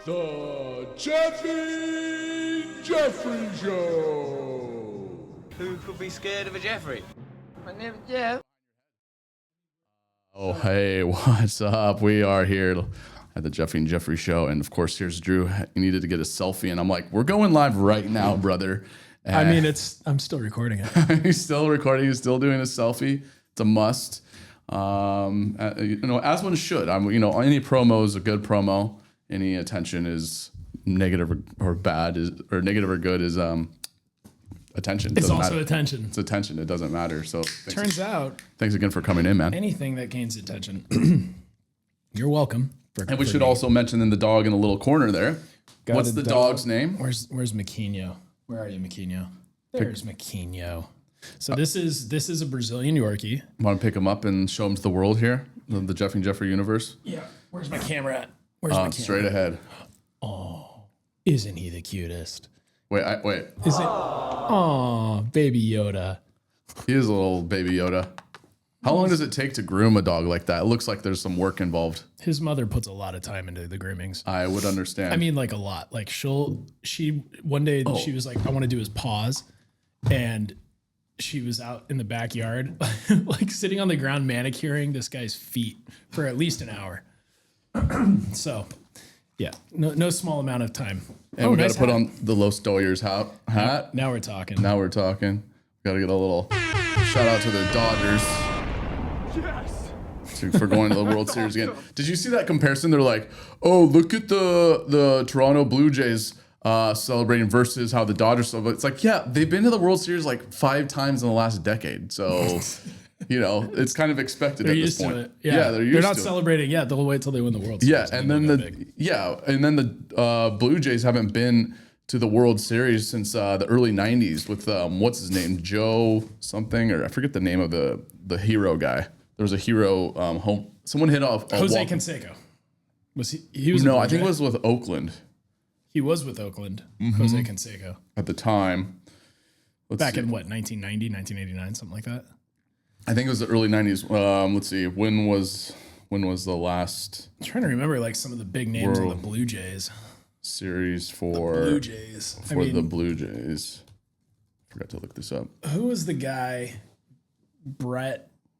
The Jeffrey Show. Who could be scared of a Jeffrey? My name is Jeff. Oh, hey, what's up? We are here at the Jeffrey Show. And of course, here's Drew. He needed to get a selfie. And I'm like, we're going live right now, brother. And I mean, I'm still recording it. he's still recording. He's still doing a selfie. It's a must. As one should. Any promo is a good promo. Any attention is negative or bad or negative or good is attention. It's also attention. It's attention. It doesn't matter. So Thanks again for coming in, man. anything that gains attention, you're welcome. And we should also mention in the dog in the little corner there. What's the dog's name? Where's Maquinho? Where are you, Maquinho? There's Maquinho. So this is a Brazilian Yorkie. Want to pick him up and show him to the world here, the Jeffrey universe? Yeah. Where's my camera at? Where's my camera? Straight ahead. Oh, isn't he the cutest? Wait. Is it? Oh, baby Yoda. He is a little baby Yoda. How long does it take to groom a dog like that? It looks like there's some work involved. His mother puts a lot of time into the groomings. I would understand. I mean, like a lot. Like one day she was like, I want to do his paws. And she was out in the backyard, like sitting on the ground, manicuring this guy's feet for at least an hour. So yeah, no small amount of time. And we got to put on the Los Doyers hat. Now we're talking. Now we're talking. Got to get a little shout out to the Dodgers. Yes. For going to the World Series again. Did you see that comparison? They're like, oh, look at the Toronto Blue Jays celebrating versus how the Dodgers celebrate. It's like, yeah, they've been to the World Series like 5 times in the last decade. So, it's kind of expected They're at used this point. to it. Yeah, they're used they're not to it. celebrating yet. They'll wait till they win the World Series. Yeah, and then the Blue Jays haven't been to the World Series since the early 90s with what's his name? Joe something, or I forget the name of the hero guy. There was a hero home. Someone hit off Jose Canseco. Was he was No, I think it was with Oakland. He was with Oakland. Jose Canseco. At the time. Back in what, 1990, 1989, something like that? I think it was the early 90s. Let's see. When was the last I'm trying to remember like some of the big names of the Blue Jays. series for Blue Jays. the Blue Jays? Forgot to look this up. Who was the guy?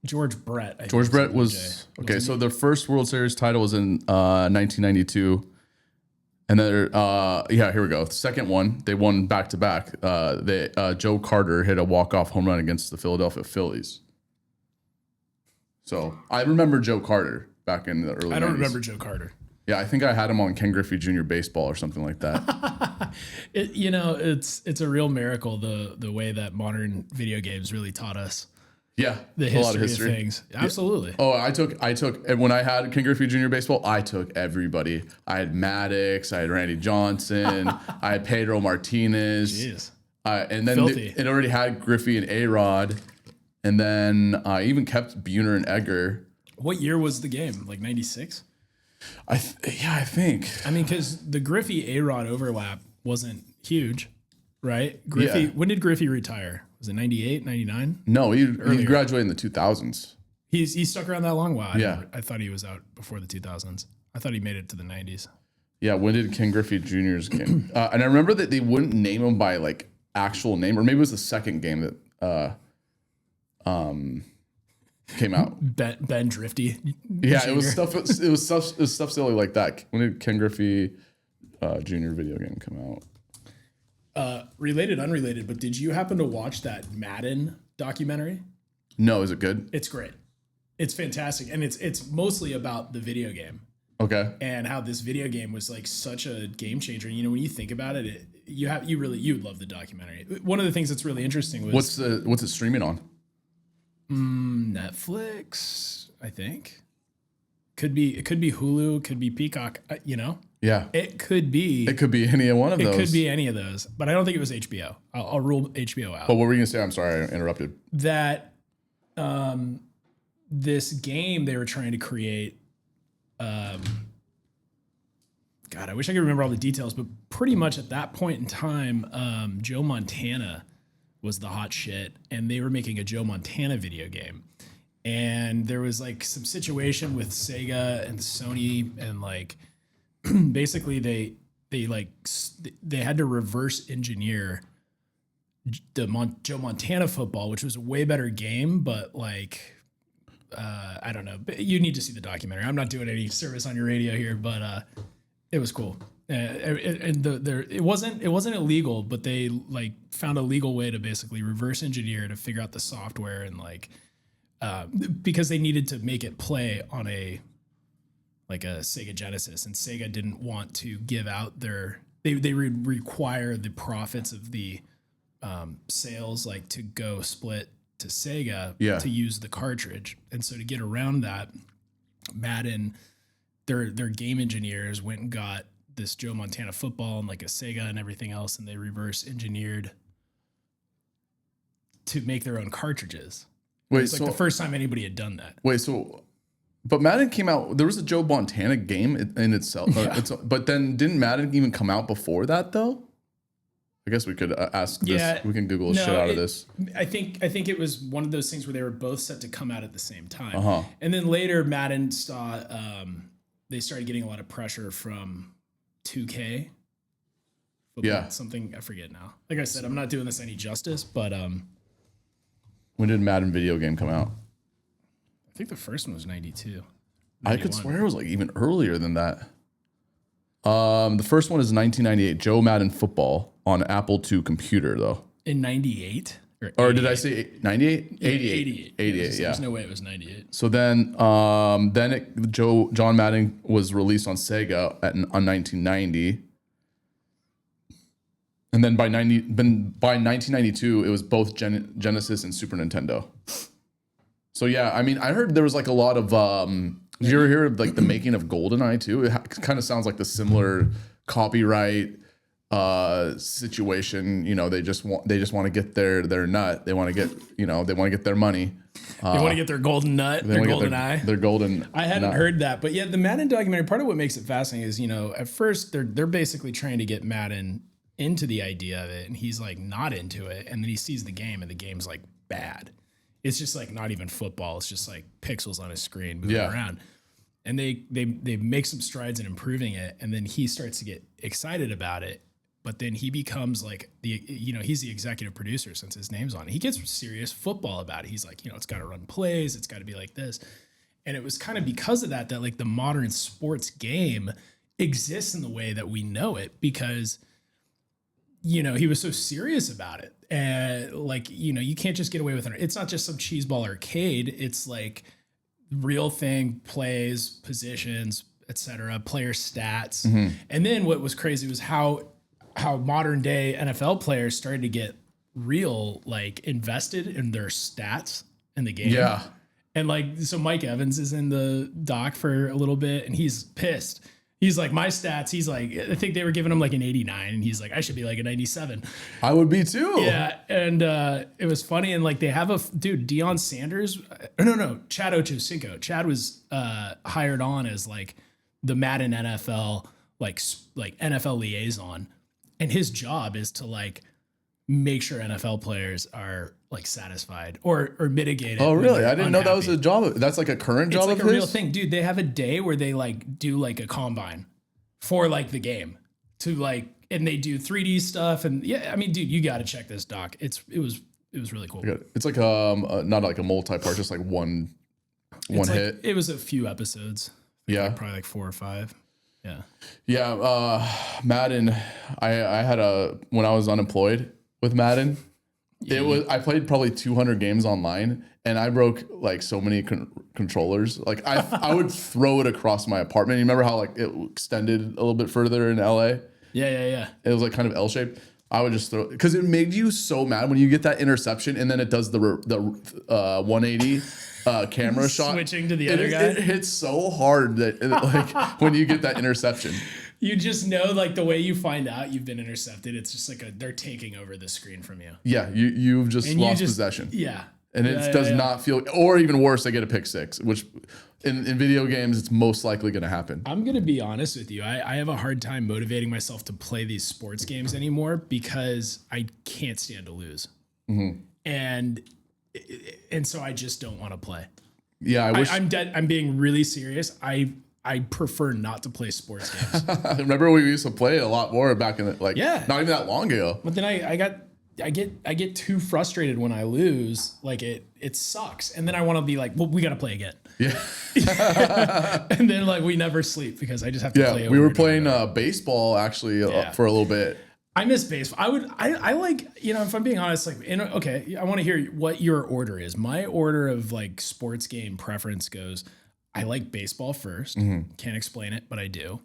George Brett. I think George Brett Blue was Jay. okay. So their first World Series title was in 1992, and then here we go. The second one, they won back to back. Joe Carter hit a walk-off home run against the Philadelphia Phillies. So I remember Joe Carter back in the early. I don't 90s. remember Joe Carter. Yeah, I think I had him on Ken Griffey Jr. Baseball or something like that. It's a real miracle the way that modern video games really taught us Yeah, the a lot of history of things. Absolutely. Oh, I took, and when I had Ken Griffey Jr. Baseball, I took everybody. I had Maddox, I had Randy Johnson, I had Pedro Martinez. Jeez. And then Filthy. it already had Griffey and A-Rod. And then I even kept Buhner and Egger. What year was the game? Like 96? I think. I mean, because the Griffey A-Rod overlap wasn't huge, right? Griffey. Yeah. When did Griffey retire? Was it 98, 99? No, he graduated in the 2000s. He stuck around that long? Wow. I thought he was out before the 2000s. I thought he made it to the 90s. Yeah, when did Ken Griffey Jr.'s game? And I remember that they wouldn't name him by like actual name, or maybe it was the second game that came out. Ben Drifty. Yeah, Jr. it was stuff silly like that. When did Ken Griffey Jr. video game come out? Related, unrelated, but did you happen to watch that Madden documentary? No, is it good? It's great. It's fantastic. And it's mostly about the video game Okay. and how this video game was like such a game changer. And, when you think about it, you'd love the documentary. One of the things that's really interesting was What's it streaming on? Netflix, I think. It could be Hulu, could be Peacock, Yeah. It could be any one of those. It could be any of those, but I don't think it was HBO. I'll rule HBO out. But what were you gonna say? I'm sorry, I interrupted. That this game they were trying to create. God, I wish I could remember all the details, but pretty much at that point in time, Joe Montana was the hot shit, and they were making a Joe Montana video game. And there was like some situation with Sega and Sony and like basically they had to reverse engineer the Joe Montana football, which was a way better game, but like I don't know. But you need to see the documentary. I'm not doing any service on your radio here, but it was cool. It wasn't illegal, but they like found a legal way to basically reverse engineer to figure out the software and like because they needed to make it play on a Sega Genesis, and Sega didn't want to give out they would require the profits of the sales like to go split to Sega to use the cartridge. And so to get around that, Madden, their game engineers went and got this Joe Montana football and like a Sega and everything else, and they reverse engineered to make their own cartridges. Wait, it's like the first time anybody had done that. Wait, but Madden came out, there was a Joe Montana game in itself. Yeah. But then didn't Madden even come out before that though? I guess we could ask this. We can Google shit out of this. I think it was one of those things where they were both set to come out at the same time. And then later Madden saw, they started getting a lot of pressure from 2K. Yeah. Something, I forget now. Like I said, I'm not doing this any justice, but when did Madden video game come out? I think the first one was 92. 91. I could swear it was like even earlier than that. The first one is 1998, Joe Madden Football on Apple II computer though. In 98? Or did I say 98? 88. 88, yeah. There's no way it was 98. So then John Madden was released on Sega on 1990. And then by 1992, it was both Genesis and Super Nintendo. So yeah, I mean, I heard there was like a lot of. Did you ever hear of like the making of GoldenEye too? It kind of sounds like the similar copyright situation. You know, they just want to get their nut. They want to get they want to get their money. They want to get their golden nut, their golden eye. Their golden. I hadn't heard that, but yeah, the Madden documentary. Part of what makes it fascinating is at first they're basically trying to get Madden into the idea of it, and he's like not into it, and then he sees the game, and the game's like bad. It's just like not even football. It's just like pixels on a screen moving around. And they make some strides in improving it. And then he starts to get excited about it. But then he becomes like he's the executive producer since his name's on it. He gets serious football about it. He's like, it's got to run plays. It's got to be like this. And it was kind of because of that like the modern sports game exists in the way that we know it because, he was so serious about it. And you can't just get away with it. It's not just some cheeseball arcade. It's like real thing, plays, positions, etc., player stats. Mm-hmm. And then what was crazy was how modern day NFL players started to get real invested in their stats in the game. Yeah. And so Mike Evans is in the doc for a little bit and he's pissed. He's like, my stats, he's like, I think they were giving him like an 89. And he's like, I should be like a 97. I would be too. Yeah. And it was funny. And they have Deion Sanders. No, Chad Ochocinco. Chad was hired on as the Madden NFL, NFL liaison. And his job is to make sure NFL players are satisfied or mitigated. Oh, really? I didn't know that was a job. That's like a current job of his? It's a real thing. Dude, they have a day where they do a combine for the game to and they do 3D stuff. And yeah, I mean, dude, you got to check this doc. It was really cool. It's like not like a multi-part, just one hit. It was a few episodes. Yeah. Probably 4 or 5. Yeah. Yeah. Madden, I had when I was unemployed with Madden, I played probably 200 games online and I broke so many controllers. I would throw it across my apartment. You remember how it extended a little bit further in LA? Yeah. It was kind of L-shaped. I would just throw it because it made you so mad when you get that interception and then it does the 180 camera shot. Switching to the other guy. It hits so hard that when you get that interception. You just know the way you find out you've been intercepted, it's just they're taking over the screen from you. Yeah, you've just lost possession. Yeah. And it does not feel, or even worse, they get a pick six, which in video games, it's most likely going to happen. I'm going to be honest with you. I have a hard time motivating myself to play these sports games anymore because I can't stand to lose. Mm-hmm. And so I just don't want to play. Yeah, I'm dead. I'm being really serious. I I prefer not to play sports games. Remember we used to play a lot more back in the not even that long ago. But then I get too frustrated when I lose. Like it sucks. And then I want to be like, well, we got to play again. Yeah. And then like we never sleep because I just have to play. Yeah, we were playing baseball actually for a little bit. I miss baseball. I like, if I'm being honest, like, I want to hear what your order is. My order of like sports game preference goes, I like baseball first. Can't explain it, but I do.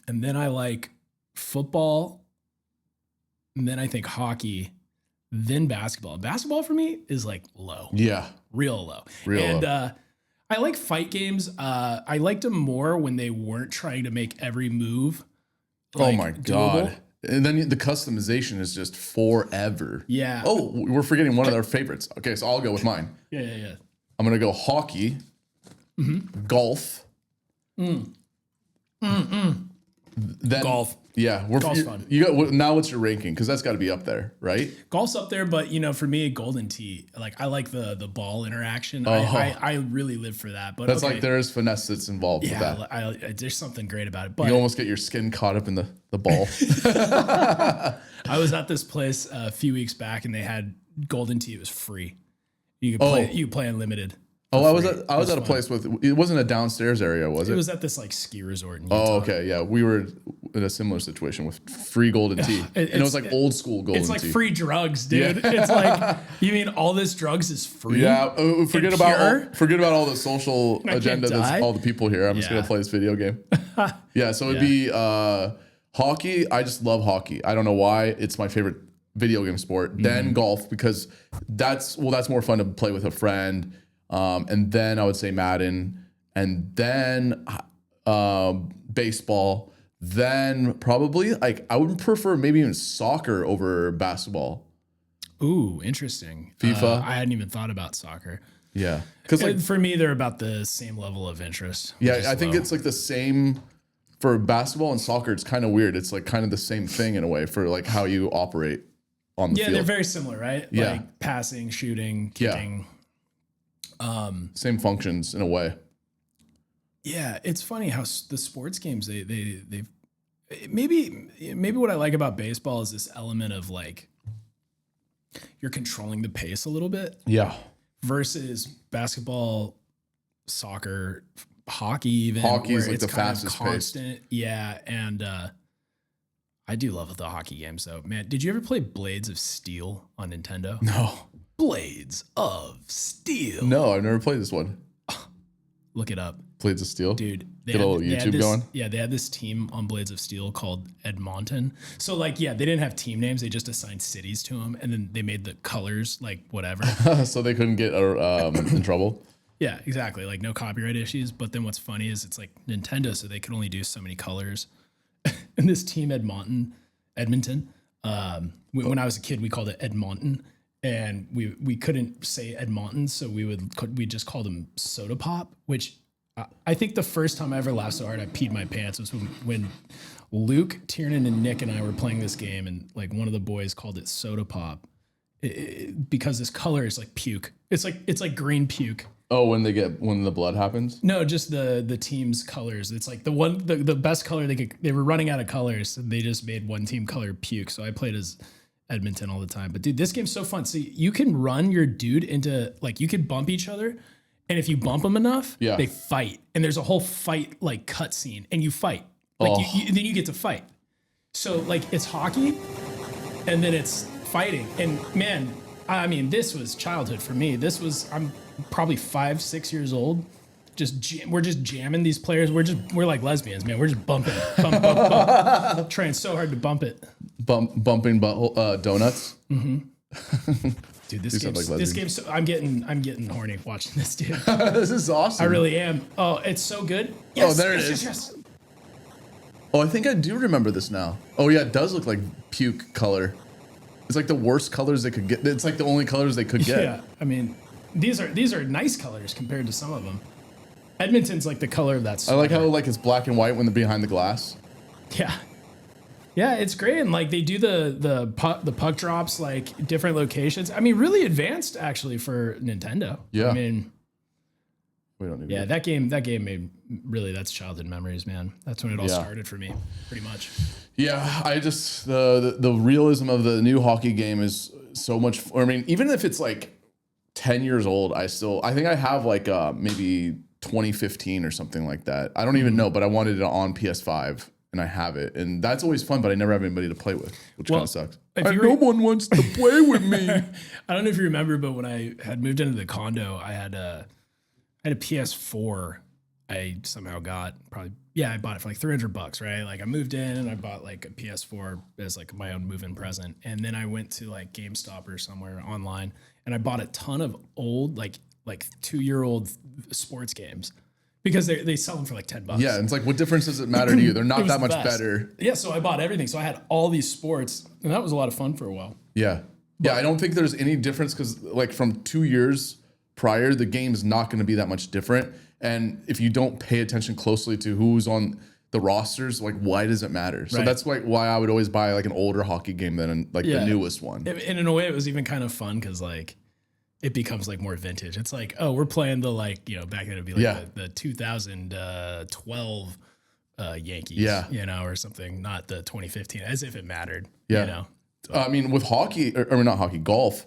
And then I like football. And then I think hockey, then basketball. Basketball for me is like low. Yeah. Real low. And I like fight games. I liked them more when they weren't trying to make every move. Oh my God. Doable. And then the customization is just forever. Yeah. Oh, we're forgetting one of our favorites. Okay, so I'll go with mine. Yeah. I'm going to go hockey, golf. Then, golf. Yeah. Golf's fun. Now what's your ranking? Because that's got to be up there, right? Golf's up there, but for me, golden tee, like I like the ball interaction. I really live for that. But that's like there's finesse that's involved with that. There's something great about it. But you almost get your skin caught up in the ball. I was at this place a few weeks back and they had golden tee. It was free. You could play unlimited. Oh, I was at a place it wasn't a downstairs area, was it? It was at this like ski resort in Utah. Oh, okay. Yeah. We were in a similar situation with free golden tea. And it was like old school golden tea. It's like free drugs, dude. Yeah. It's like, you mean all this drugs is free? Yeah. Forget about all the social agenda that's all the people here. I'm just going to play this video game. Yeah. So it'd be hockey. I just love hockey. I don't know why. It's my favorite video game sport. Then golf, because that's more fun to play with a friend. And then I would say Madden, and then baseball. Then probably like I would prefer maybe even soccer over basketball. Ooh, interesting. FIFA. I hadn't even thought about soccer. Yeah, because for me, they're about the same level of interest. Yeah, I think it's like the same for basketball and soccer. It's kind of weird. It's like kind of the same thing in a way for like how you operate on the field. Yeah, they're very similar, right? Yeah, like passing, shooting, kicking. Yeah. Same functions in a way. Yeah, it's funny how the sports games they've maybe what I like about baseball is this element of like you're controlling the pace a little bit. Yeah. Versus basketball, soccer, hockey even. Hockey is like the fastest constant. Pace. Yeah, and I do love the hockey games though. Man, did you ever play Blades of Steel on Nintendo? No. Blades of Steel. No, I've never played this one. Look it up. Blades of Steel? Dude. Get a little YouTube going? Yeah, they had this team on Blades of Steel called Edmonton. So like, yeah, they didn't have team names. They just assigned cities to them. And then they made the colors like whatever. So they couldn't get in trouble? Yeah, exactly. Like no copyright issues. But then what's funny is it's like Nintendo, so they could only do so many colors. And this team Edmonton, when I was a kid, we called it Edmonton. And we couldn't say Edmonton, so we just called them Soda Pop, which I think the first time I ever laughed so hard I peed my pants was when Luke, Tiernan, and Nick and I were playing this game, and like one of the boys called it Soda Pop because this color is like puke. It's like green puke. Oh, when the blood happens? No, just the team's colors. It's like the best color they were running out of colors, and they just made one team color puke. So I played as Edmonton all the time. But dude, this game's so fun. So you can run your dude into like you could bump each other, and if you bump them enough, they fight. And there's a whole fight like cutscene, and you fight. Like then you get to fight. So like it's hockey, and then it's fighting. And man, I mean, this was childhood for me. I'm probably 5-6 years old. We're just jamming these players. We're like lesbians, man. We're just bumping, bump. Trying so hard to bump it. Bumping donuts. Mm-hmm. Dude, this game. So I'm getting horny watching this, dude. This is awesome. I really am. Oh, it's so good. Yes, oh, there it is. Yes. Oh, I think I do remember this now. Oh yeah, it does look like puke color. It's like the worst colors they could get. It's like the only colors they could get. Yeah, I mean, these are nice colors compared to some of them. Edmonton's like the color of that sweater. I like how like it's black and white when they're behind the glass. Yeah. Yeah, it's great. And like they do the puck drops like different locations. I mean, really advanced actually for Nintendo. Yeah. I mean, We don't need. Yeah, that game made really, that's childhood memories, man. That's when it all started for me, pretty much. Yeah, I just the realism of the new hockey game is so much. I mean, even if it's like 10 years old, I think I have like maybe 2015 or something like that. I don't even know, but I wanted it on PS5 and I have it, and that's always fun. But I never have anybody to play with, which kind of sucks. No one wants to play with me. I don't know if you remember, but when I had moved into the condo, I had a PS4. I somehow got I bought it for like $300, right? Like I moved in and I bought like a PS4 as like my own move-in present. And then I went to like GameStop or somewhere online and I bought a ton of old, like 2-year-old sports games because they sell them for like $10. Yeah, and it's like, what difference does it matter to you? They're not that much better. Yeah, so I bought everything. So I had all these sports and that was a lot of fun for a while. Yeah. I don't think there's any difference because like from 2 years prior, the game is not going to be that much different. And if you don't pay attention closely to who's on the rosters, like why does it matter? So that's like why I would always buy like an older hockey game than like the newest one. And in a way, it was even kind of fun because like it becomes like more vintage. It's like, oh, we're playing the like, you know, back then it'd be like the 2012 Yankees, you know, or something, not the 2015, as if it mattered. Yeah. You know? So. I mean, with hockey, or not hockey, golf.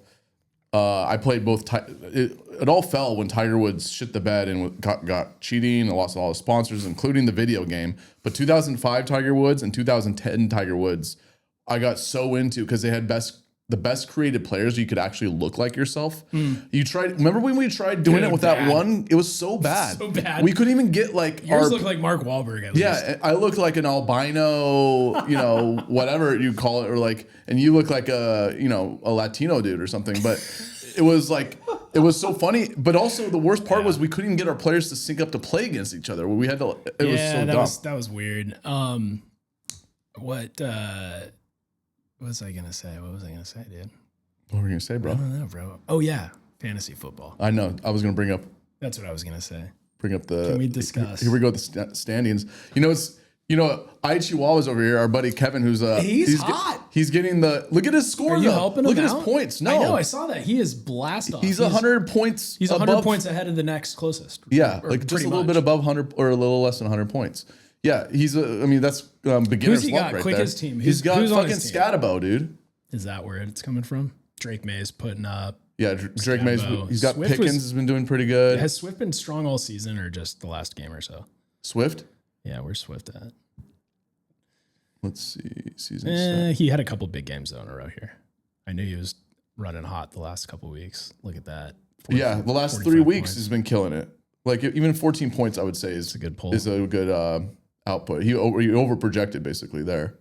I played both. It all fell when Tiger Woods shit the bed and got cheating and lost all his sponsors, including the video game. But 2005 Tiger Woods and 2010 Tiger Woods, I got so into because they had the best created players. You could actually look like yourself. You tried. Remember when we tried doing it with that one? It was so bad. So bad. We couldn't even get like yours looked like Mark Wahlberg. At least. Yeah, I look like an albino, you know, whatever you call it, or like, and you look like a Latino dude or something. But it was like, it was so funny. But also the worst part was we couldn't even get our players to sync up to play against each other. We had to. It was so dumb. That was weird. What was I gonna say? What was I gonna say, dude? What were you gonna say, bro? I don't know, bro. Oh yeah, fantasy football. I know. I was gonna bring up. That's what I was gonna say. Bring up the. Can we discuss? Here we go. The standings. I Chihuahua's over here. Our buddy Kevin, who's he's hot. He's getting the. Look at his score. Are you helping him Look at out? his points. No, I know. I saw that. He is blast off. He's 100 points. He's 100 points ahead of the next closest. Yeah, like just a little bit above 100 or a little less than 100 points. Yeah, he's that's beginner's Who's he luck got? right Quickest there. team. He's got who's fucking Scatabo, dude. Is that where it's coming from? Drake May's putting up. Yeah, Drake May's. He's got Swift Pickens has been doing pretty good. Has Swift been strong all season or just the last game or so? Swift? Yeah, where's Swift at? Let's see. Season. He had a couple big games though in a row here. I knew he was running hot the last couple weeks. Look at that. Yeah, the last 3 weeks he's been killing it. Like even 14 points, I would say is a good pull. Is a good output. He over projected basically there,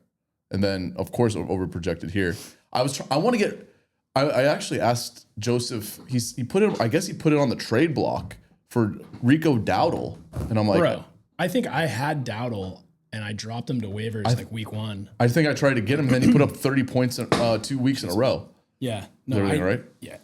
and then of course over projected here. I want to get. I actually asked Joseph. He put it. I guess he put it on the trade block for Rico Dowdle, and I'm like, bro, I think I had Dowdle and I dropped him to waivers like week 1. I think I tried to get him, and then he put up 30 points in 2 weeks in a row. Yeah, no, right? Yeah,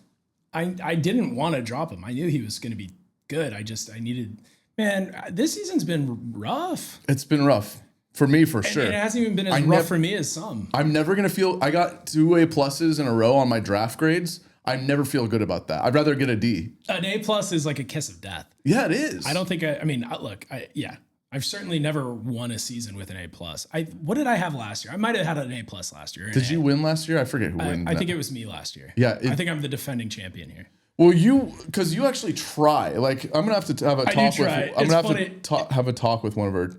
I didn't want to drop him. I knew he was going to be good. I needed. Man, this season's been rough. It's been rough for me for sure. And it hasn't even been as rough for me as some. I'm never gonna feel. I got 2 A+ in a row on my draft grades. I never feel good about that. I'd rather get a D. An A+ is like a kiss of death. Yeah, it is. I don't think. I've certainly never won a season with an A+. What did I have last year? I might have had an A+ last year. Did you win last year? I forget who won. I think it was me last year. Yeah, I think I'm the defending champion here. Well, because you actually try. Like, I'm gonna have to have a talk with. I'm gonna have to have a talk with one of our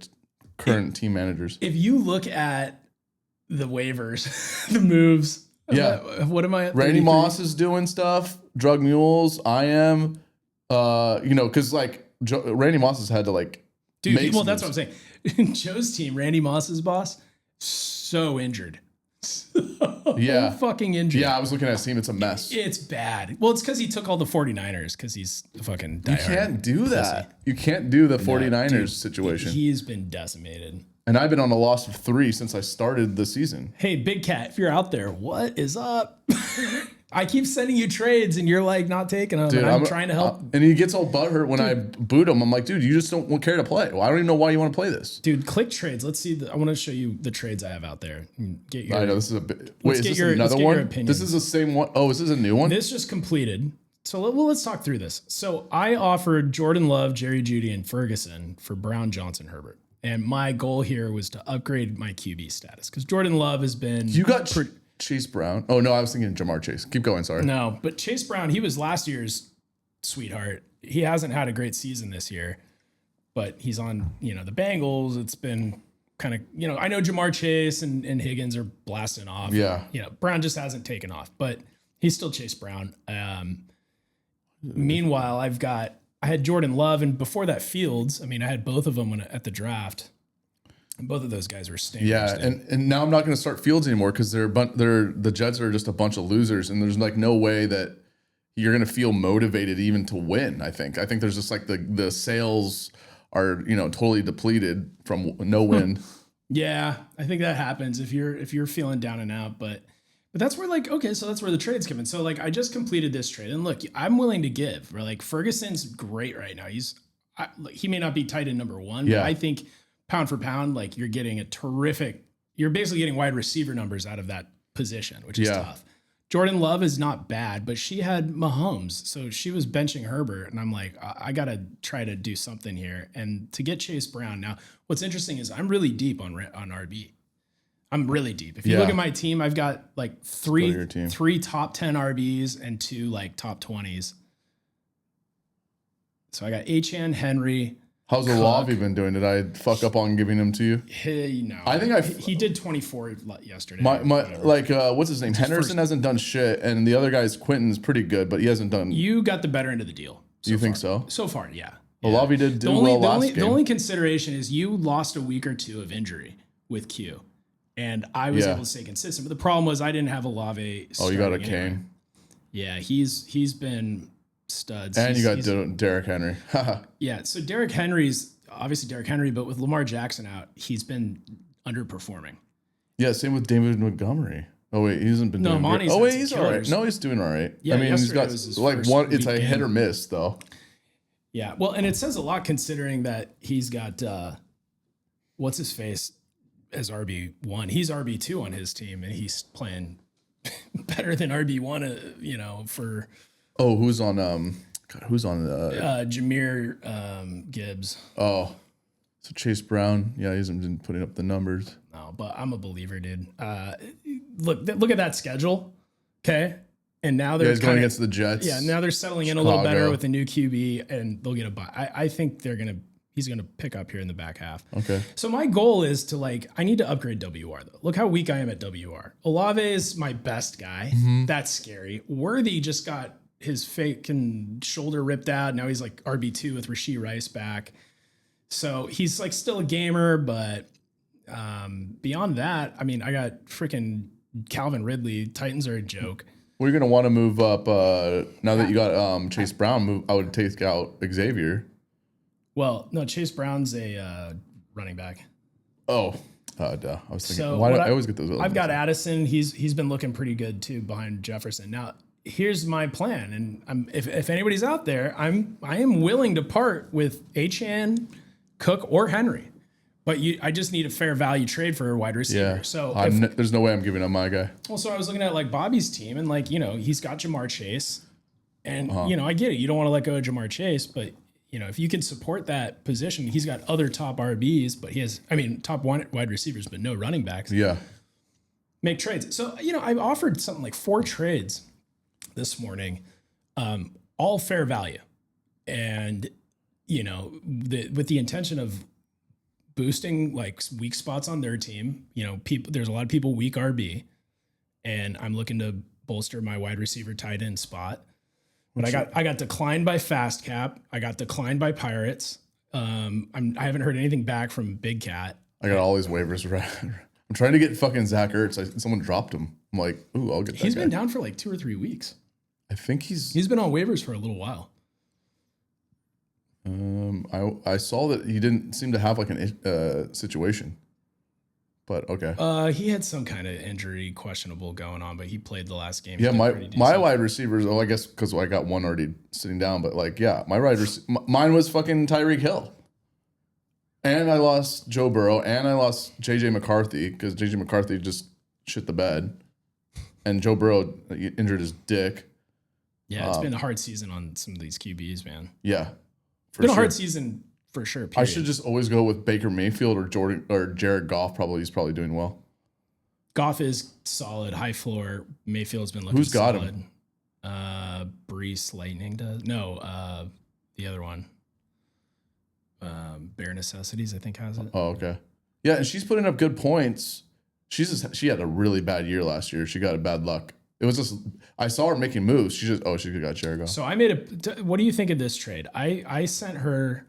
current team managers. If you look at the waivers, the moves. Yeah. What am I? Randy Moss is doing stuff. Drug Mules. I am. Because like Randy Moss has had to like. Dude, well, that's what I'm saying. Joe's team, Randy Moss's boss, so injured. Yeah. Fucking injured. Yeah, I was looking at his team. It's a mess. It's bad. Well, it's because he took all the 49ers because he's a fucking diehard. You can't do that. Pussy. You can't do the 49ers situation. He's been decimated. And I've been on a loss of 3 since I started the season. Hey, Big Cat, if you're out there, what is up? I keep sending you trades and you're like not taking them. Dude, and I'm trying to help. And he gets all butthurt when I boot him. I'm like, dude, you just don't care to play. Well, I don't even know why you want to play this. Dude, click trades. Let's see. I want to show you the trades I have out there. Get your. I know this is a bit. Wait, is this another one? This is the same one. Oh, is this a new one? This just completed. So let's talk through this. So I offered Jordan Love, Jerry Jeudy, and Ferguson for Brown, Johnson, Herbert. And my goal here was to upgrade my QB status because Jordan Love has been. You got Chase Brown. Oh, no, I was thinking Jamar Chase. Keep going, sorry. No, but Chase Brown, he was last year's sweetheart. He hasn't had a great season this year, but he's on, the Bengals. It's been kind of, I know Jamar Chase and Higgins are blasting off. Yeah. Brown just hasn't taken off, but he's still Chase Brown. Meanwhile, I had Jordan Love, and before that Fields. I mean, I had both of them at the draft. And both of those guys were stinkers. Yeah, and now I'm not going to start Fields anymore because the Jets are just a bunch of losers, and there's like no way that you're going to feel motivated even to win. I think there's just like the sales are totally depleted from no win. Yeah, I think that happens if you're feeling down and out, but that's where so that's where the trades come in. So I just completed this trade, and look, I'm willing to give. Ferguson's great right now. He may not be tight end number one, but I think pound for pound, you're getting you're basically getting wide receiver numbers out of that position, which is tough. Jordan Love is not bad, but she had Mahomes, so she was benching Herbert, and I'm like, I got to try to do something here. And to get Chase Brown. Now, what's interesting is I'm really deep on RB. I'm really deep. If you look at my team, I've got three top 10 RBs and 2 top 20s. So I got Achane, Henry. How's Olave been doing? Did I fuck up on giving him to you? I think he did 24 yesterday. What's his name? Henderson hasn't done shit, and the other guy's Quentin's pretty good, but he hasn't done. You got the better end of the deal. Do you think so? So far, yeah. Olave did well last game. The only consideration is you lost a week or two of injury with Q, and I was able to stay consistent. But the problem was I didn't have Olave. Oh, you got a anyway. Kane. Yeah, he's been studs. And you got Derrick Henry. Yeah, so Derrick Henry's obviously Derrick Henry, but with Lamar Jackson out, he's been underperforming. Yeah, same with David Montgomery. Oh wait, he hasn't been doing Monty's good. Oh wait, he's all right. No, he's doing all right. Yeah, I mean, he's got it's a hit or miss though. Yeah, well, and it says a lot considering that he's got what's his face as RB1. He's RB2 on his team, and he's playing better than RB1. For. Oh, who's on Jahmyr Gibbs. Oh, so Chase Brown. Yeah, he hasn't been putting up the numbers. No, but I'm a believer, dude. Look at that schedule. Okay. And now they're going against the Jets. Yeah, now they're settling in a little better with a new QB, and they'll get a bye. I think he's gonna pick up here in the back half. Okay. So my goal is to I need to upgrade WR though. Look how weak I am at WR. Olave is my best guy. Mm-hmm. That's scary. Worthy just got his fake and shoulder ripped out. Now he's RB2 with Rashee Rice back. So he's still a gamer, but beyond that, I mean, I got freaking Calvin Ridley. Titans are a joke. We're going to want to move up now that you got Chase Brown. I would take out Xavier. Well, no, Chase Brown's a running back. Oh, duh. I was thinking, why do I always get those? I've got Addison. He's been looking pretty good too behind Jefferson. Now, here's my plan, and if anybody's out there, I am willing to part with Achane, Cook, or Henry, but I just need a fair value trade for a wide receiver. Yeah. So there's no way I'm giving up my guy. Well, so I was looking at Bobby's team, and he's got Jamar Chase, and I get it. You don't want to let go of Jamar Chase, but if you can support that position, he's got other top RBs, but he has top wide receivers, but no running backs. Yeah. Make trades. So I offered something like 4 trades this morning, all fair value, and with the intention of boosting weak spots on their team. There's a lot of people weak RB, and I'm looking to bolster my wide receiver tight end spot. But I got declined by Fast Cap. I got declined by Pirates. I haven't heard anything back from Big Cat. I got all these waivers. I'm trying to get fucking Zach Ertz. Someone dropped him. I'm like, ooh, I'll get that. He's been down for 2 or 3 weeks. I think he's been on waivers for a little while. I saw that he didn't seem to have an situation, but okay. He had some kind of injury questionable going on, but he played the last game. Yeah, my wide receivers. Oh, I guess because I got one already sitting down, but my mine was fucking Tyreek Hill, and I lost Joe Burrow, and I lost JJ McCarthy because JJ McCarthy just shit the bed, and Joe Burrow injured his dick. Yeah, it's been a hard season on some of these QBs, man. Yeah, It's been a hard season for sure. I should just always go with Baker Mayfield or Jared Goff. He's probably doing well. Goff is solid, high floor. Mayfield's been looking. Who's got solid. him? Brees Lightning does. No, the other one. Bare Necessities, I think, has it. Oh, okay. Yeah, and she's putting up good points. She had a really bad year last year. She got a bad luck. It was just I saw her making moves. She got Jared Goff. So I made what do you think of this trade? I sent her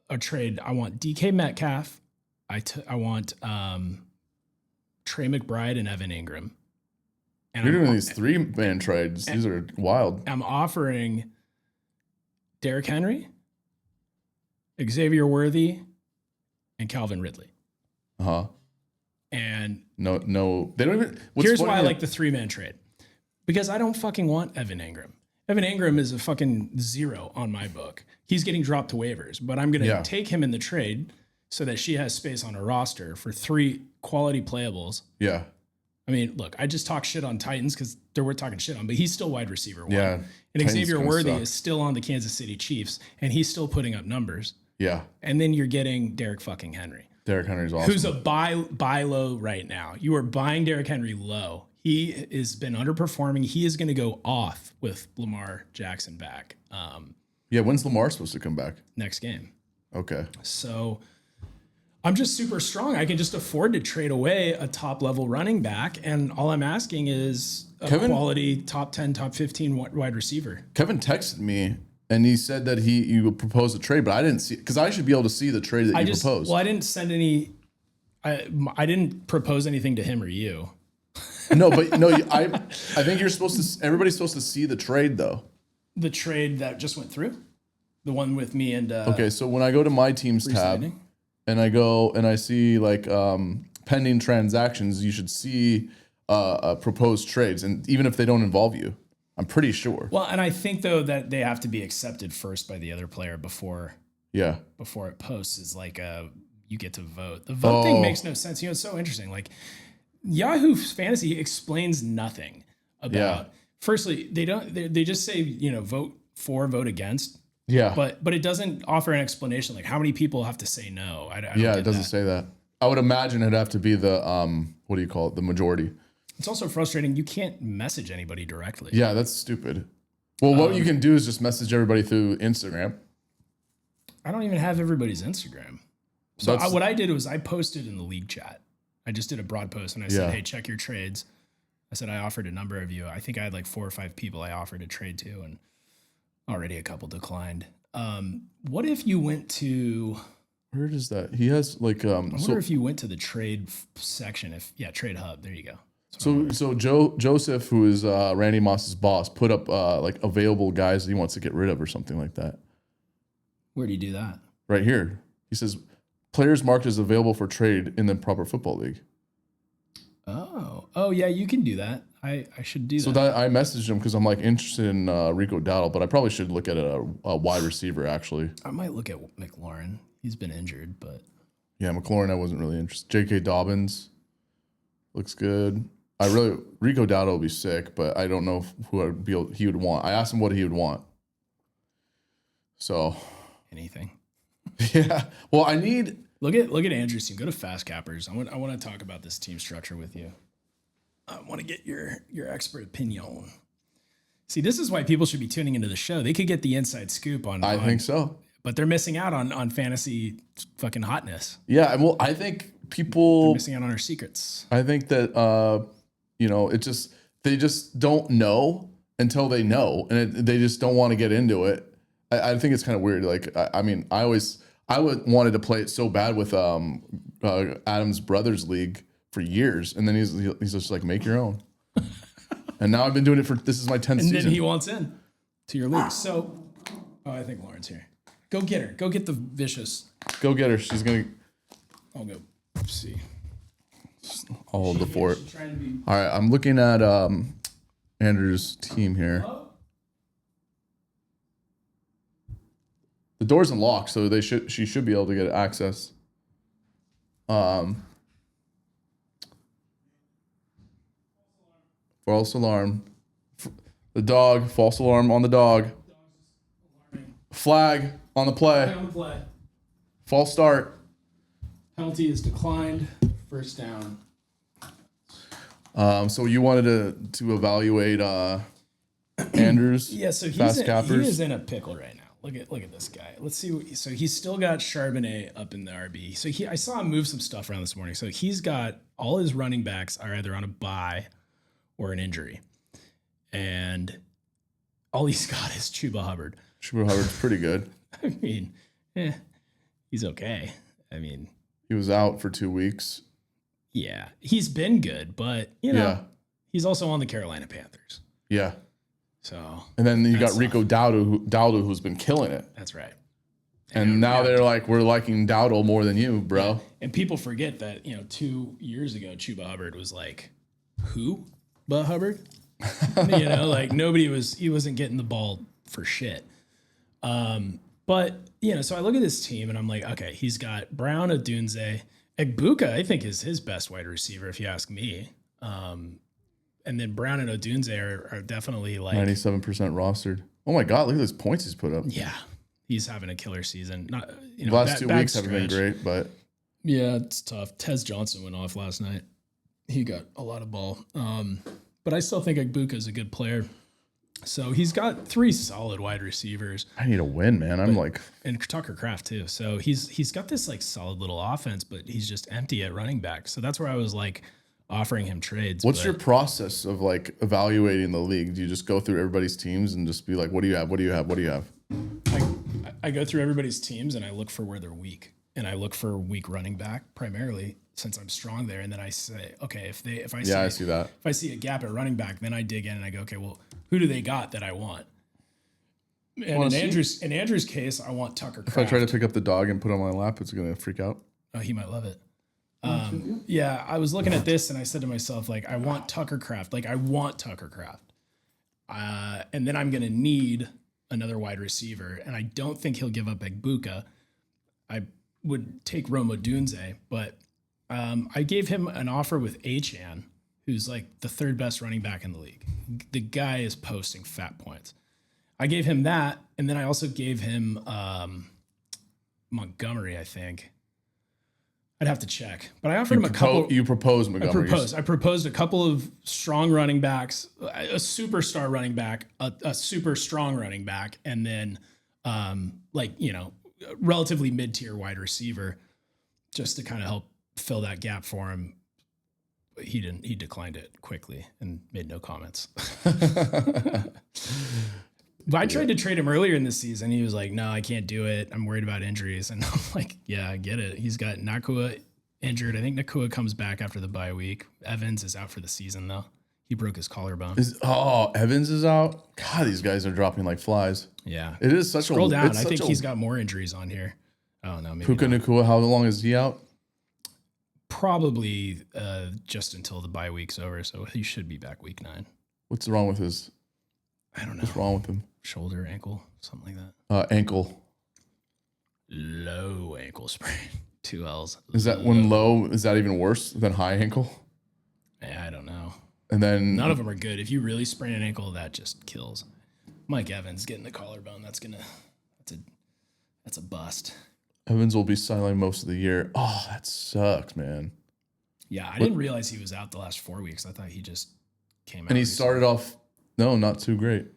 a trade. I want DK Metcalf. I want Trey McBride and Evan Ingram. And You're doing these 3-man trades. These are wild. I'm offering Derrick Henry, Xavier Worthy, and Calvin Ridley. Uh-huh. And no, they don't even. Here's why I like the 3-man trade. Because I don't fucking want Evan Ingram. Evan Ingram is a fucking 0 on my book. He's getting dropped to waivers, but I'm going to take him in the trade so that she has space on her roster for 3 quality playables. Yeah. I mean, look, I just talk shit on Titans because they're worth talking shit on, but he's still wide receiver 1. Yeah. And Titans Xavier Worthy suck. is still on the Kansas City Chiefs, and he's still putting up numbers. Yeah. And then you're getting Derrick fucking Henry. Derrick Henry's awesome. Who's a buy low right now. You are buying Derrick Henry low. He has been underperforming. He is going to go off with Lamar Jackson back. Yeah, when's Lamar supposed to come back? Next game. Okay. So I'm just super strong. I can just afford to trade away a top level running back. And all I'm asking is a quality top 10, top 15 wide receiver. Kevin texted me and he said that you would propose a trade, but I didn't see, because I should be able to see the trade that you proposed. Well, I didn't send any, I didn't propose anything to him or you. No, but no, I think everybody's supposed to see the trade though. The trade that just went through? The one with me and... okay, so when I go to my teams tab and I go and I see like pending transactions, you should see proposed trades, and even if they don't involve you, I'm pretty sure. Well, and I think though that they have to be accepted first by the other player before it posts. Is like you get to vote. The vote thing makes no sense. You know, it's so interesting. Like Yahoo Fantasy explains nothing about. Yeah. Firstly, they don't. They just say, you know, vote for, vote against. Yeah. But it doesn't offer an explanation. Like how many people have to say no. I don't it doesn't say that. I would imagine it'd have to be the what do you call it? The majority. It's also frustrating. You can't message anybody directly. Yeah, that's stupid. Well, what you can do is just message everybody through Instagram. I don't even have everybody's Instagram. So what I did was I posted in the league chat. I just did a broad post and I said, hey, check your trades. I said I offered a number of you. I think I had like 4 or 5 people I offered a trade to, and already a couple declined. What if you went to... Where is that? He has like... I wonder if you went to the trade section. Trade hub. There you go. So Joseph, who is Randy Moss's boss, put up like available guys that he wants to get rid of or something like that. Where do you do that? Right here. He says players marked as available for trade in the proper football league. Oh yeah, you can do that. I should do that. So I messaged him because I'm like interested in Rico Dowdle, but I probably should look at a wide receiver actually. I might look at McLaurin. He's been injured, but yeah, McLaurin I wasn't really interested. J.K. Dobbins looks good. Rico Dowdle will be sick, but I don't know he would want. I asked him what he would want. So anything. Yeah. Well, I need look at Andrew's team. Go to Fast Cappers. I want to talk about this team structure with you. I want to get your expert opinion. See, this is why people should be tuning into the show. They could get the inside scoop on. I think so. But they're missing out on fantasy fucking hotness. Yeah, well, I think They're missing out on our secrets. I think that they just don't know until they know, and they just don't want to get into it. I think it's kind of weird. Like, I mean, I wanted to play it so bad with Adam's Brothers League for years, and then he's just like, make your own. And now I've been doing it this is my 10th season. And then he wants in to your league. So, I think Lauren's here. Go get her. Go get the vicious. Go get her. She's gonna. I'll go see. I'll hold the fort. All right, I'm looking at Andrew's team here. Hello? The door's unlocked, so she should be able to get access. False alarm. The dog. False alarm on the dog. Flag on the play. On the play. False start. Penalty is declined. First down. So you wanted to evaluate Andrews? Yeah, so he is in a pickle right now. Look at this guy. Let's see. So he's still got Charbonnet up in the RB. So I saw him move some stuff around this morning. So he's got all his running backs are either on a bye or an injury, and all he's got is Chuba Hubbard. Chuba Hubbard's pretty good. I mean, he's okay. I mean, he was out for 2 weeks. Yeah, he's been good, but he's also on the Carolina Panthers. Yeah. So, and then you got Rico Dowdle, who's been killing it. That's right. And now they're like, we're liking Dowdle more than you, bro. Yeah. And people forget that 2 years ago, Chuba Hubbard was like, who? But Hubbard? Like he wasn't getting the ball for shit. But so I look at this team and I'm like, okay, he's got Brown, Odunze, Egbuka, I think is his best wide receiver, if you ask me. And then Brown and Odunze are definitely like 97% rostered. Oh my God, look at those points he's put up. Yeah, he's having a killer season. Not the last 2 weeks haven't been great, but yeah, it's tough. Tez Johnson went off last night. He got a lot of ball. But I still think Egbuka is a good player. So he's got 3 solid wide receivers. I need a win, man. And Tucker Kraft too. So he's got this like solid little offense, but he's just empty at running back. So that's where I was like offering him trades. What's your process of like evaluating the league? Do you just go through everybody's teams and just be like, what do you have? What do you have? What do you have? I go through everybody's teams and I look for where they're weak. And I look for weak running back primarily since I'm strong there. And then I say, okay, if I see that. If I see a gap at running back, then I dig in and I go, okay, well, who do they got that I want? And in Andrew's case, I want Tucker Kraft. If I try to pick up the dog and put it on my lap, it's gonna freak out. Oh, he might love it. Yeah, I was looking at this and I said to myself, like, I want Tucker Kraft. And then I'm going to need another wide receiver. And I don't think he'll give up Egbuka. I would take Rome Odunze, but I gave him an offer with Achan, who's like the 3rd best running back in the league. The guy is posting fat points. I gave him that. And then I also gave him Montgomery, I think. I'd have to check, but I offered him a couple. You proposed Montgomery. I proposed a couple of strong running backs, a superstar running back, a super strong running back, and then relatively mid-tier wide receiver, just to kind of help fill that gap for him. But he didn't. He declined it quickly and made no comments. But I tried to trade him earlier in the season. He was like, no, I can't do it. I'm worried about injuries. And I'm like, yeah, I get it. He's got Nakua injured. I think Nakua comes back after the bye week. Evans is out for the season, though. He broke his collarbone. Evans is out? God, these guys are dropping like flies. Yeah. It is such Scroll down. I think he's got more injuries on here. Oh, no. Maybe Puka Nakua, how long is he out? Probably just until the bye week's over. So he should be back week 9. What's wrong with his... I don't know. What's wrong with him? Shoulder, ankle, something like that. Ankle. Low ankle sprain. 2 L's. Is that when low? Is that even worse than high ankle? I don't know. And then none of them are good. If you really sprain an ankle, that just kills. Mike Evans getting the collarbone. That's a bust. Evans will be sidelined most of the year. Oh, that sucks, man. Yeah, I didn't realize he was out the last 4 weeks. I thought he just came out. And he started off. No, not too great.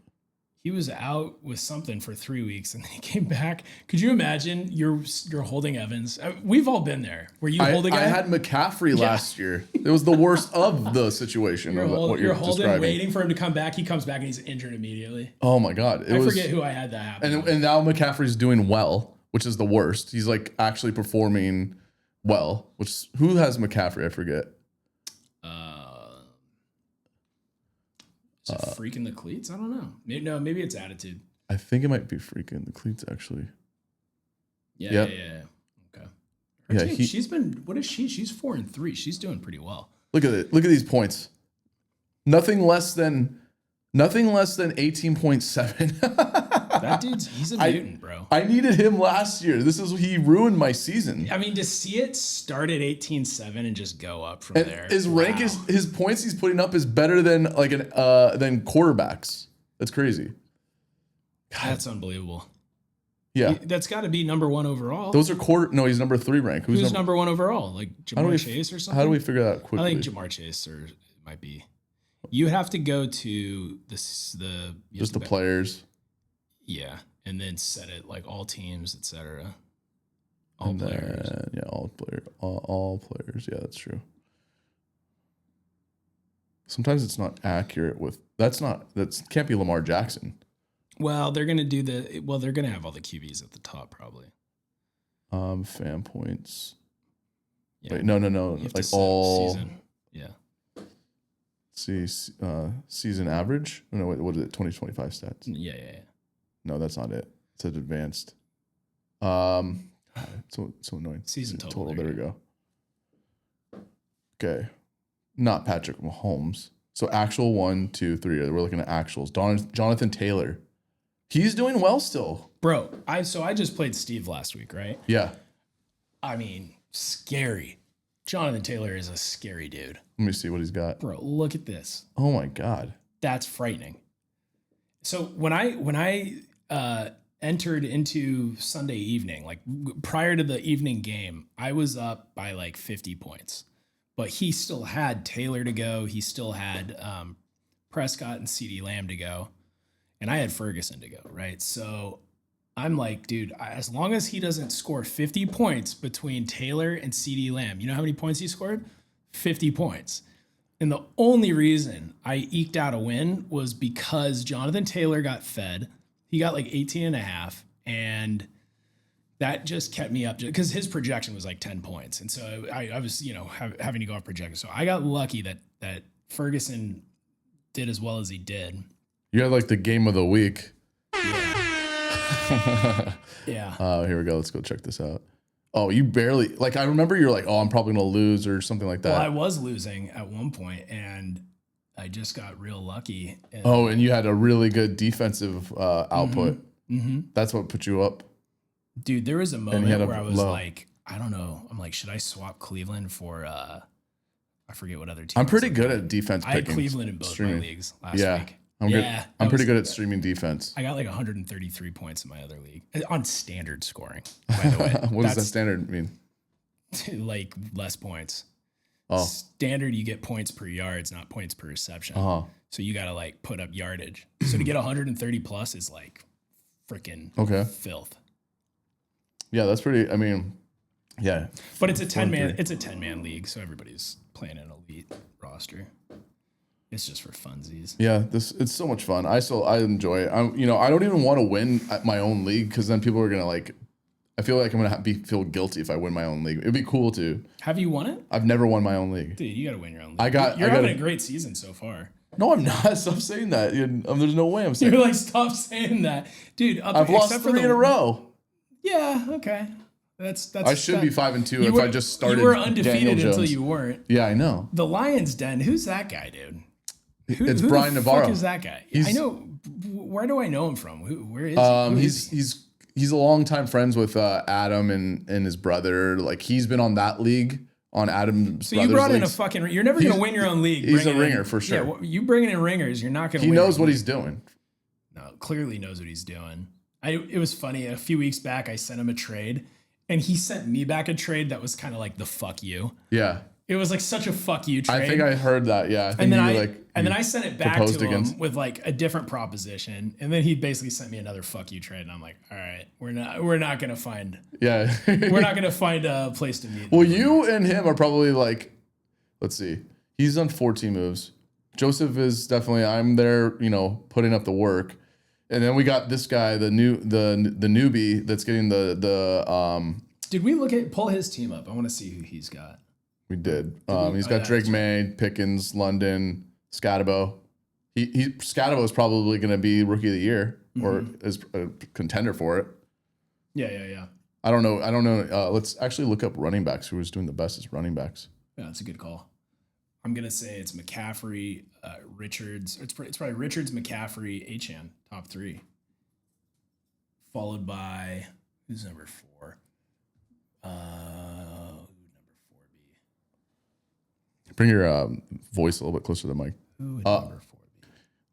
He was out with something for 3 weeks and then he came back. Could you imagine you're holding Evans? We've all been there. Were you holding? I had McCaffrey last year. It was the worst of the situation. You're holding, waiting for him to come back. He comes back and he's injured immediately. Oh my God. I forget who I had that happen. And now McCaffrey's doing well, which is the worst. He's like actually performing well, who has McCaffrey? I forget. Is it freaking the cleats? I don't know. Maybe it's attitude. I think it might be freaking the cleats actually. Yeah. Okay. She's been. What is she? She's 4-3. She's doing pretty well. Look at it. Look at these points. Nothing less than 18.7. That he's a mutant, bro. I needed him last year. He ruined my season. I mean, to see it start at 18.7 and just go up from there. His rank his points he's putting up is better than than quarterbacks. That's crazy. That's unbelievable. Yeah. That's got to be number 1 overall. Those are quarter. No, he's number 3 rank. Who's number 1 overall? Like Jamar Chase or something? How do we figure that out quickly? I think Jamar Chase it might be. You have to go to just the players. Yeah, and then set it like all teams, etc. All and players. Then, yeah, all players. Yeah, that's true. Sometimes it's not accurate with that can't be Lamar Jackson. Well, they're gonna they're gonna have all the QBs at the top probably. Fan points. Yeah. Wait, no. Like all season. Yeah. See, season average? No, wait, what is it? 2025 stats. Yeah. No, that's not it. It said advanced. So annoying. Season total. There we go. Okay. Not Patrick Mahomes. So actual 1, 2, 3. We're looking at actuals. Jonathan Taylor. He's doing well still. Bro, I just played Steve last week, right? Yeah. I mean, scary. Jonathan Taylor is a scary dude. Let me see what he's got. Bro, look at this. Oh my God. That's frightening. So when I entered into Sunday evening, like prior to the evening game, I was up by like 50 points. But he still had Taylor to go. He still had Prescott and CeeDee Lamb to go. And I had Ferguson to go, right? So I'm like, dude, as long as he doesn't score 50 points between Taylor and CeeDee Lamb, you know how many points he scored? 50 points. And the only reason I eked out a win was because Jonathan Taylor got fed. He got like 18 and a half. And that just kept me up because his projection was like 10 points. And so I was, having to go off projection. So I got lucky that Ferguson did as well as he did. You had like the game of the week. Yeah. Here we go. Let's go check this out. Oh, you barely, like, I remember you're like, oh, I'm probably going to lose or something like that. Well, I was losing at one point and I just got real lucky. And you had a really good defensive output. Mm-hmm. That's what put you up. Dude, there was a moment where I was like, I don't know. I'm like, should I swap Cleveland for, I forget what other team. I'm pretty good at defense picking. I had Cleveland in both my leagues last week. I'm good. I'm pretty good at streaming defense. I got like 133 points in my other league on standard scoring, by the way. What does that standard mean? Like less points. Oh. Standard, you get points per yards, not points per reception. Uh-huh. So you got to like put up yardage. So to get 130 plus is like freaking filth. Yeah, that's pretty. I mean, yeah. But it's a 10-man. It's a 10-man league, so everybody's playing an elite roster. It's just for funsies. Yeah, it's so much fun. I enjoy it. I don't even want to win at my own league because then people are gonna like. I feel like I'm gonna feel guilty if I win my own league. It'd be cool to. Have you won it? I've never won my own league. Dude, you gotta win your own league. You're having a great season so far. No, I'm not. Stop saying that. There's no way I'm saying. You're like, stop saying that, dude. I've lost 3 in a row. Yeah. Okay. That's. I should be 5-2 if I just started. You were undefeated until you weren't. Yeah, I know. The Lions Den. Who's that guy, dude? It's Brian Navarro. Who the fuck is that guy? I know. Where do I know him from? Where is he? He's a longtime friends with Adam and his brother. Like he's been on that league on Adam's. So you brought in a fucking. You're never gonna win your own league. He's a ringer for sure. Yeah, you bringing in ringers, you're not gonna. He knows what he's doing. No, clearly knows what he's doing. It was funny. A few weeks back, I sent him a trade, and he sent me back a trade that was kind of like the fuck you. Yeah. It was like such a fuck you trade. I think I heard that. Yeah. And then I sent it back to him with like a different proposition, and then he basically sent me another fuck you trade, and I'm like, all right, we're not gonna find. Yeah. We're not gonna find a place to meet. Well, you and him are probably like, let's see, he's done 14 moves. Joseph is definitely. I'm there, putting up the work, and then we got this guy, the newbie that's getting the. Did we pull his team up? I want to see who he's got. We did. He's got Drake May, Pickens, London, Scatabo. Scatabo is probably going to be rookie of the year or is a contender for it. Yeah. I don't know. Let's actually look up running backs. Who was doing the best as running backs? Yeah, that's a good call. I'm going to say it's McCaffrey, Richards. It's probably Richards, McCaffrey, Achane, top 3. Followed by, who's number 4? Bring your voice a little bit closer to the mic. Who would number 4 be?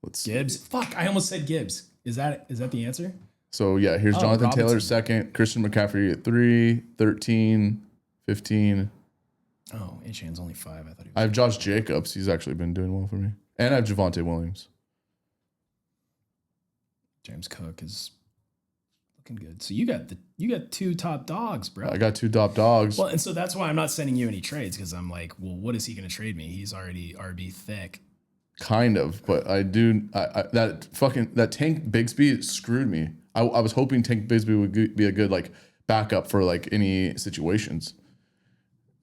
Let's see. Gibbs. Fuck, I almost said Gibbs. Is that the answer? So yeah, here's Jonathan Robinson. Taylor second, Christian McCaffrey at 3, 13, 15. Oh, Achan's only 5. I thought he was. I have Josh Jacobs. He's actually been doing well for me. And I have Javonte Williams. James Cook is looking good. So you got 2 top dogs, bro. I got 2 top dogs. Well, and so that's why I'm not sending you any trades, because I'm like, well, what is he going to trade me? He's already RB thick. Kind of, but I do. That Tank Bigsby screwed me. I was hoping Tank Bigsby would be a good like backup for like any situations.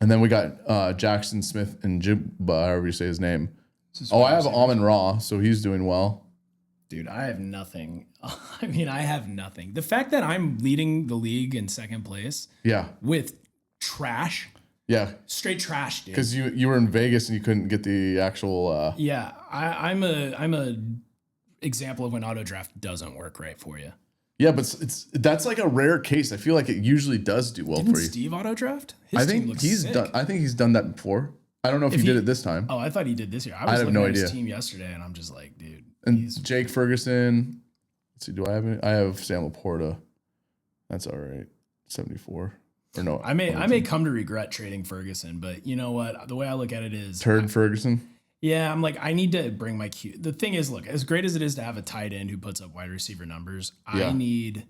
And then we got Jackson Smith and Jibba, however you say his name. I have Amon Ra, so he's doing well. Dude, I have nothing. I mean, I have nothing. The fact that I'm leading the league in second place, Yeah, with trash, straight trash, dude. because you were in Vegas and you couldn't get the actual. Yeah, I'm a example of when auto draft doesn't work right for you. Yeah, but that's like a rare case. I feel like it usually does do well Didn't for you. Steve auto draft? I think he's done. I think he's done that before. I don't know if he did it this time. Oh, I thought he did this year. I was have looking no at his idea. team yesterday, and I'm just like, dude. And Jake Ferguson. Let's see. Do I have any? I have Sam Laporta. That's all right. 74. Or no. I may come to regret trading Ferguson, but you know what? The way I look at it is, Ferguson. yeah, I'm like, I need to bring my Q. The thing is, look, as great as it is to have a tight end who puts up wide receiver numbers, Yeah. I need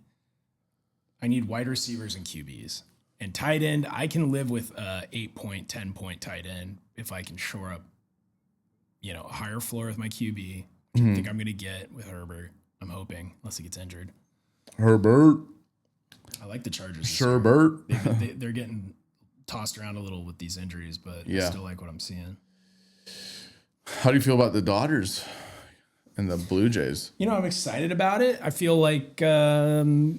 wide receivers and QBs. And tight end, I can live with a 8-point, 10-point tight end if I can shore up, a higher floor with my QB, which I think I'm going to get with Herbert. I'm hoping, unless he gets injured. Herbert. I like the Chargers. Sherbert. They're getting tossed around a little with these injuries, but I Yeah. still like what I'm seeing. How do you feel about the Dodgers and the Blue Jays? I'm excited about it. I feel like, the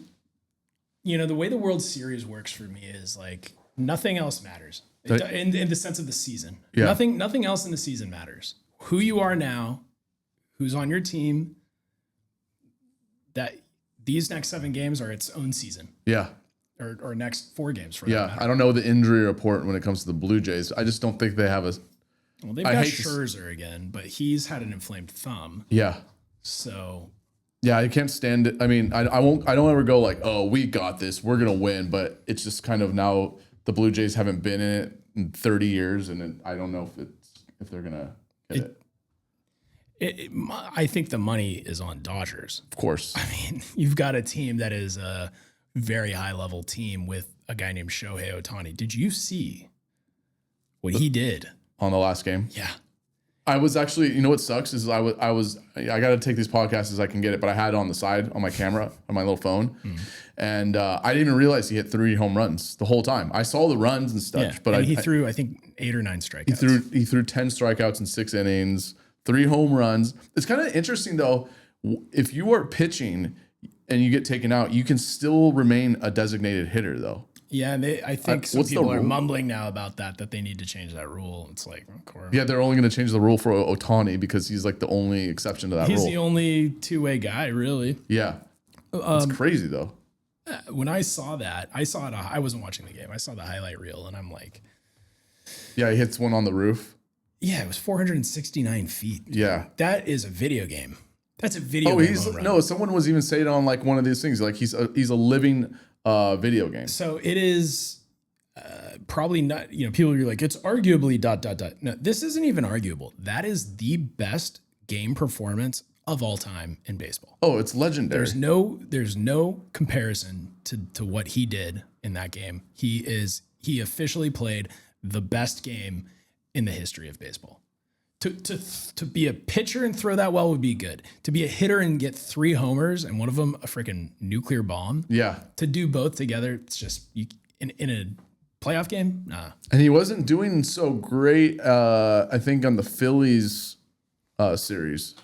way the World Series works for me is like nothing else matters in the sense of the season. Yeah. Nothing else in the season matters. Who you are now, who's on your team, that these next 7 games are its own season. Yeah. Or next 4 games for that Yeah. matter. I don't know the injury report when it comes to the Blue Jays. I just don't think they have a. Well, they've I got hate to Scherzer again, but he's had an inflamed thumb. Yeah. So Yeah, I can't stand it. I mean, I don't ever go like, oh, we got this, we're gonna win. But it's just kind of now the Blue Jays haven't been in it in 30 years, and I don't know if they're gonna get it. I think the money is on Dodgers. Of course. I mean, you've got a team that is a very high level team with a guy named Shohei Ohtani. Did you see what he did? On the last game. Yeah. I was actually, you know what sucks is I got to take these podcasts as I can get it, but I had it on the side on my camera on my little phone, and I didn't even realize he hit 3 home runs the whole time. I saw the runs and stuff, Yeah. but he threw, I think, 8 or 9 strikeouts. he threw 10 strikeouts in 6 innings, 3 home runs. It's kind of interesting though. If you are pitching and you get taken out, you can still remain a designated hitter though. Yeah, and I think some what's the people are rule? mumbling now about that they need to change that rule. It's like, of course. Yeah, they're only going to change the rule for Ohtani because he's like the only exception to that He's rule. the only two-way guy, really. Yeah. It's crazy though. When I saw that, I wasn't watching the game. I saw the highlight reel, and I'm like, Yeah, he hits one on the roof. yeah, it was 469 feet. Yeah. That is a video game. That's a video Oh, game home run. no. Someone was even saying on like one of these things, like he's a living video game. So it is probably not, people are like, it's arguably ... No, this isn't even arguable. That is the best game performance of all time in baseball. Oh, it's legendary. There's no comparison to what he did in that game. He officially played the best game in the history of baseball. To be a pitcher and throw that well would be good. To be a hitter and get 3 homers and one of them a freaking nuclear bomb. Yeah. To do both together, it's just in a playoff game. Nah. And he wasn't doing so great, I think, on the Phillies series.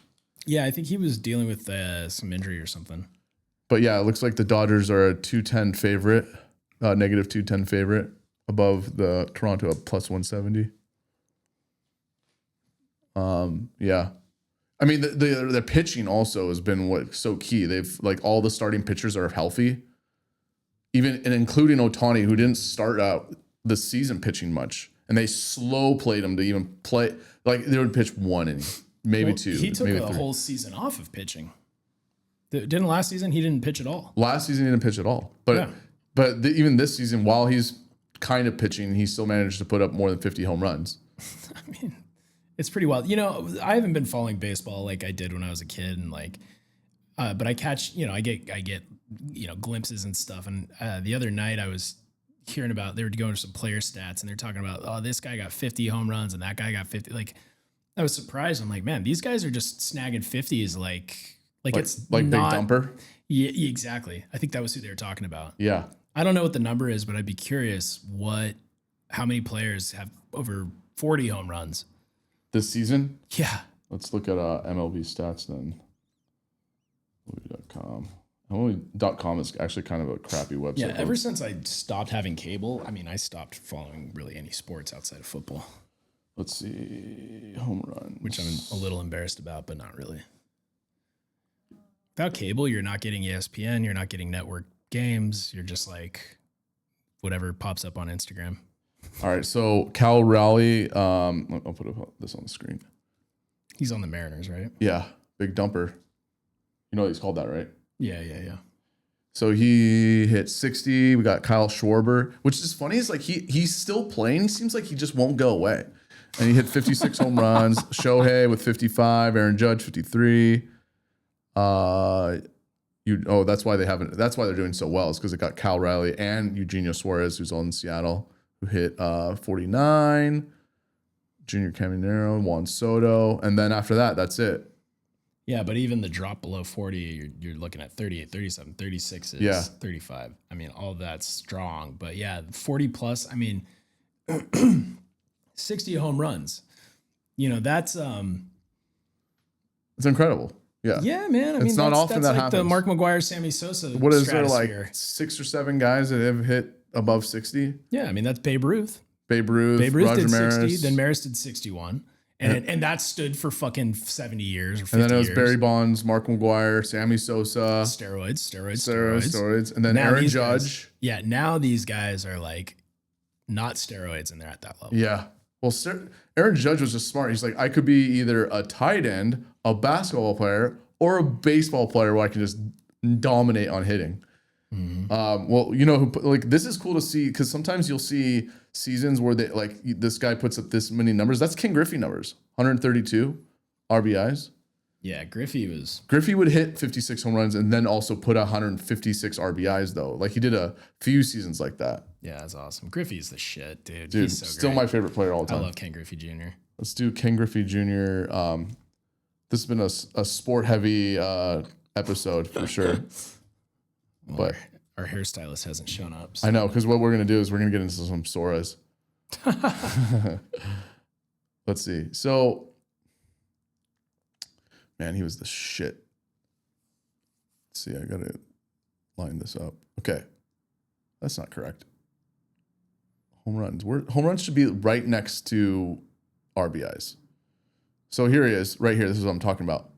Yeah, I think he was dealing with some injury or something. But yeah, it looks like the Dodgers are a 210 favorite, negative 210 favorite above the Toronto at plus 170. Yeah. I mean, the pitching also has been what's so key. They've like all the starting pitchers are healthy, and including Ohtani, who didn't start out the season pitching much, and they slow played him to even play. Like they would pitch 1 inning, maybe Well, two. He took maybe a three. whole season off of pitching. Didn't last season he didn't pitch at all? Last season he didn't pitch at all, but Yeah. even this season, while he's kind of pitching, he still managed to put up more than 50 home runs. I mean, it's pretty wild. You know, I haven't been following baseball like I did when I was a kid, and like, but I catch, you know, I get, you know, glimpses and stuff. And the other night I was hearing about, they were going to some player stats, and they're talking about, oh, this guy got 50 home runs and that guy got 50. Like, I was surprised. I'm like, man, these guys are just snagging 50s. Like it's like not, Big Dumper. Yeah, exactly. I think that was who they were talking about. Yeah. I don't know what the number is, but I'd be curious how many players have over 40 home runs. This season? Yeah. Let's look at MLB stats then. MLB.com. MLB.com is actually kind of a crappy website. Yeah, ever since I stopped having cable, I mean, I stopped following really any sports outside of football, Let's see. Home runs. which I'm a little embarrassed about, but not really. Without cable, you're not getting ESPN, you're not getting network games, you're just like whatever pops up on Instagram. All right, so Cal Raleigh, I'll put this on the screen. He's on the Mariners, right? Yeah, Big Dumper. You know he's called that, right? Yeah. So he hit 60. We got Kyle Schwarber, which is funny. Is like he's still playing. He seems like he just won't go away. And he hit 56 home runs. Shohei with 55. Aaron Judge 53. That's why they're doing so well. Is because it got Cal Riley and Eugenio Suarez, who's on Seattle, who hit 49. Junior Caminero, Juan Soto, and then after that, that's it. Yeah, but even the drop below 40, you're looking at 38, 37, 36 is Yeah. 35. I mean, all that's strong. But yeah, 40 plus, I mean, 60 home runs. You know, that's It's incredible. Yeah. yeah, man. I mean, not that's, often that's that like the happens. Mark McGuire, Sammy Sosa. What is there, stratosphere. like 6 or 7 guys that have hit above 60? Yeah, I mean, that's Babe Ruth. Babe Ruth, Babe Ruth Roger did 60, Maris. then Maris did 61. And that stood for fucking 70 years or 50 And then it was years. Barry Bonds, Mark McGuire, Sammy Sosa, Steroids. and then Now Aaron these Judge. guys, now these guys are like not steroids and they're at that level. Yeah. Well, Aaron Judge was just smart. He's like, I could be either a tight end, a basketball player, or a baseball player where I can just dominate on hitting. Well, you know, like this is cool to see because sometimes you'll see seasons where they like this guy puts up this many numbers. That's Ken Griffey numbers, 132 RBIs. Yeah, Griffey would hit 56 home runs and then also put 156 RBIs though. Like he did a few seasons like that. Yeah, that's awesome. Griffey's the shit, dude. Dude, He's so still great. my favorite player all the I time. love Ken Griffey Jr. Let's do Ken Griffey Jr. This has been a sport heavy episode for sure. But Our hairstylist hasn't shown up. So. I know, because what we're gonna do is we're gonna get into some Soras. Let's see. So, man, he was the shit. Let's see, I gotta line this up. Okay, that's not correct. Home runs. Home runs should be right next to RBIs. So here he is, right here. This is what I'm talking about.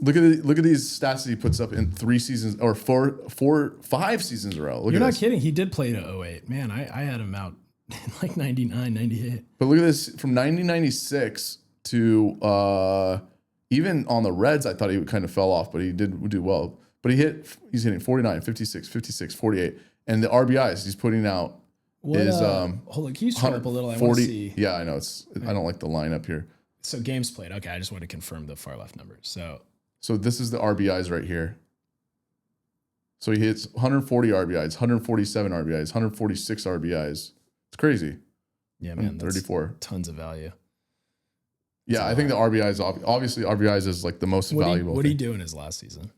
Look at these stats that he puts up in 3 seasons or 5 seasons in a row. Look You're at not this. kidding. He did play to 08. Man, I had him out in like 99, 98. But look at this from 1996 to even on the Reds. I thought he kind of fell off, but he did do well. But he's hitting 49, 56, 56, 48, and the RBIs he's putting out is hold on, can you scroll up a little? I want to see. Yeah, I know I don't like the lineup here. So games played. Okay, I just want to confirm the far left numbers. So this is the RBIs right here. So he hits 140 RBIs, 147 RBIs, 146 RBIs. It's crazy. Yeah, man, that's 34. tons of value. Yeah, I think the RBIs, obviously RBIs is like the most valuable. What did he do in his last season?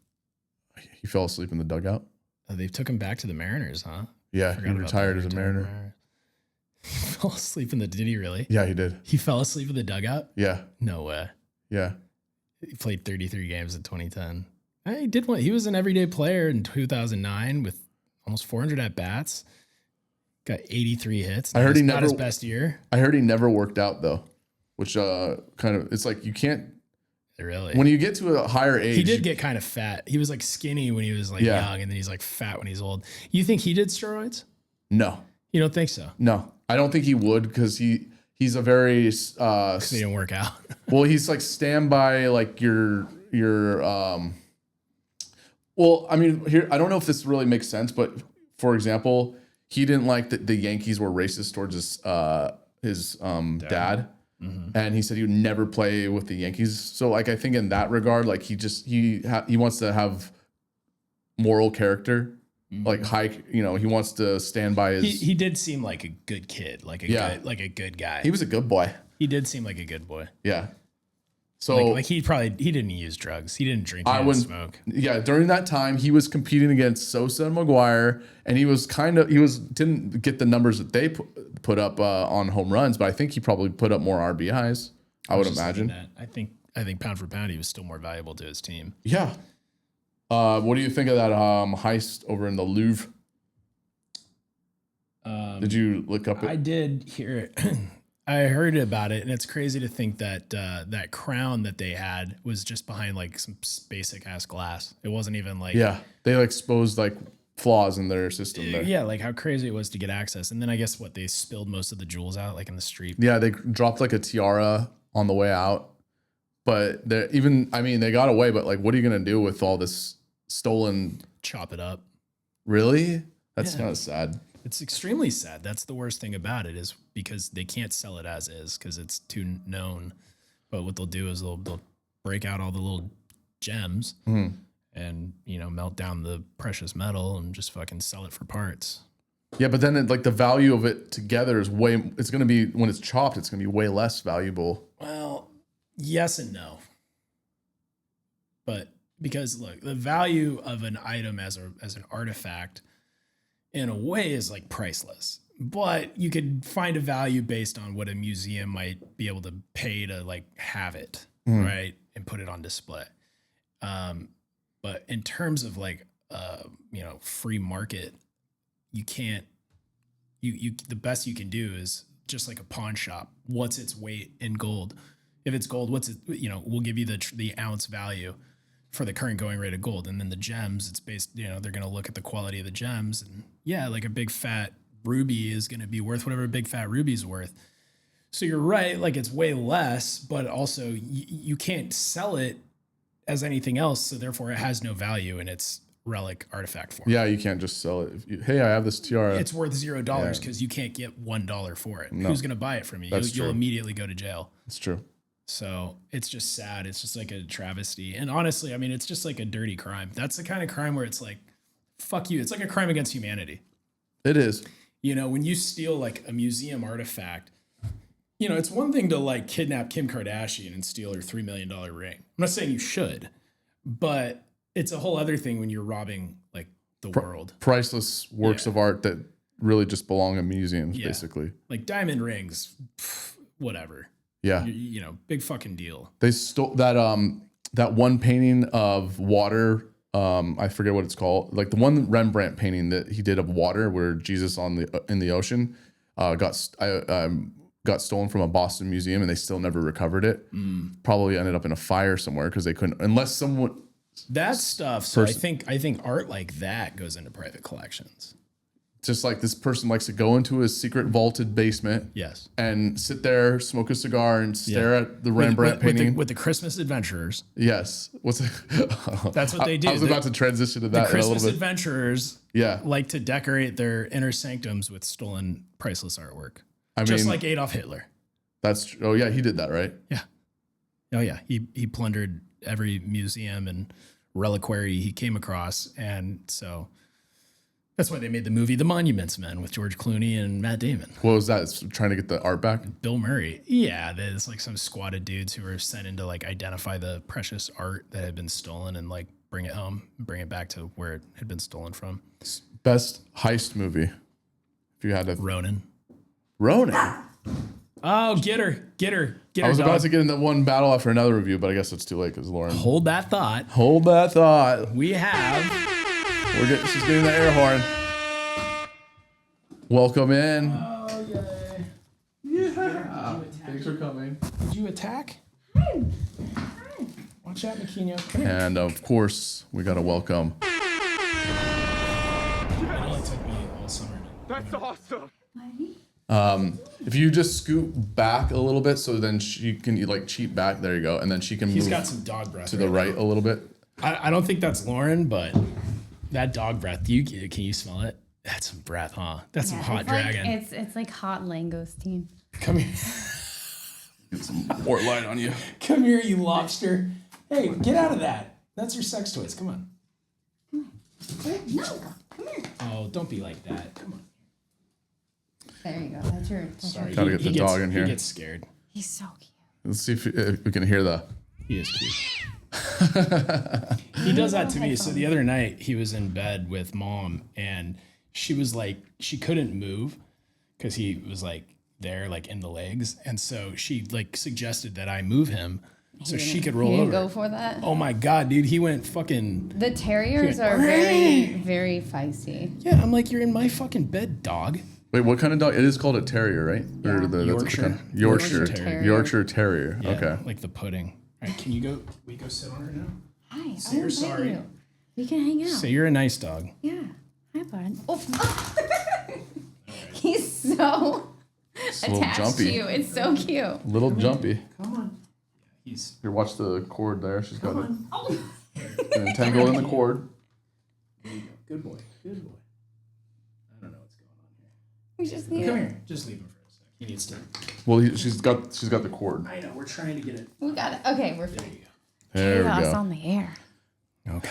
He fell asleep in the dugout. They took him back to the Mariners, huh? Yeah, he Forgot about retired that. as a Mariner. He fell asleep in the. Did he really? Yeah, he did. He fell asleep in the dugout? Yeah, No way. yeah. He played 33 games in 2010. He did one. He was an everyday player in 2009 with almost 400 at bats. Got 83 hits. I heard he not never his best year. I heard he never worked out though, which kind of it's like you can't Really? when you get to a higher age. He did get kind of fat. He was like skinny when he was like young, and then he's like fat when he's old. You think he did steroids? No, You don't think so? no. I don't think he would because he he's a very They didn't work out. well, he's like standby, like your well, I mean, here I don't know if this really makes sense, but for example, he didn't like that the Yankees were racist towards his dad. And he said he would never play with the Yankees. So like I think in that regard, like he wants to have moral character, like high, you know, he wants to stand by his. He did seem like a good kid, like a good guy. He was a good boy. He did seem like a good boy. Yeah. So Like he didn't use drugs. He didn't drink. He didn't smoke. Yeah, during that time he was competing against Sosa and McGuire, and he didn't get the numbers that they put up on home runs, but I think he probably put up more RBIs. I would imagine. That. I think pound for pound he was still more valuable to his team. Yeah. What do you think of that heist over in the Louvre? Did you look up it? I did hear it. I heard about it, and it's crazy to think that that crown that they had was just behind like some basic ass glass. It wasn't even like they exposed like flaws in their system there. Yeah, like how crazy it was to get access. And then I guess they spilled most of the jewels out like in the street. Yeah, they dropped like a tiara on the way out, but they got away. But like, what are you gonna do with all this stolen? Chop it up. Really? That's kind of sad. It's extremely sad. That's the worst thing about it is because they can't sell it as is because it's too known. But what they'll do is they'll break out all the little gems and, you know, melt down the precious metal and just fucking sell it for parts. Yeah, but then the value of it together is it's going to be, when it's chopped, it's going to be way less valuable. Well, yes and no. But because look, the value of an item as an artifact in a way is like priceless, but you could find a value based on what a museum might be able to pay to like have it right and put it on display. But in terms of like you know, free market, you can't. You the best you can do is just like a pawn shop. What's its weight in gold? If it's gold, what's it? You know, we'll give you the ounce value for the current going rate of gold, and then the gems, it's based, you know, they're going to look at the quality of the gems, and yeah, like a big fat ruby is going to be worth whatever a big fat ruby's worth. So you're right, like it's way less, but also you can't sell it as anything else, so therefore it has no value in its relic artifact form. Yeah, you can't just sell it. Hey, I have this tiara. It's worth $0 because you can't get $1 for it. No. Who's going to buy it from you? You'll immediately go to jail. That's true. So it's just sad. It's just like a travesty. And honestly, I mean, it's just like a dirty crime. That's the kind of crime where it's like, fuck you. It's like a crime against humanity. It is. You know, when you steal like a museum artifact, you know, it's one thing to like kidnap Kim Kardashian and steal her $3 million ring. I'm not saying you should, but it's a whole other thing when you're robbing like the world. Priceless works of art that really just belong in museums, basically. Like diamond rings, whatever. Yeah. You know, big fucking deal. They stole that one painting of water. I forget what it's called. Like the one Rembrandt painting that he did of water, where Jesus in the ocean got stolen from a Boston museum, and they still never recovered it. Probably ended up in a fire somewhere because they couldn't, unless someone. That stuff. So I think art like that goes into private collections. Just like this person likes to go into his secret vaulted basement, yes, and sit there, smoke a cigar, and stare at the Rembrandt painting with the Christmas adventurers. Yes, That's what they do. I was about to transition to that. The Christmas in a little bit. adventurers, like to decorate their inner sanctums with stolen, priceless artwork. Just like Adolf Hitler. That's oh yeah, he did that, right? Yeah. Oh yeah, he plundered every museum and reliquary he came across, and so. That's why they made the movie The Monuments Men with George Clooney and Matt Damon. What was that? It's trying to get the art back? Bill Murray. Yeah, there's like some squad of dudes who were sent in to like identify the precious art that had been stolen and like bring it home, bring it back to where it had been stolen from. Best heist movie. If you had to. Ronin. Oh, get her. I was about to get into one battle after another review, but I guess it's too late because Lauren. Hold that thought. We have. She's getting the air horn. Welcome in. Oh, yay. Yeah. Thanks for coming. Did you attack? Watch out, Makino. And of course, we got to welcome. It only took me all summer. That's awesome. Marty? If you just scoot back a little bit, so then she can like cheat back. There you go, and then she can He's move got some dog breath to the right a little bit. I don't think that's Lauren, but that dog breath. Can you smell it? That's some breath, huh? That's some hot dragon. It's like hot langoustine. Come here. Get some more light on you. Come here, you lobster. Hey, get out of that. That's your sex toys. Come on. No, come here. Oh, don't be like that. Come on. There you go. That's your. Sorry. Gotta get the dog in here. He gets scared. He's so cute. Let's see if we can hear the. He is cute. He does that to me. So the other night he was in bed with mom and she was like, she couldn't move because he was like there, like in the legs. And so she like suggested that I move him so she could roll He didn't over. go for that. Oh my God, dude. He went fucking. The terriers went, are very, very feisty. Yeah, I'm like, you're in my fucking bed, dog. Wait, what kind of dog? It is called a terrier, right? Yeah. Or that's Yorkshire. what kind- Yorkshire. Yorkshire Terrier. Yorkshire Terrier. Yeah, Okay. like the pudding. All right, can you go? We go sit on her now. Hi. Say you're sorry. You. We can hang out. Say you're a nice dog. Yeah. Hi, bud. Oh. He's so It's a little attached jumpy. to you. It's so cute. Little jumpy. Come on. He's. Here, watch the cord there. She's got it Oh. entangled in the cord. There you go. Good boy. Good boy. I don't know what's going on here. We just need. Come here. Just leave him for a sec. He needs to. Well, she's got the cord. I know. We're trying to get it. We got it. Okay, we're There fine. you go. There we Chaos go. on the air. Okay.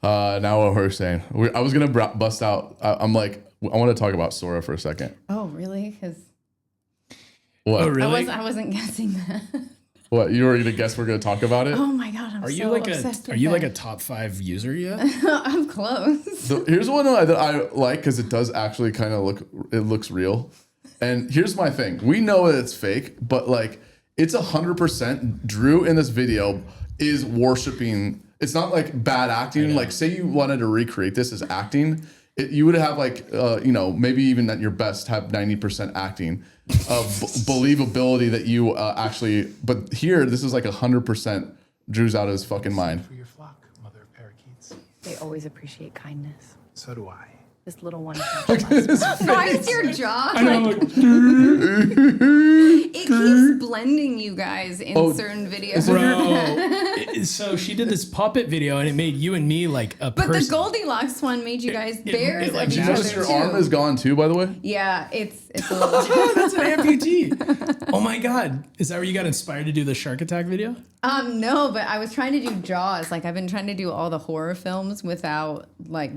Now what we're saying. I was gonna bust out. I'm like, I want to talk about Sora for a second. Oh, really? Because What? Oh, really? I wasn't guessing that. What? You were gonna guess we're gonna talk about it? Oh my God, I'm Are you so like obsessed a? Are with you like that. a top 5 user yet? I'm close. So here's one that I like because it does actually kind of look. It looks real. And here's my thing. We know that it's fake, but like it's 100%. Drew in this video is worshiping. It's not like bad acting. Like say you wanted to recreate this as acting, you would have like maybe even at your best have 90% acting of believability that you actually. But here, this is like 100%. Drew's out of his fucking mind. For your flock, mother of parakeets. They always appreciate kindness. So do I. This little one. Why is your jaw? I know. Like, Like, it keeps blending you guys in certain videos. bro. So she did this puppet video and it made you and me like a But person. the Goldilocks one made you guys bears like of each You other notice your too. arm is gone too, by the way. Yeah, it's a little. That's an amputee. Oh my God. Is that where you got inspired to do the shark attack video? No, but I was trying to do Jaws. Like I've been trying to do all the horror films without like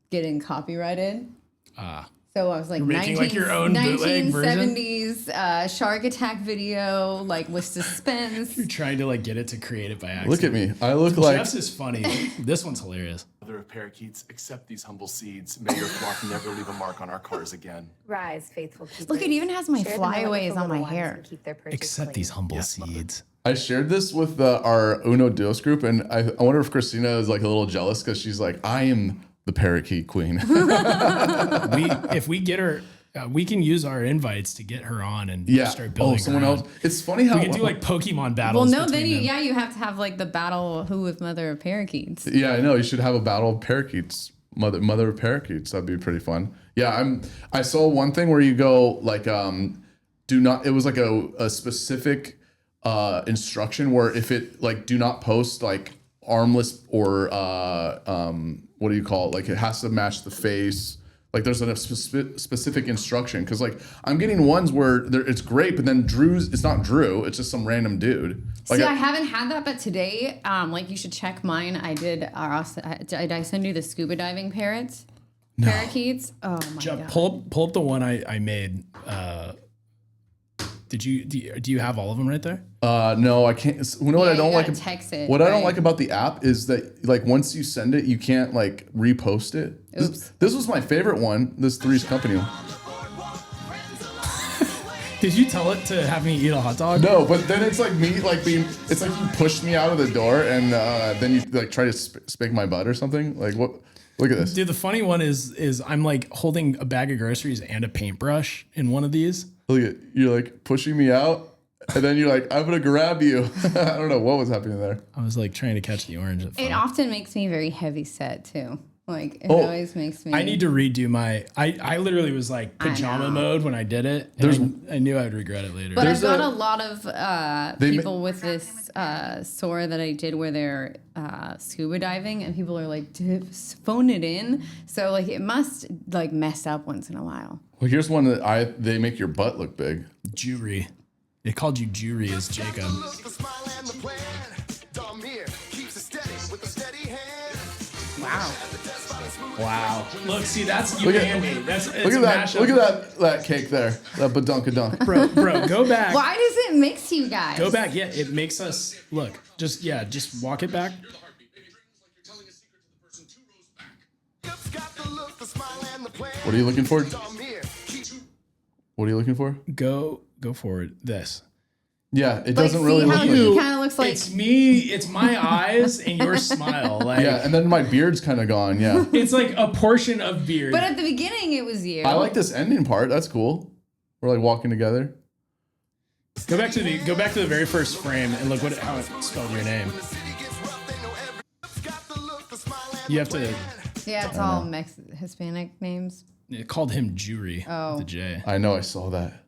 getting copyrighted. So I was like, making, like, your own bootleg version? 1970s shark attack video, like with suspense. You're trying to like get it to create it by accident. Look at me. I look like. Jeff's is funny. This one's hilarious. Mother of parakeets, accept these humble seeds. May your flock never leave a mark on our cars again. Rise, faithful keepers. Look, it even has my Share the knowledge flyaways with the on my little ones hair. and keep their purchase Accept clean. these humble Yes, Mother. seeds. I shared this with our Uno Dios group, and I wonder if Christina is like a little jealous because she's like, I am the parakeet queen. If we get her, we can use our invites to get her on and Yeah. start building. Someone her else. on. It's funny how We can do like Pokemon Well, battles. no, then between them. you have to have like the battle who with mother of parakeets. Yeah, I know. You should have a battle of parakeets. Mother of parakeets. That'd be pretty fun. Yeah, I saw one thing where you go like do not. It was like a specific instruction where if it like do not post like armless or what do you call it? Like it has to match the face. Like there's a specific instruction because like I'm getting ones where it's great, but then it's not Drew. It's just some random dude. Like See, I haven't had that, but today, like you should check mine. I did. Did I send you the scuba diving parrots? Parakeets. Oh my Jeff, God. pull up the one I made. Do you have all of them right there? No, I can't. You know what Yeah, I don't you like? gotta text it, What I don't right? like about the app is that like once you send it, you can't like repost it. Oops. This was my favorite one. This Three's Company one. Did you tell it to have me eat a hot dog? No, but then it's like me like being. It's like you pushed me out of the door and then you like try to spank my butt or something. Like what? Look at this. Dude, the funny one is I'm like holding a bag of groceries and a paintbrush in one of these. Look at you're like pushing me out, and then you're like I'm gonna grab you. I don't know what was happening there. I was like trying to catch the orange. At It fun. often makes me very heavy set too. Like it Oh, always makes me. I need to redo my. I literally was like pajama mode when I did it. And I knew I would regret it later. But I've There's got a- a lot of people with this Sora that I did where they're scuba diving, and people are like, phone it in. So like it must like mess up once in a while. Well, here's one that they make your butt look big. Jury. They called you Jury as Jacob. Wow. Wow. Look, see, that's you Look at- and me. That's Look at that! Look at that cake there. That badunkadunk. Bro, go back. Why does it mix you guys? Go back. Yeah, it makes us look. Just walk it back. What are you looking for? What are you looking for? Go forward. This. Yeah, it Like, doesn't see really how look he like. kind of looks like. It's me. It's my eyes and your smile. Like Yeah, and then my beard's kind of gone. Yeah, it's like a portion of beard. But at the beginning, it was you. I like this ending part. That's cool. We're like walking together. Go back to the very first frame and look how it spelled your name. You have to. Yeah, it's all Hispanic names. It called him Jury. Oh. The J. I know. I saw that.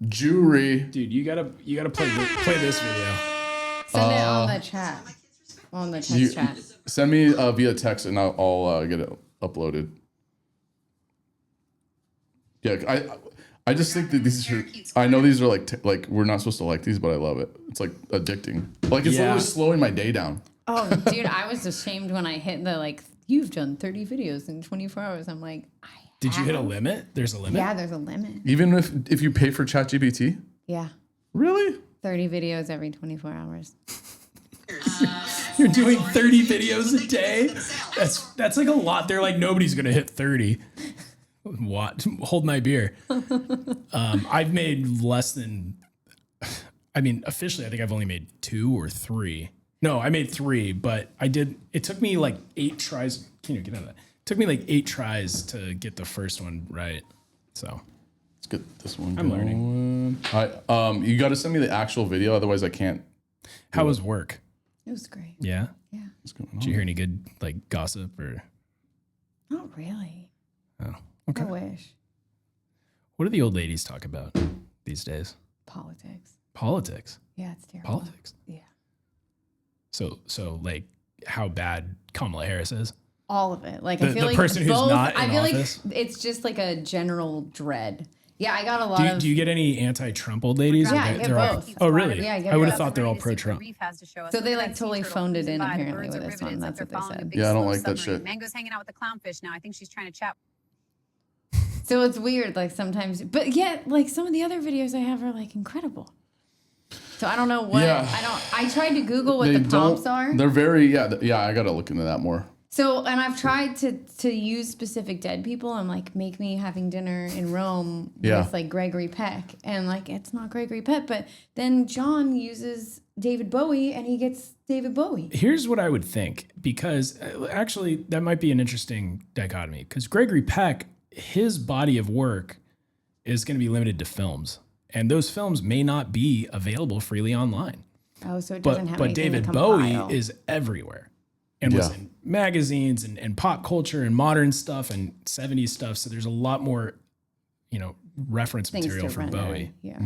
Jury. Dude, you gotta play this video. Send it on the chat. On the text chat. Send me via text and I'll get it uploaded. Yeah, I just think that these are. I know these are like we're not supposed to like these, but I love it. It's like addicting. Like it's Yeah. literally slowing my day down. Oh, dude, I was ashamed when I hit the like. You've done 30 videos in 24 hours. I'm like, Did you hit a limit? There's a limit. Yeah, there's a limit. Even if you pay for ChatGPT. Yeah, Really? 30 videos every 24 hours. You're doing 30 videos a day. That's like a lot. They're like nobody's gonna hit 30. What? Hold my beer. I've made less than. I mean, officially, I think I've only made 2 or 3. No, I made 3, but I did. It took me like 8 tries. Can you get out of that? It took me like 8 tries to get the first one right. So Let's get this one. I'm learning. You got to send me the actual video, otherwise I can't. how was work? It was great. Yeah. Yeah. What's going Did you hear any good like gossip or? Not really. Oh, I okay. wish. What do the old ladies talk about these days? Politics. Politics. Yeah, it's terrible. Politics. Yeah. So like how bad Kamala Harris is. All of it. Like The- I feel the like person who's both, not I in feel office? like it's just like a general dread. Yeah, I got a lot of. Do you get any anti-Trump old ladies? Yeah, Or I they're- get they're all- both. oh, really? Yeah, I get I would have both. thought they're all pro-Trump. So they like totally phoned it in apparently with this one. That's what they said. Yeah, I don't like that shit. Mango's hanging out with the clownfish now. I think she's trying to chat. So it's weird, like sometimes, but yet, like some of the other videos I have are like incredible. So I don't know what Yeah. I tried to Google what the prompts are. They're very yeah. I got to look into that more. So and I've tried to use specific dead people. I'm like, make me having dinner in Rome Yeah. with like Gregory Peck, and like it's not Gregory Peck, but then John uses David Bowie and he gets David Bowie. Here's what I would think, because actually that might be an interesting dichotomy, because Gregory Peck, his body of work is going to be limited to films, and those films may not be available freely online. Oh, so it doesn't have But anything David to Bowie compile. is everywhere and was Yeah. in magazines and pop culture and modern stuff and 70s stuff. So there's a lot more, reference Things material to for render. Bowie. Yeah.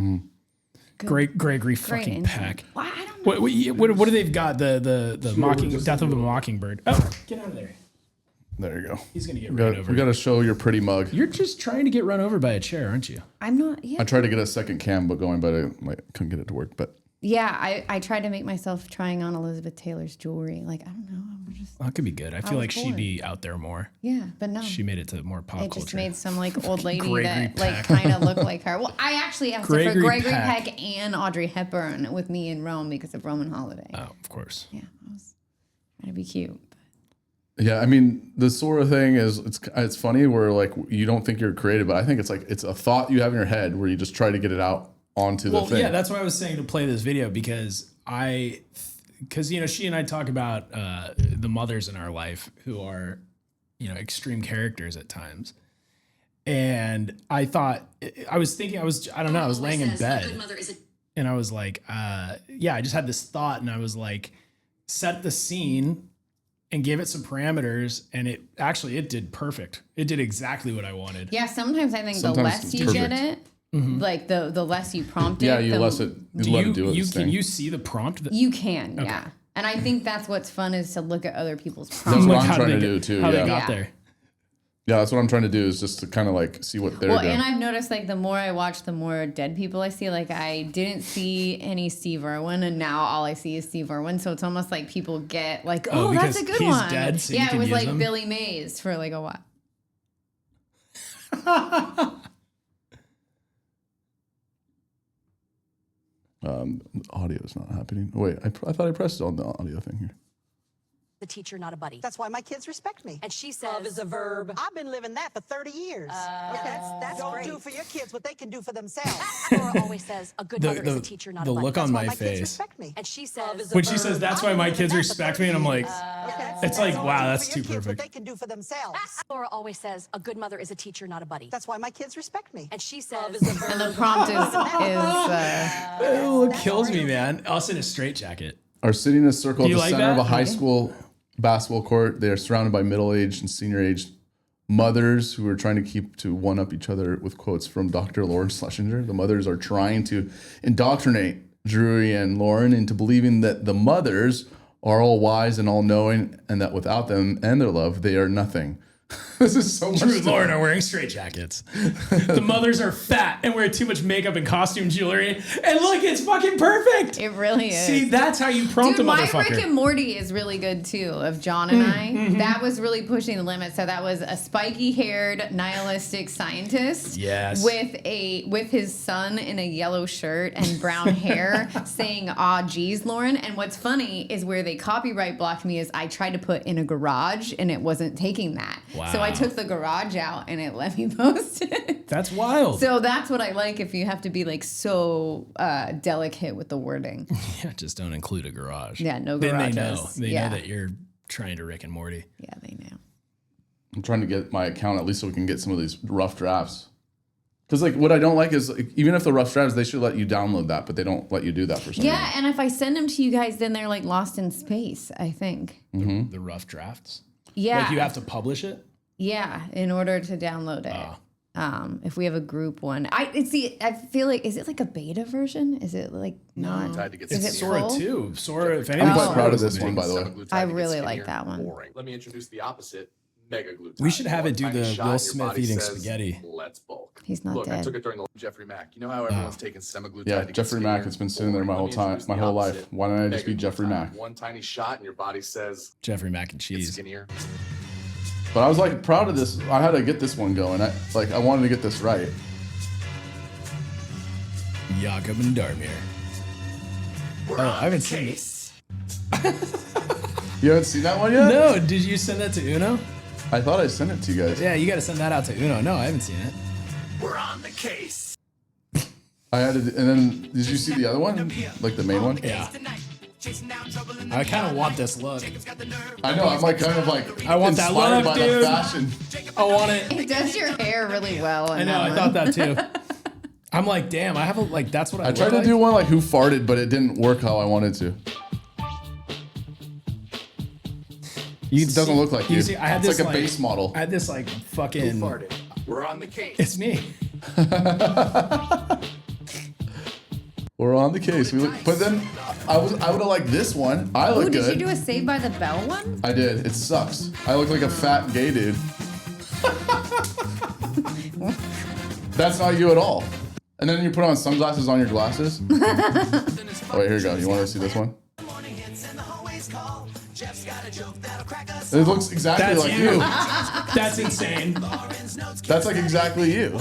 Gregory Great fucking intro. Peck. Well, I don't know. What do they've got? The mocking death of a mockingbird. Oh, get out of there. There you go. He's gonna get We run got, over. we got to show your pretty mug. You're just trying to get run over by a chair, aren't you? I'm not. Yeah. I tried to get a second cam, but couldn't get it to work. But Yeah, I tried to make myself trying on Elizabeth Taylor's jewelry. Like, I don't know. I'm just, That could be good. I feel was like she'd bored. be out there more. yeah, but no. She made it to more pop It just culture. made some like old lady Gregory that like Peck. kind of looked like her. Well, I actually asked her for Gregory Gregory Peck. Peck and Audrey Hepburn with me in Rome because of Roman Holiday. Oh, of course. Yeah, I was trying to be cute. yeah, I mean, the Sora thing is it's funny where like you don't think you're creative, but I think it's a thought you have in your head where you just try to get it out onto the thing. Yeah, that's why I was saying to play this video, because she and I talk about the mothers in our life who are, extreme characters at times. And I thought, I was laying in bed and I was like, I just had this thought and I was like, set the scene and gave it some parameters, and it did perfect. It did exactly what I wanted. Yeah, sometimes I think Sometimes the less it's you get perfect. it, like the less you prompt it. Yeah, you the, let it do its Can thing. you see the prompt? You can, yeah. And I think that's what's fun is to look at other people's That's prompts. what Like, I'm how trying did to they do get- too. How they Yeah. got Yeah. there. Yeah, that's what I'm trying to do is just to kind of like see what they're Well, doing. and I've noticed like the more I watch, the more dead people I see. Like I didn't see any Steve Irwin, and now all I see is Steve Irwin. So it's almost like people get like, Oh, oh, that's a because good he's one. dead, so you yeah, can it was use like him? Billy Mays for like a while. Audio is not happening. Wait, I thought I pressed on the audio thing here. The teacher, not a buddy. That's why my kids respect me. And she says, Love is a verb. I've been living that for 30 years. that's Don't great. do for your kids what they can do for themselves. Laura always says, a good mother is a teacher, not the a buddy. look on my my kids face. respect me. And she says, When she says that's why my kids respect me, and I'm like, it's like, Don't wow, do that's for too your kids what perfect. they can do for themselves. Laura always says, a good mother is a teacher, not a buddy. That's why my kids respect me. And she says, And the prompt is Oh, it kills me, man. Us in a straitjacket. Are sitting in a circle at Do the you like center of that? a high Okay. school basketball court. They are surrounded by middle-aged and senior-aged mothers who are trying to keep to one-up each other with quotes from Dr. Lauren Schlesinger. The mothers are trying to indoctrinate Drury and Lauren into believing that the mothers are all wise and all-knowing, and that without them and their love, they are nothing. This is so much. Drew and Lauren are wearing straitjackets. The mothers are fat and wear too much makeup and costume jewelry. And look, it's fucking perfect. it really is. See, that's how you prompt Dude, a my motherfucker. Rick and Morty is really good too. Of John and I, that was really pushing the limit. So that was a spiky-haired nihilistic scientist, Yes. with his son in a yellow shirt and brown hair, saying "Ah, geez, Lauren." And what's funny is where they copyright blocked me is I tried to put in a garage and it wasn't taking that. So I Wow. took the garage out and it let me post it. That's wild. So that's what I like if you have to be like so delicate with the wording. Yeah, just don't include a garage. Yeah, no Then they know. garages. They Yeah. know that you're trying to Rick and Morty. Yeah, they know. I'm trying to get my account at least so we can get some of these rough drafts. Because like what I don't like is like, even if the rough drafts, they should let you download that, but they don't let you do that for some Yeah, reason. and if I send them to you guys, then they're like lost in space, I think. The rough drafts. Yeah. Like you have to publish it. Yeah, in order to download it. If we have a group one. I feel like, is it like a beta version? Is it like not? Tied to get Is skinnier. it Sora full? too. Sora, if I'm anything, quite proud of Sora's this one, by the way. Semaglutide I to get really like skinnier, that one. Boring. Let me introduce the opposite. Megaglutide. We should have it do One tiny the shot, Will your Smith body eating says, spaghetti. Let's bulk. He's not Look, I dead. took it during the Jeffrey Mack. You know how everyone's taking semaglutide Yeah, to get Jeffrey skinnier? Mack has been sitting there my Let whole me time, introduce my the whole life. opposite. Why don't I just be Jeffrey Megaglutide. Mack? One tiny shot and your body says Jeffrey mac and get cheese. skinnier. But I was like proud of this. I had to get this one going. I wanted to get this right. Jakob and Darmir. Oh, I haven't seen it. You haven't seen that one yet? No, did you send that to Uno? I thought I sent it to you guys. Yeah, you got to send that out to Uno. No, I haven't seen it. I had to, and then did you see the other one? Like the main one? Yeah. I kind of want this look. I know. I'm like kind of like I want that inspired look, by dude. the fashion. I want it. It does your hair really well. I know. I thought that too. I'm like, damn. I have a like. That's what I. I tried to do one like who farted, but it didn't work how I wanted to. It doesn't look like you. See, I had it's this like a base model. I had this like fucking. We're on the case. It's me. We're on the case. But then I would have liked this one. I look Ooh, did good. you do a Saved by the Bell one? I did. It sucks. I look like a fat gay dude. That's not you at all. And then you put on sunglasses on your glasses. Oh, wait, here you go. You want to see this one? It looks exactly That's like you. you. That's insane. That's like exactly you.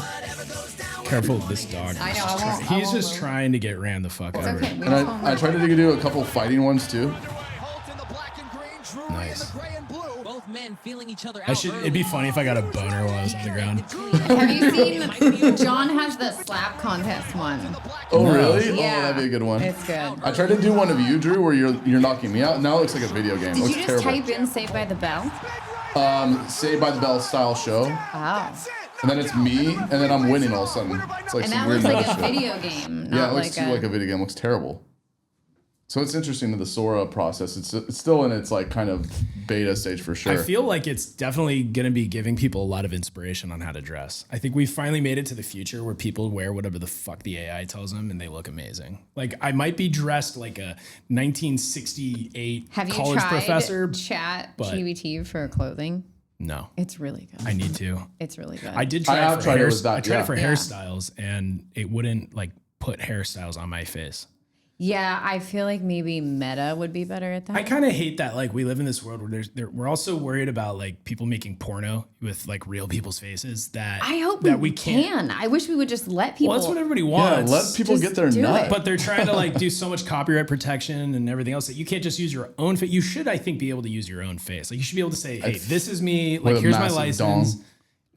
Careful with this dog. I know. I won't. He's just trying to get ran the fuck It's over. okay. We And just I tried to do a couple fighting ones too. Nice. Both men feeling each other I out should. early. It'd be funny if I got a boner while I was on the ground. Have you seen? John has the slap contest one. Oh, really? Yeah, Oh, that'd be a good one. It's good. I tried to do one of you, Drew, where you're knocking me out. Now it looks like a video game. It Did looks you just terrible. type in Saved by the Bell? Saved by the Bell style show. Wow. And then it's me, and then I'm winning all of a sudden. It's like And some that weird looks like metal a shit. video game, Yeah, not it looks like too like a video game. It looks terrible. So it's interesting to the Sora process. It's still in its like kind of beta stage for sure. I feel like it's definitely going to be giving people a lot of inspiration on how to dress. I think we finally made it to the future where people wear whatever the fuck the AI tells them and they look amazing. Like I might be dressed like a 1968 Have you college tried professor. Chat but- GBT for clothing? No, It's really good. I need to. It's really good. I did try have it for tried it hair, with that, I tried yeah. it for Yeah. hairstyles and it wouldn't like put hairstyles on my face. Yeah, I feel like maybe Meta would be better at that. I kind of hate that. Like we live in this world where we're also worried about like people making porno with like real people's faces. That I hope that we can't. can. I wish we would just let people. Well, that's what everybody Yeah, wants. let people Just get their do nut. it. But they're trying to like do so much copyright protection and everything else that you can't just use your own face. You should, I think, be able to use your own face. Like you should be able to say, "Hey, this is me. Like With a here's my massive license. dong.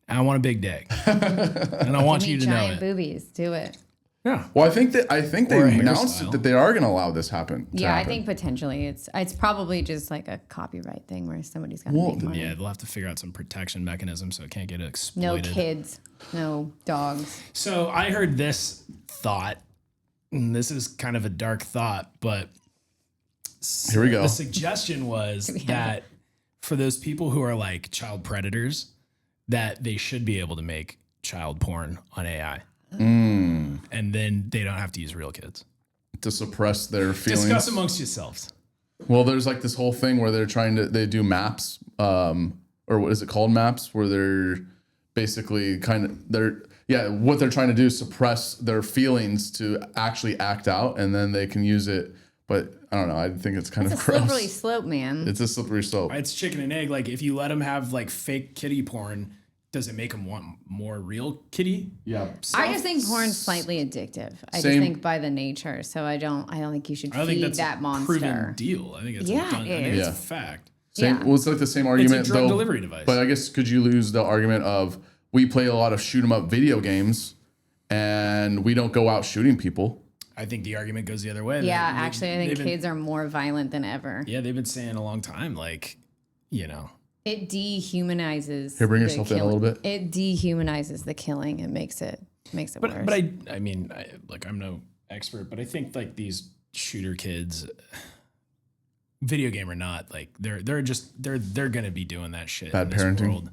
I want a big dick, and I want Give me you to know giant it." boobies. Do it. Yeah. Well, I think Or they a announced hairstyle. that they are going to allow this happen. to Yeah, I happen. think potentially it's probably just like a copyright thing where somebody's got to Well, make money. Yeah, they'll have to figure out some protection mechanism so it can't get No exploited. kids, no dogs. So I heard this thought, and this is kind of a dark thought, but Here we go. the suggestion was that for those people who are like child predators, that they should be able to make child porn on AI. And then they don't have to use real kids. To suppress their feelings. Discuss amongst yourselves. Well, there's like this whole thing where they do maps, or what is it called, maps, where they're basically what they're trying to do is suppress their feelings to actually act out, and then they can use it. But I don't know. I think it's kind It's a of gross. slippery slope, man. It's a slippery slope. It's chicken and egg. Like if you let them have like fake kitty porn, does it make them want more real kitty? Yeah. I just think porn's slightly addictive. I Same. just think by the nature. So I don't think you should I don't think feed that's that a monster. proven deal. I think it's Yeah, a done, I it think is. it's a fact. Same. Yeah. Well, it's like the same argument, drug though. delivery device. But I guess could you lose the argument of we play a lot of shoot 'em up video games, and we don't go out shooting people. I think the argument goes the other way. Yeah, They- actually, I think they've been- kids are more violent than ever. Yeah, they've been saying a long time, like, you know. It dehumanizes. Here, bring the yourself in a little bit. It dehumanizes the killing. It makes it worse. But I mean, I'm no expert, but I think like these shooter kids, video game or not, like they're gonna be doing that shit. Bad in this parenting. world.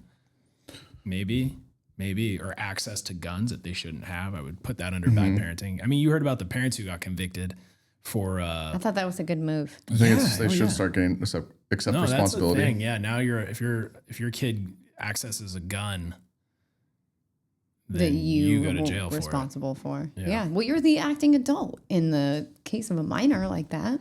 Maybe, or access to guns that they shouldn't have. I would put that under bad parenting. I mean, you heard about the parents who got convicted for. I thought that was a good move. I think they should start getting accept No, responsibility. that's the thing. Yeah, now if your kid accesses a gun, That then you go to were jail for it. responsible for. Yeah. Yeah. Well, you're the acting adult in the case of a minor like that.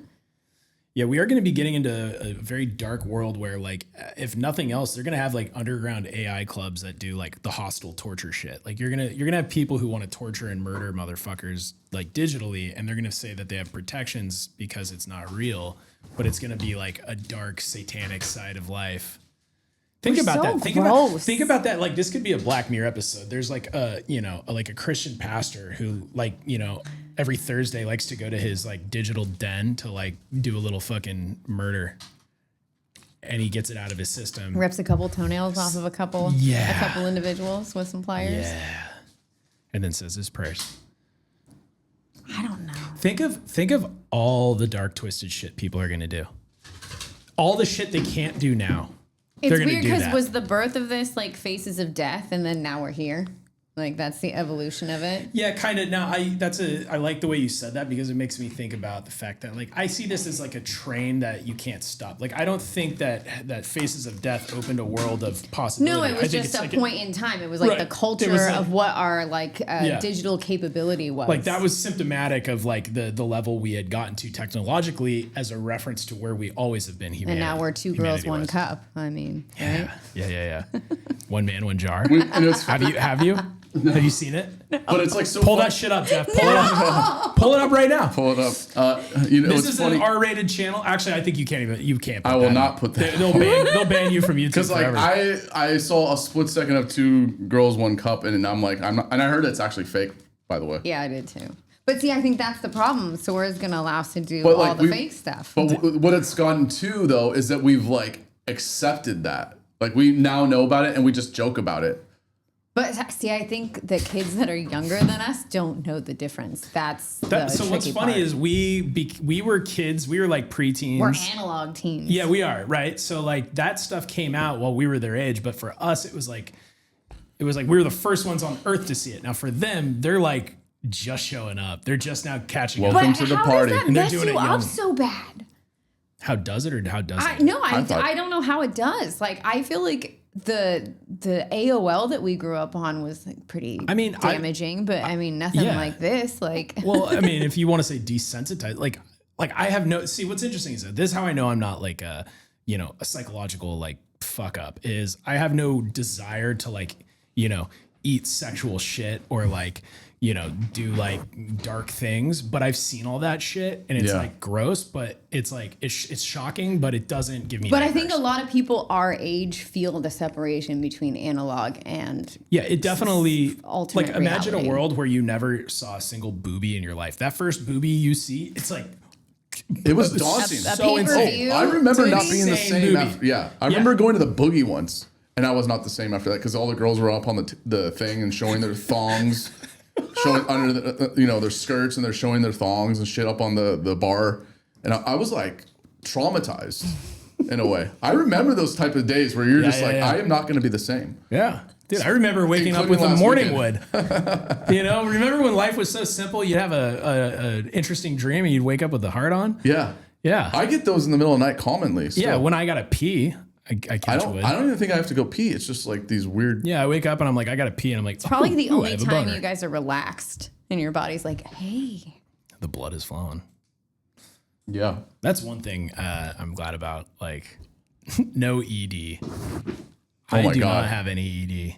Yeah, we are going to be getting into a very dark world where, like, if nothing else, they're going to have like underground AI clubs that do like the hostile torture shit. Like, you're gonna have people who want to torture and murder motherfuckers like digitally, and they're going to say that they have protections because it's not real, but it's going to be like a dark satanic side of life. Think We're about so that. gross. Think about that. Like, this could be a Black Mirror episode. There's like a Christian pastor who, like, every Thursday likes to go to his like digital den to like do a little fucking murder, and he gets it out of his system. Rips a couple toenails off of a couple individuals with some pliers. Yeah, and then says his prayers. I don't know. Think of all the dark, twisted shit people are gonna do. All the shit they can't do now. It's they're gonna weird do because that. was the birth of this like faces of death, and then now we're here. Like that's the evolution of it. Yeah, kind of. Now, I like the way you said that because it makes me think about the fact that like I see this as like a train that you can't stop. Like I don't think that Faces of Death opened a world of possibility. No, it I was think just it's a like point in time. It was like Right. the It culture was like- of what our like digital capability was. Like that was symptomatic of like the level we had gotten to technologically as a reference to where we always have been. And now we're two girls, one humanity-wise. cup. I mean, right? Yeah. One man, one jar. And it's- Have you? Have you seen it? but it's like so Pull fun- that shit up, Jeff. Pull it up. Pull it up right now. Pull it up. This It's is funny an R-rated channel. Actually, I think you can't. Put I will that not in. put that. They'll ban you from YouTube because like forever. I saw a split second of two girls, one cup, and I'm like I'm not, and I heard it's actually fake, by the way. Yeah, I did too. But see, I think that's the problem. Sora is going to allow us to do But, all like, the we- fake stuff. But what it's gotten to though is that we've like accepted that. Like we now know about it and we just joke about it. But see, I think the kids that are younger than us don't know the difference. That's the So what's tricky funny part. is we were kids. We were like preteens. We're analog teens. Yeah, we are, right? So like that stuff came out while we were their age, but for us it was like we were the first ones on earth to see it. Now for them, they're like just showing up. They're just now catching up. Welcome to the party. Does that And they're mess doing you it young. up so bad? How does it or how does it? I don't know how it does. Like I feel like the AOL that we grew up on was like pretty damaging, but I mean nothing like this. Like well, I mean, if you want to say desensitized, like I have no see what's interesting is that this is how I know I'm not like a psychological like fuck up is I have no desire to like, eat sexual shit or like, do like dark things, but I've seen all that shit and it's like gross, but it's like, it's shocking, but it doesn't give me But nightmares. I think a lot of people our age feel the separation between analog and it definitely alternate like imagine reality. a world where you never saw a single boobie in your life. That first boobie you see, it's like It was daunting. A so pay-per-view? I remember It's not being the insane same. movie. After, I remember going to the boogie once, and I was not the same after that because all the girls were up on the thing and showing their thongs, showing under their skirts, and they're showing their thongs and shit up on the bar, and I was like traumatized in a way. I remember those type of days where you're just like, I am not going to be the same. Yeah. Dude, I remember waking up with a last morning wood. Remember when life was so simple? You'd have an interesting dream and you'd wake up with the heart on? Yeah. Yeah. I get those in the middle of the night commonly. Still. Yeah, when I gotta pee, I catch wood. I don't even think I have to go pee. It's just like these weird. Yeah, I wake up and I'm like, I gotta pee, and I'm like, it's probably the I only have a time boner. you guys are relaxed and your body's like, hey. The blood is flowing. Yeah. That's one thing I'm glad about. Like, no ED. Oh my I do God. not have any ED.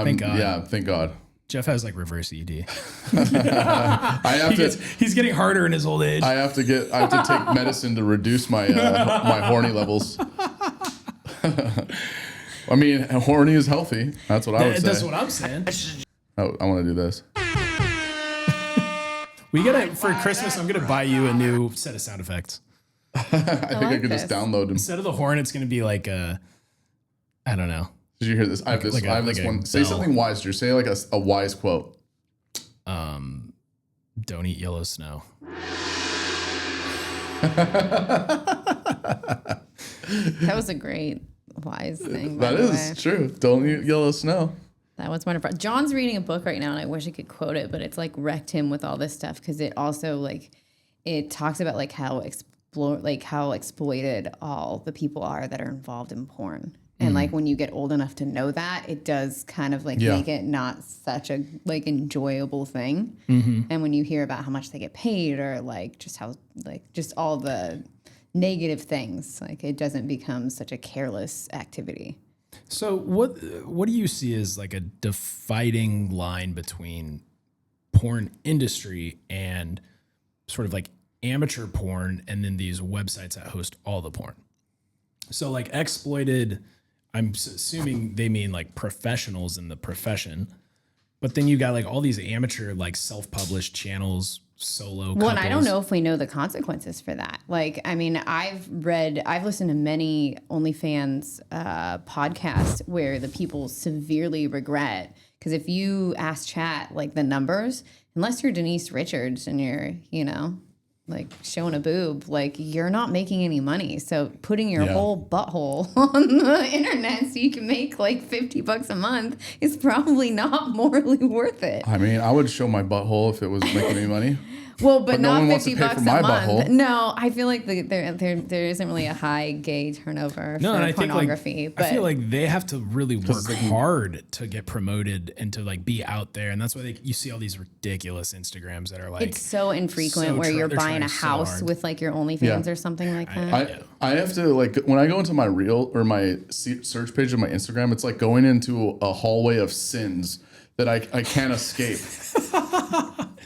Thank God. Yeah, thank God. Jeff has like reverse ED. I have He's getting harder in his old age. I have to take medicine to reduce my my horny levels. I mean, horny is healthy. That's what I would say. That's what I'm saying. Oh, I want to do this. We gotta for Christmas. I'm gonna buy you a new set of sound effects. I think I could just download them. Instead of the horn, it's gonna be like a, I don't know. Did you hear this? I have this. I have this one. Say something wise, Drew. Say like a wise quote. Don't eat yellow snow. That was a great wise thing. That is true. Don't eat yellow snow. That was wonderful. John's reading a book right now, and I wish I could quote it, but it's like wrecked him with all this stuff because it also like it talks about like how exploited all the people are that are involved in porn. And like when you get old enough to know that, it does kind of like make it not such a like enjoyable thing. And when you hear about how much they get paid or like just how like just all the negative things, like it doesn't become such a careless activity. So what do you see as like a dividing line between porn industry and sort of like amateur porn and then these websites that host all the porn? So like exploited, I'm assuming they mean like professionals in the profession, but then you got like all these amateur like self-published channels, solo Well, and I don't couples. know if we know the consequences for that. Like, I mean, I've listened to many OnlyFans podcasts where the people severely regret, because if you ask chat like the numbers, unless you're Denise Richards and you're, like showing a boob, like you're not making any money. So putting your whole butthole on the internet so you can make like $50 a month is probably not morally worth it. I mean, I would show my butthole if it was making me money. Well, but no not one wants to $50 pay for a my month. butthole. No, I feel like there isn't really a high gay turnover No, for and I think pornography. like but I feel like they have to really work hard to get promoted and to like be out there, and that's why you see all these ridiculous Instagrams that are like it's so infrequent so where you're they're buying a trying so house hard. with like your OnlyFans or something like that. I have to like when I go into my reel or my search page of my Instagram, it's like going into a hallway of sins that I can't escape.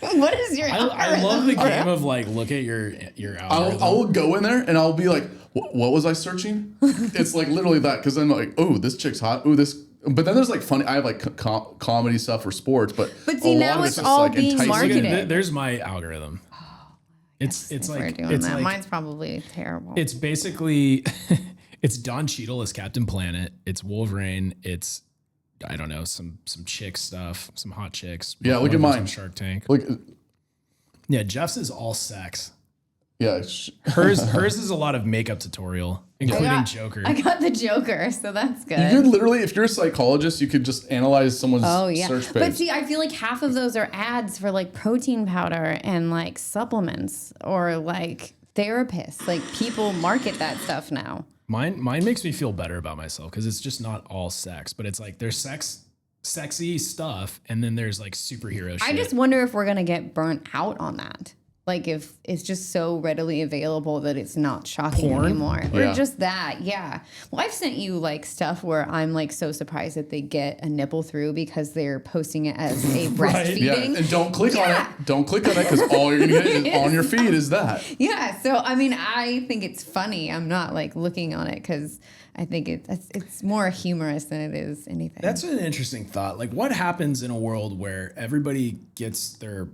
What is your I love the game of like look at your algorithm. I will go in there and I'll be like, what was I searching? It's like literally that, because I'm like, oh, this chick's hot. Oh, this. But then there's like funny. I have like comedy stuff or sports, but see, a now lot of it's just all like being enticing. marketed. There's my algorithm. It's If we're like doing it's that. like Mine's probably terrible. it's basically it's Don Cheadle as Captain Planet. It's Wolverine. It's I don't know, some chick stuff, some hot chicks. Yeah, One look at of them's mine. on Shark Tank. Look, Yeah, Jeff's is all sex. yeah, Hers is a lot of makeup tutorial, including Joker. I got the Joker, so that's good. you could literally, if you're a psychologist, you could just analyze someone's search page. But see, I feel like half of those are ads for like protein powder and like supplements or like therapists. Like people market that stuff now. Mine makes me feel better about myself because it's just not all sex, but it's like there's sexy stuff, and then there's like superhero shit. I just wonder if we're gonna get burnt out on that. Like if it's just so readily available that it's not shocking anymore. Yeah. Or just that, yeah. Well, I've sent you like stuff where I'm like so surprised that they get a nipple through because they're posting it as a breastfeeding. Yeah, and don't click on it. Don't click on it because all you're gonna get is on your feed is that. Yeah, so I mean, I think it's funny. I'm not like looking on it because I think it's more humorous than it is anything. That's an interesting thought. Like, what happens in a world where everybody gets their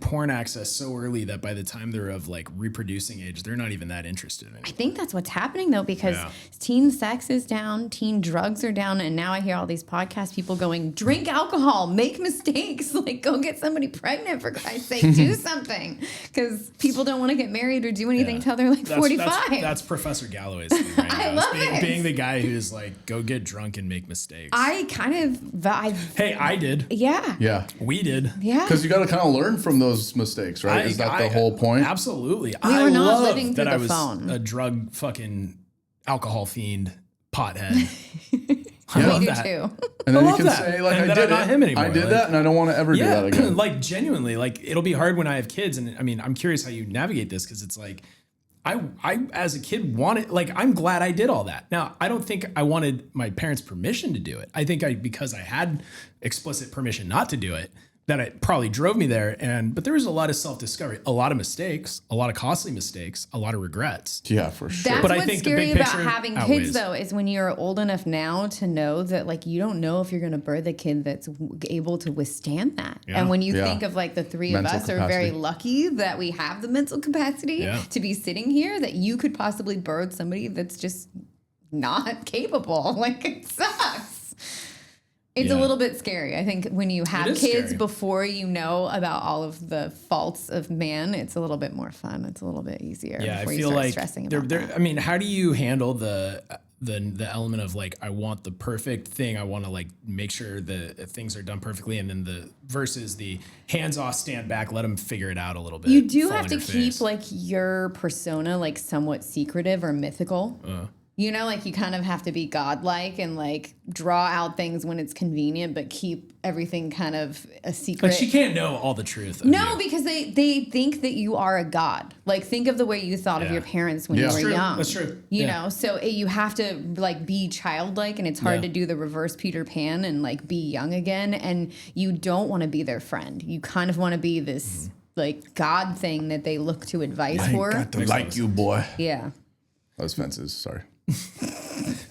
porn access so early that by the time they're of like reproducing age, they're not even that interested in it. I think that's what's happening though, because teen sex is down, teen drugs are down, and now I hear all these podcast people going, drink alcohol, make mistakes, like go get somebody pregnant for Christ's sake, do something, because people don't want to get married or do anything until they're like 45. That's Professor Galloway's thing right now. I love it. Being the guy who's like, go get drunk and make mistakes. I kind of, I did. Yeah. Yeah. We did. Yeah. Because you got to kind of learn from those mistakes, right? Is that the whole point? Absolutely. We were not love living through that the I was phone. a drug fucking alcohol fiend pothead. I We love do that. too. And then you love can that. say, like, And I that did I'm not it. him anymore. I did Like, that, and I don't want to ever do that again. Like genuinely, like it'll be hard when I have kids, and I mean, I'm curious how you navigate this because it's like, I as a kid wanted, like, I'm glad I did all that. Now, I don't think I wanted my parents' permission to do it. I think because I had explicit permission not to do it, that it probably drove me there. But there was a lot of self-discovery, a lot of mistakes, a lot of costly mistakes, a lot of regrets. Yeah, for sure. That's But I what's think the scary big about picture having outweighs. kids, though, is when you're old enough now to know that, like, you don't know if you're going to birth a kid that's able to withstand that. Yeah. And when you Yeah. think of, like, the three Mental of us are very capacity. lucky that we have the mental capacity Yeah. to be sitting here, that you could possibly birth somebody that's just not capable. Like, it sucks. It's a Yeah. little bit scary. I think when you have is kids scary. before you know about all of the faults of man, it's a little bit more fun. It's a little bit easier Yeah, I before you feel start like stressing about that. I mean, how do you handle the element of like, I want the perfect thing, I want to like make sure that things are done perfectly, and then the versus the hands off, stand back, let them figure it out a little bit. You do fall have on to your keep face. like your persona like somewhat secretive or mythical. You know, like you kind of have to be godlike and like draw out things when it's convenient, but keep everything kind of a secret. Like, she can't know all the truth. of No, you. because they think that you are a god. Like, think of the way you thought of Yeah. your parents when Yeah. you That's were true. young. That's true. You Yeah. know, so you have to like be childlike, and it's hard Yeah. to do the reverse Peter Pan and like be young again. And you don't want to be their friend. You kind of want to be this like god thing that they look to advice for. to like you, boy. Yeah. Those fences. Sorry.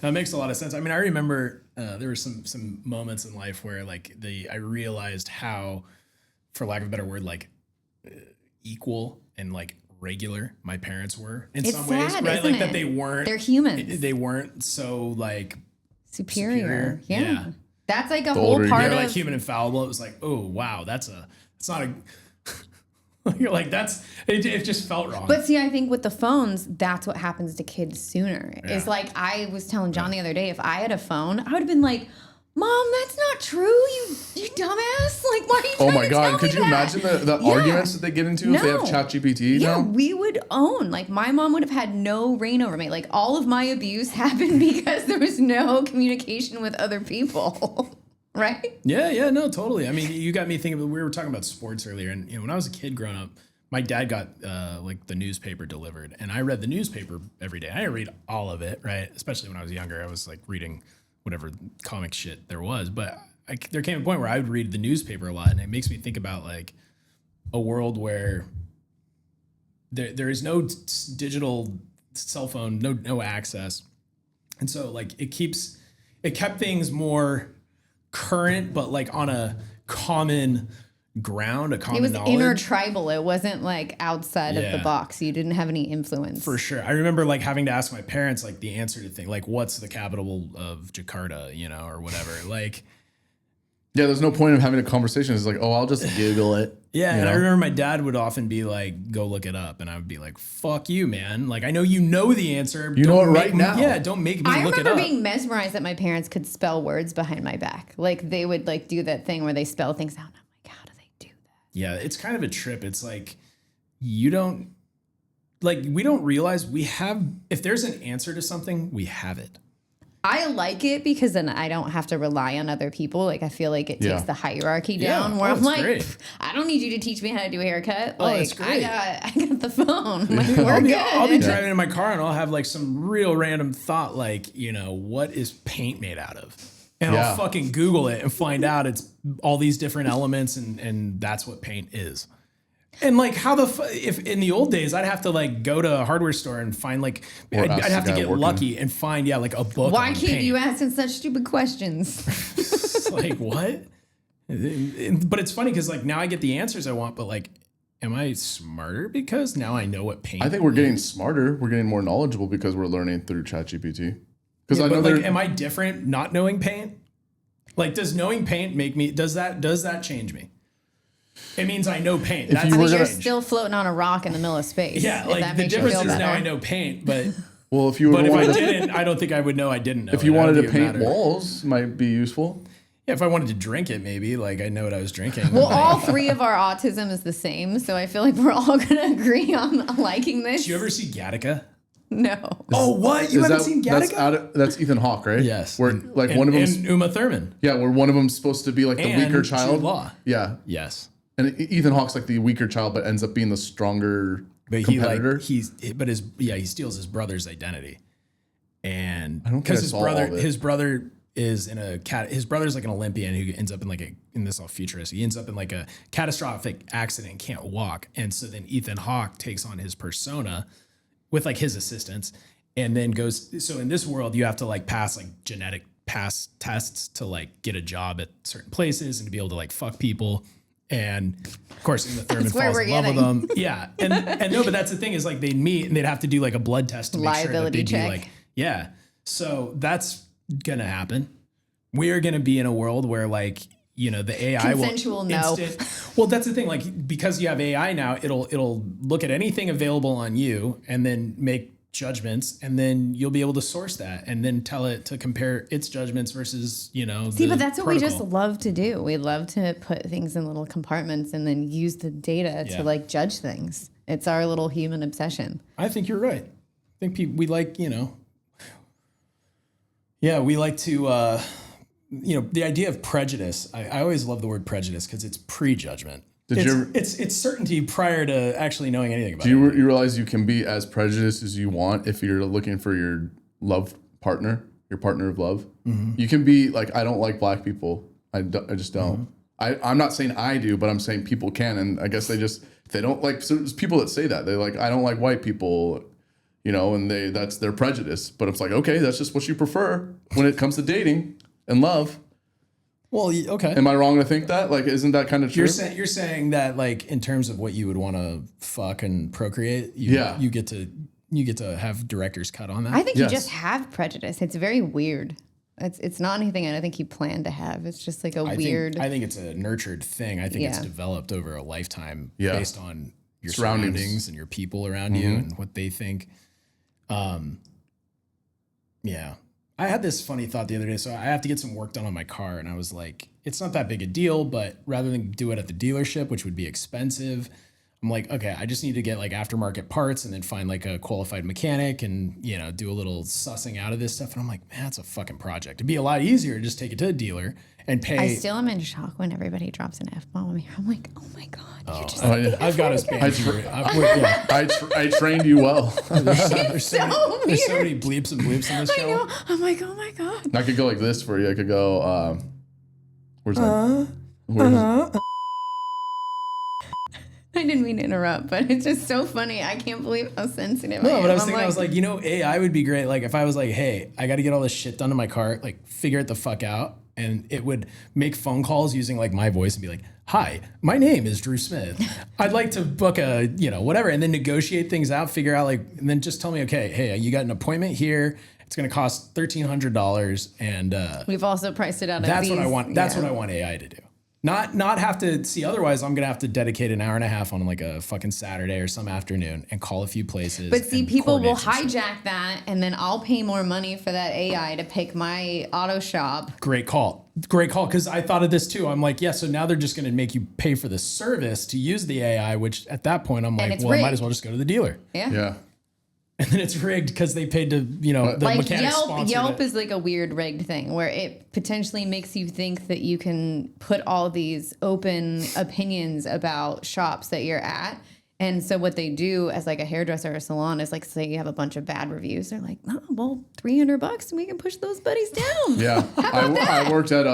That makes a lot of sense. I mean, I remember there were some moments in life where like I realized how, for lack of a better word, like equal and like regular my parents were in It's some ways, sad, right? isn't Like that it? they weren't. They're humans. They weren't so like Superior. Yeah. Yeah. That's like a The whole older you part get, they're of like human infallible. It was like, oh wow, it's not a. You're like, it just felt wrong. But see, I think with the phones, that's what happens to kids sooner. Yeah. It's like I was telling John the other day, if I had a phone, I would have been like, Mom, that's not true, you dumbass. Like, why are you Oh trying my to God. tell Could me you that? imagine the Yeah. arguments that they get into if they have No. ChatGPT Yeah, now? we would own. Like, my mom would have had no reign over me. Like, all of my abuse happened because there was no communication with other people. Right? Yeah, no, totally. I mean, you got me thinking. We were talking about sports earlier, and when I was a kid growing up, my dad got like the newspaper delivered, and I read the newspaper every day. I didn't read all of it, right? Especially when I was younger, I was like reading whatever comic shit there was. But there came a point where I would read the newspaper a lot, and it makes me think about like a world where there is no digital cell phone, no access, and so like it kept things more current, but like on a common ground, a common It was knowledge. intertribal. It wasn't like outside of the Yeah. box. You didn't have any influence. For sure. I remember like having to ask my parents like the answer to things like what's the capital of Jakarta, or whatever. Like Yeah, there's no point of having a conversation. It's like, oh, I'll just Google it. Yeah, you and know? I remember my dad would often be like, "Go look it up," and I would be like, "Fuck you, man! Like, I know you know the answer. You know Don't it make right me- now." Yeah, don't make me I look it remember up." being mesmerized that my parents could spell words behind my back. Like they would like do that thing where they spell things out. And I'm like, how do they do that? Yeah, it's kind of a trip. It's like you don't like we don't realize we have if there's an answer to something, we have it. I like it because then I don't have to rely on other people. Like I feel like it takes the hierarchy down. Yeah. Where Oh, I'm it's like, great. I don't need you to teach me how to do a haircut. Oh, Like it's great. I got the phone. Like, we're I'll be good. driving in my car and I'll have like some real random thought, like, you know, what is paint made out of? And I'll fucking Google it and find out it's all these different elements and that's what paint is. And like how if in the old days I'd have to like go to a hardware store and find like I'd have to get lucky and find like a book. Why on keep paint. you asking such stupid questions? It's like what? But it's funny because like now I get the answers I want, but like, am I smarter because now I know what paint? I think we're getting smarter. We're getting more knowledgeable because we're learning through ChatGPT. Because I know like, am I different not knowing paint? Like, does knowing paint make me? Does that change me? It means I know paint. That's You're still floating on a rock in the middle of space. Yeah, if like that the makes you difference feel is now better. I know paint, but well, if you but if I wanted to, didn't, I don't think I would know I didn't know. if you it. I don't wanted to think it paint mattered. walls, might be useful. Yeah, if I wanted to drink it, maybe like I know what I was drinking. Well, Like, all three of our autism is the same, so I feel like we're all gonna agree on liking this. Did you ever see Gattaca? No. Oh, what? You haven't seen Gattaca? That's Ethan Hawke, right? Yes. Where like one of them, and Uma Thurman. yeah, where one of them's supposed to be like the And weaker Jude child. Law. Yeah, Yes. and Ethan Hawke's like the weaker child, but ends up being the stronger But competitor. he steals his brother's identity, and I don't think because I his saw all of it. his brother is in a his brother's like an Olympian who ends up in like in this all futurist. He ends up in like a catastrophic accident, and can't walk, and so then Ethan Hawke takes on his persona with like his assistants, and then goes. So in this world, you have to like pass like genetic pass tests to like get a job at certain places and to be able to like fuck people. And of course, Uma Thurman That's where falls in we're love with getting. them. Yeah, and no, but that's the thing is like they'd meet and they'd have to do like a blood test to make sure that Liability they'd be check. like, yeah. So that's gonna happen. We are gonna be in a world where like you know the AI Consensual, will no. Well, that's the thing. Like because you have AI now, it'll look at anything available on you and then make judgments, and then you'll be able to source that and then tell it to compare its judgments versus See, but that's what we just protocol. love to do. We love to put things in little compartments and then use the data Yeah. to like judge things. It's our little human obsession. I think you're right. I think we like, you know, yeah, we like to, you know, the idea of prejudice. I always love the word prejudice because it's prejudgment. It's certainty prior to actually knowing anything about it. Do you realize you can be as prejudiced as you want if you're looking for your love partner, your partner of love? Mm-hmm. You can be like, I don't like black people. I just don't. I'm not saying I do, but I'm saying people can. And I guess they don't like, so there's people that say that. They're like, I don't like white people, you know, and that's their prejudice. But it's like, okay, that's just what you prefer when it comes to dating and love. Well, okay. Am I wrong to think that? Like, isn't that kind of true? You're saying that like in terms of what you would want to fuck and procreate, you get to have director's cut on that. I think you just have prejudice. It's very weird. It's not anything I don't think you plan to have. It's just like weird. I think it's a nurtured thing. I think it's developed over a lifetime based on your Surroundings. surroundings and your people around you and what they think. Yeah. I had this funny thought the other day. So I have to get some work done on my car. And I was like, it's not that big a deal, but rather than do it at the dealership, which would be expensive, I'm like, okay, I just need to get like aftermarket parts and then find like a qualified mechanic and, you know, do a little sussing out of this stuff. And I'm like, man, that's a fucking project. It'd be a lot easier to just take it to a dealer and pay. I still am in shock when everybody drops an F-bomb here. I'm like, oh my God. You just I've got a Spanish. I trained you well. There's so so many bleeps and bloops in this I show. know. I'm like, oh my God. I could go like this for you. I could go, where's that? I didn't mean to interrupt, but it's just so funny. I can't believe how sensitive I No, am. but I was I'm thinking, I was like, you know, AI would be great. Like if I was like, hey, I got to get all this shit done to my car, like figure it the fuck out. And it would make phone calls using like my voice and be like, hi, my name is Drew Smith. I'd like to book a, whatever, and then negotiate things out, figure out and then just tell me, okay, hey, you got an appointment here. It's going to cost $1,300. And we've also priced it out. That's what I want. That's what I want AI to do. Not have to see. Otherwise, I'm going to have to dedicate an hour and a half on like a fucking Saturday or some afternoon and call a few places. But see, people will hijack that, and then I'll pay more money for that AI to pick my auto shop. Great call. Because I thought of this too. I'm like, yeah, so now they're just going to make you pay for the service to use the AI, which at that point I'm like, well, I might as well just go to the dealer. Yeah. And then it's rigged because they paid to, the like mechanic sponsored Yelp it. is like a weird rigged thing where it potentially makes you think that you can put all these open opinions about shops that you're at. And so what they do as like a hairdresser or salon is like, say you have a bunch of bad reviews. They're like, oh, well, $300 and we can push those buddies down. Yeah. I worked at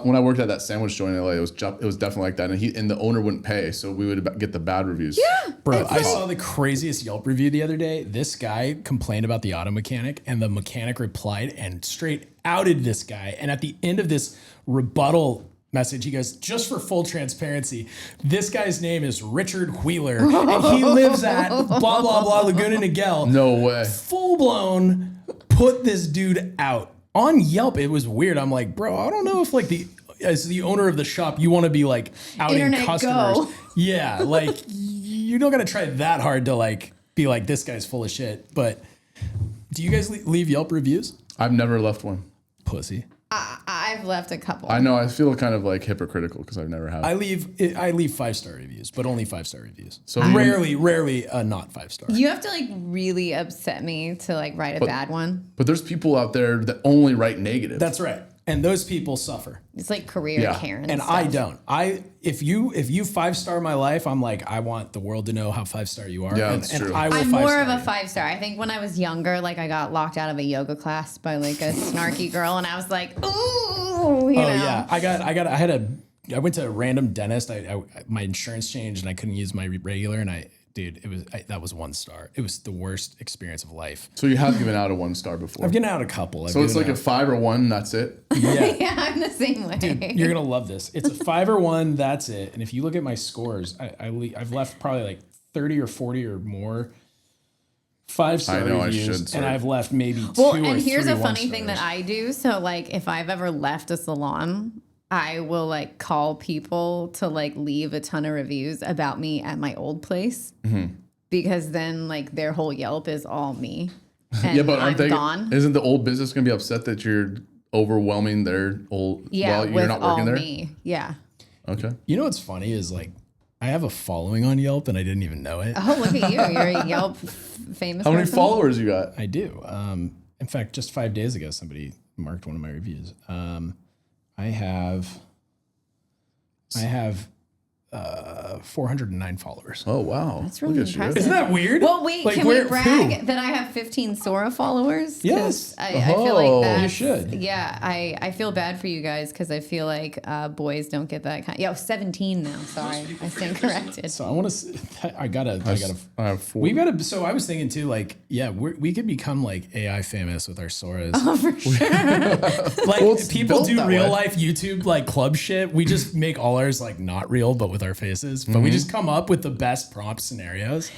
when I worked at that sandwich joint in LA, it was definitely like that. And the owner wouldn't pay. So we would get the bad reviews. Yeah. Bro, I saw the craziest Yelp review the other day. This guy complained about the auto mechanic and the mechanic replied and straight outed this guy. And at the end of this rebuttal message, he goes, just for full transparency, this guy's name is Richard Wheeler and he lives at blah, blah, blah, Laguna Niguel. No way. Full blown put this dude out. On Yelp, it was weird. I'm like, bro, I don't know if as the owner of the shop, you want to be like outing Internet customers. go. Yeah, like you don't got to try that hard to be like, this guy's full of shit. But do you guys leave Yelp reviews? I've never left one. Pussy. I've left a couple. I know. I feel kind of like hypocritical because I've never had. I leave 5-star reviews, but only 5-star reviews. So rarely not 5-star. You have to like really upset me to like write a bad one. But there's people out there that only write negative. That's right. And those people suffer. It's like career Karen. And stuff. I don't. If you 5-star my life, I'm like, I want the world to know how 5-star you are. Yeah, and, that's and true. I will I'm more of a you. 5-star. I think when I was younger, like I got locked out of a yoga class by like a snarky girl, and I was like, ooh, you know. Yeah. I went to a random dentist. My insurance changed and I couldn't use my regular. And that was 1 star. It was the worst experience of life. So you have given out a 1 star before. I've given out a couple. So it's like a 5 or 1. That's it. Yeah. Yeah, I'm the same way. Dude, you're gonna love this. It's a 5 or 1. That's it. And if you look at my scores, I've left probably like 30 or 40 or more 5-star reviews, and I've left maybe 2 or 3 and here's a funny 1-stars. thing that I do. So like, if I've ever left a salon, I will like call people to like leave a ton of reviews about me at my old place, because then like their whole Yelp is all me. And Yeah, but I'm gone. Isn't the old business going to be upset that you're overwhelming their old? Yeah, while you're with not all working there. me. Yeah. Okay. You know what's funny is like I have a following on Yelp and I didn't even know it. Oh, look at you! You're a Yelp famous. How many person? followers you got? I do. In fact, just 5 days ago, somebody marked one of my reviews. I have 409 followers. Oh wow, That's really Look at you. impressive. Isn't that weird? Well, wait, Like, can we who? brag that I have 15 Sora followers? 'Cause Yes. I feel like that. You should. Yeah, I feel bad for you guys because I feel like boys don't get that kind. 17 now. Sorry, I stand corrected. So I want to. I gotta. I have 4. We gotta. So I was thinking too. Like, yeah, we could become like AI famous with our Soras. Oh, for sure. Like Well, it's people built do that real way. life YouTube like club shit. We just make all ours like not real, but with our faces. But we just come up with the best prompt scenarios.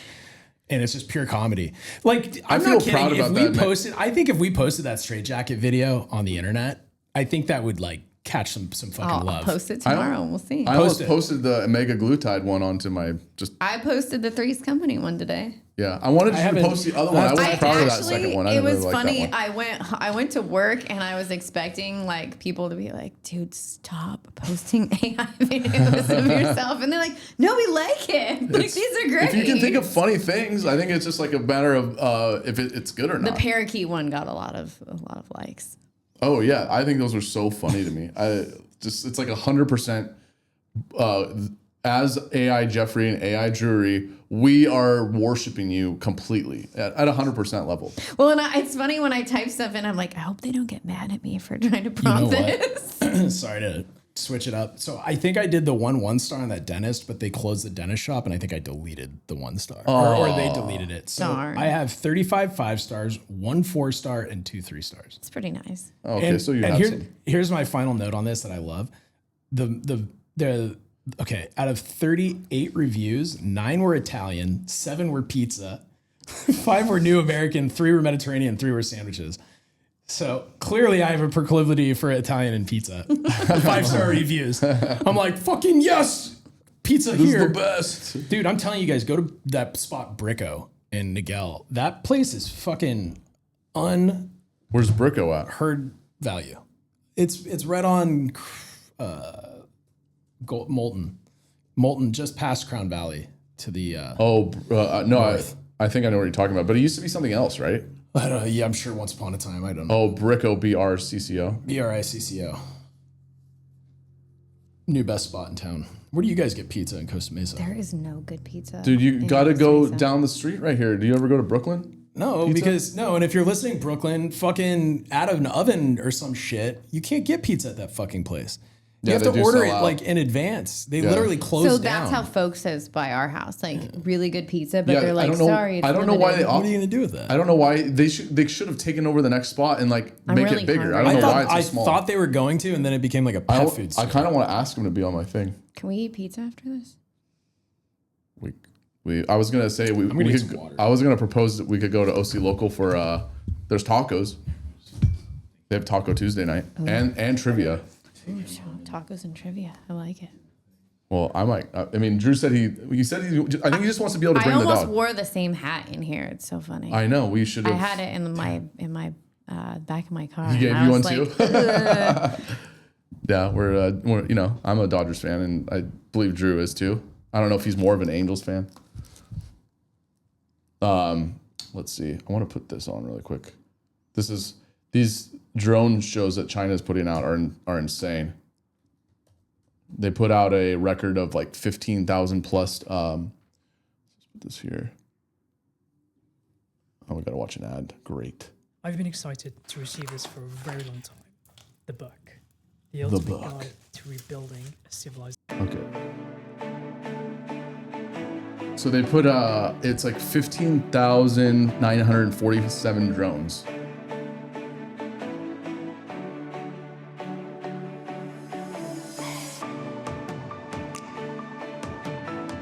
And it's just pure comedy. Like, I'm feel not kidding. proud If about we that, man. I think if we posted that straight jacket video on the internet, I think that would like catch some fucking I'll love. post it tomorrow. We'll see. I almost posted the Omega Glutide one onto my I posted the Three's Company one today. Yeah, I wanted you to haven't- post the other one. I was proud of that second one. I It didn't was really like funny. that one. I went to work and I was expecting like people to be like, "Dude, stop posting AI videos of yourself," and they're like, "No, we like it. Like these are great." If you can think of funny things, I think it's just like a matter of if it's good or the not. parakeet one got a lot of likes. Oh yeah, I think those are so funny to me. It's like 100%. As AI Jeffrey and AI Jury, we are worshiping you completely at 100% level. Well, and it's funny when I type stuff in, I'm like, I hope they don't get mad at me for trying to prompt this. Sorry to switch it up. So I think I did the 1 star on that dentist, but they closed the dentist shop, and I think I deleted the 1 star, or they deleted it. So Darn. I have 35 5 stars, 1 4 star, and 2 3 stars. It's pretty nice. Okay, And, so you and have some. here's my final note on this that I love. The Okay, out of 38 reviews, 9 were Italian, 7 were pizza, 5 were New American, 3 were Mediterranean, 3 were sandwiches. So clearly I have a proclivity for Italian and pizza. 5-star reviews. I'm like, fucking yes! Pizza This here. is the best. Dude, I'm telling you guys, go to that spot Bricko in Niguel. That place is fucking unheard Where's Bricko at? value. It's right on Molten, just past Crown Valley to the No, I think I know what you're talking about. But it used to be something else, right? I don't know. Yeah, I'm sure once upon a time. I don't know. Oh, Bricko, BRCCO. BRICCO. New best spot in town. Where do you guys get pizza in Costa Mesa? There is no good pizza. Dude, you in got to Costa go Mesa. down the street right here. Do you ever go to Brooklyn? No, and if you're listening, Brooklyn, fucking out of an oven or some shit, you can't get pizza at that fucking place. You have they to do order sell it out. like in advance. They literally close So down. that's how folks says by our house, like really good pizza, but Yeah, they're I like, don't know- sorry, it's I don't know why limited." they- What are you gonna do with that? I don't know why they should have taken over the next spot and like I'm make really it bigger. hungry. I don't know why it's so I small. thought they were going to, and then it became like a pet food store. I kind of want to ask him to be on my thing. Can we eat pizza after this? I was gonna say we gonna get could. some water. I was gonna propose that we could go to OC Local for there's tacos. They have Taco Tuesday night and trivia. Ooh, tacos and trivia. I like it. Well, I might. I mean, Drew said he said I think he just wants to be able to I bring the almost dog. wore the same hat in here. It's so funny. I know we should I have. had it in my back of my car. He gave and I you one was too. like, Yeah, we're I'm a Dodgers fan and I believe Drew is too. I don't know if he's more of an Angels fan. Let's see. I want to put this on really quick. These drone shows that China is putting out are insane. They put out a record of like 15,000 plus. Let's put this here. Oh, we gotta watch an ad. Great. I've been excited to receive this for a very long time. The book. The ultimate book. guide to rebuilding a civilized. Okay. So they put it's like 15,947 drones.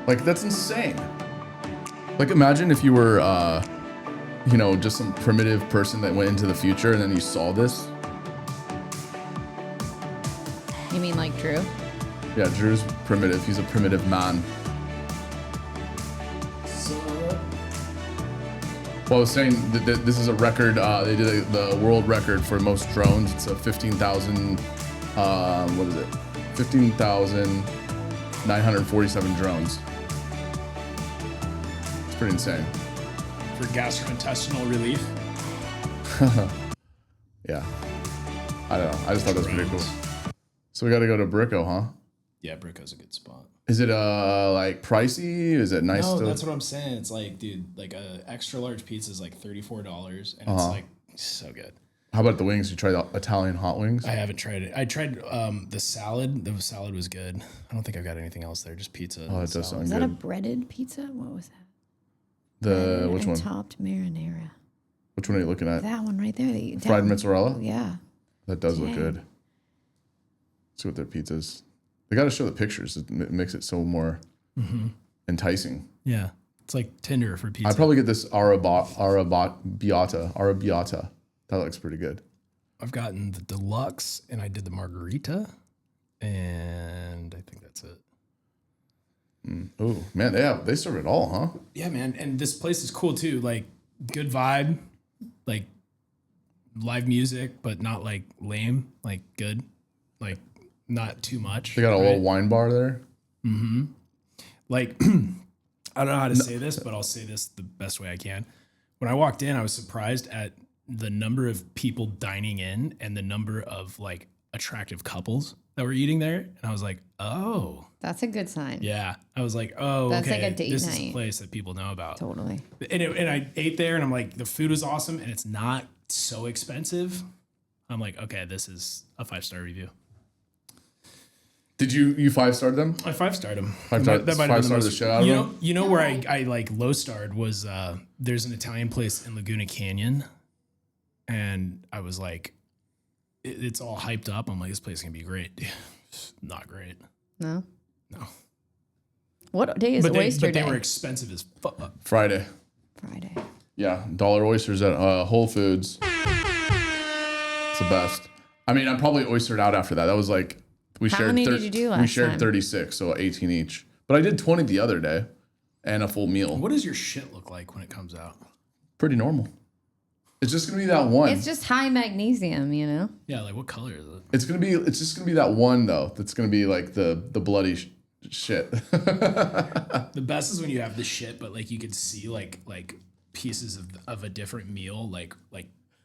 Like that's insane. Like imagine if you were just some primitive person that went into the future and then you saw this. you mean like Drew? Yeah, Drew's primitive. He's a primitive man. Well, I was saying that this is a record. They did the world record for most drones. It's a 15,000. What is it? 15,947 drones. It's pretty insane. For gastrointestinal relief. Yeah. I don't know. I just thought that was pretty cool. So we got to go to Bricko, huh? Yeah, Bricko's a good spot. Is it like pricey? Is it nice? No, to... that's what I'm saying. It's like, dude, like a extra large pizza is like $34, and it's like so good. How about the wings? You tried the Italian hot wings? I haven't tried it. I tried the salad. The salad was good. I don't think I've got anything else there. Just pizza. Oh, that does sound Is good. that a breaded pizza? What was that? Which and one? Topped marinara. Which one are you looking at? That one right there. Fried mozzarella? Yeah. That does look Dang. good. Let's see what their pizzas. They got to show the pictures. It makes it so more enticing. Yeah, it's like Tinder for pizza. I'd probably get this Arrabbiata. That looks pretty good. I've gotten the deluxe, and I did the margarita, and I think that's it. Oh man, they serve it all, huh? Yeah, man, and this place is cool too. Like good vibe, like live music, but not like lame. Like good, like not too much. They got a right? little wine bar there. Like I don't know how to say this, but I'll say this the best way I can. When I walked in, I was surprised at the number of people dining in and the number of like attractive couples that were eating there. And I was like, oh, That's a good sign. yeah. I was like, oh, That's okay. like a date this is a night. place that people know about. Totally. And I ate there and I'm like, the food was awesome and it's not so expensive. I'm like, okay, this is a 5-star review. Did you 5-starred them? I 5-starred them. Five-starred the shit out of them? You know where I like low-starred was there's an Italian place in Laguna Canyon, and I was like, it's all hyped up. I'm like, this place is gonna be great. Not great. No? What day is oyster But they day? were expensive as fuck. Friday. Friday. Yeah, dollar oysters at Whole Foods. It's the best. I mean, I'm probably oystered out after that. That was like How many did you do We last shared time? 36, so 18 each. But I did 20 the other day, and a full meal. What does your shit look like when it comes out? Pretty normal. It's just gonna be that one. It's just high magnesium, you know? Yeah, like what color is it? It's just gonna be that one though. That's gonna be like the bloody shit. The best is when you have the shit, but like you could see like pieces of a different meal, like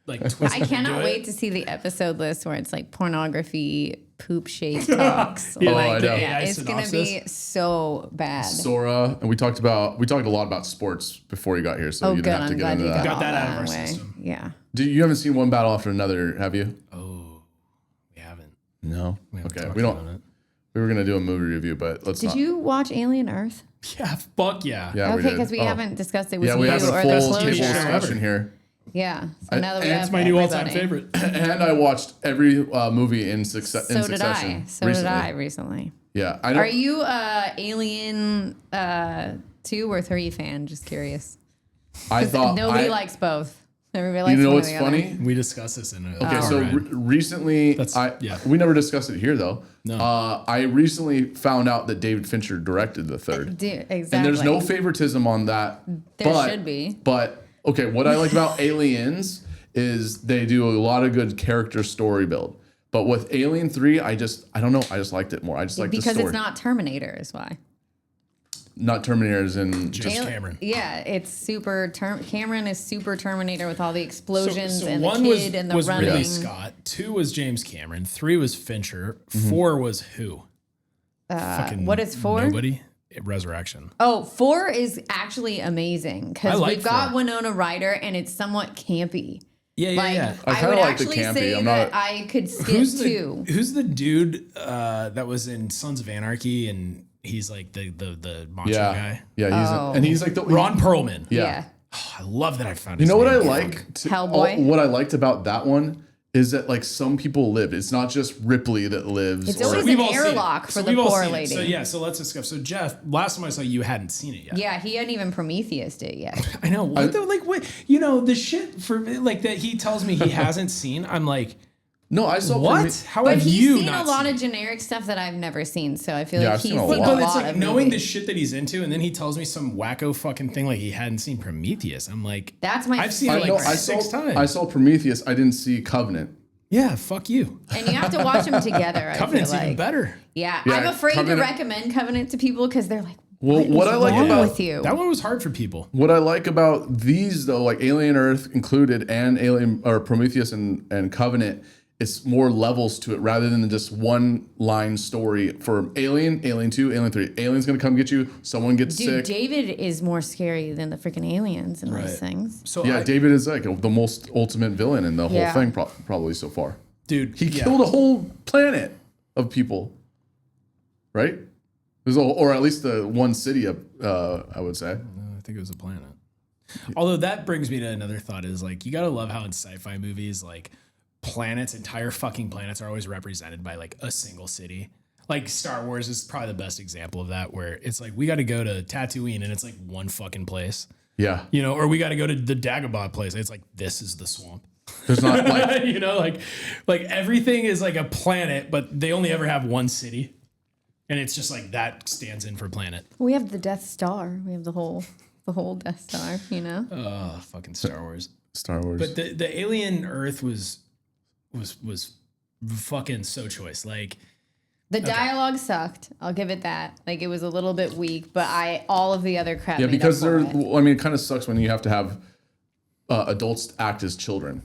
I cannot wait to see the episode list where it's like pornography, poop shake talks. Yeah, like, I know. yeah, it's gonna be so bad. Sora, and we talked a lot about sports before you got here, so Oh, you good. didn't have to I'm get glad into you that. got that out of all our way. system. Yeah. You haven't seen one battle after another, have you? Oh, we haven't. No. haven't Okay, talked we don't. about it. We were gonna do a movie review, but let's Did not. you watch Alien Earth? Yeah, fuck yeah. Yeah, we Okay, did. because we Oh. haven't discussed it with Yeah, you we have a or the full table closure. discussion here. Yeah. So now that we and have It's my new all-time everybody. favorite. And I watched every movie in So succession. did I. So recently. did I recently. Yeah, I know. Are you Alien 2 or 3 fan? Just curious. I thought Nobody likes both. Everybody likes You know one or what's the other. funny? We discussed this in a Okay, so recently, we never discussed it here though. No. I recently found out that David Fincher directed the third. Exactly. And there's no favoritism on that. There should be. But okay, what I liked about Aliens is they do a lot of good character story build. But with Alien 3, I don't know. I just liked it more. I just liked the because story. it's not Terminator is why. Not Terminators and Just Cameron. Yeah, it's super. Cameron is super Terminator with all the explosions and one the kid and the was running. Ridley Scott. 2 was James Cameron. 3 was Fincher. 4 was who? What is 4? Nobody. Resurrection. Oh, 4 is actually amazing I because like we've got 4. Winona Ryder and it's somewhat campy. Yeah, Like, yeah. I I kinda would like the actually campy. say I'm that not- I could skip 2. Who's the dude that was in Sons of Anarchy and he's like the macho guy? Yeah, he's like the Ron Perlman. Yeah. Oh, I love that I found You his know what I name. like? Hellboy? What I liked about that one is that like some people lived. It's not just Ripley that lives. It's always We've an all seen it. airlock for So the we've all poor seen it. lady. So yeah, so let's discuss. So Jeff, last time I saw you hadn't seen it yet. Yeah, he hadn't even Prometheused it yet. I know. What the, like what the shit for like that he tells me he hasn't seen. I'm like, no, I saw what? How But have he's you seen not a lot seen of generic stuff that I've never seen, so I feel Yeah, like I've he's seen a seen a lot. But it's lot like of knowing the movies. shit that he's into, and then he tells me some wacko fucking thing like he hadn't seen Prometheus. I'm like, That's my I've seen it favorite. like six times. I saw Prometheus. I didn't see Covenant. Yeah, fuck you. And you have to watch them together. Covenant's I feel like. even better. Yeah, Yeah, I'm afraid Covenant- to recommend Covenant to people because they're like, Well, what I like wrong about with you? That one was hard for people. what I like about these though, like Alien Earth included and Alien or Prometheus and Covenant, it's more levels to it rather than just one line story for Alien, Alien 2, Alien 3. Alien's gonna come get you. Someone gets Dude, sick. David is more scary than the freaking aliens in those things. So Yeah, David is like the most ultimate villain in the whole Yeah. thing, probably so far. dude, He killed a whole planet of people, right? Or at least the one city of, I would say. I think it was a planet. Although that brings me to another thought is like, you gotta love how in sci-fi movies, like entire fucking planets are always represented by like a single city. Like Star Wars is probably the best example of that, where it's like, we got to go to Tatooine and it's like one fucking place, Yeah. or we got to go to the Dagobah place. It's like, this is the swamp. There's not like like everything is like a planet, but they only ever have one city. And it's just like that stands in for planet. We have the Death Star. We have the whole Death Star. Oh, fucking Star Wars. Star Wars. But the Alien Earth was fucking so choice. Like, The dialogue sucked. I'll give it that. Like it was a little bit weak, but all of the other crap. yeah, made because up for they're. it. I mean, it kind of sucks when you have to have adults act as children.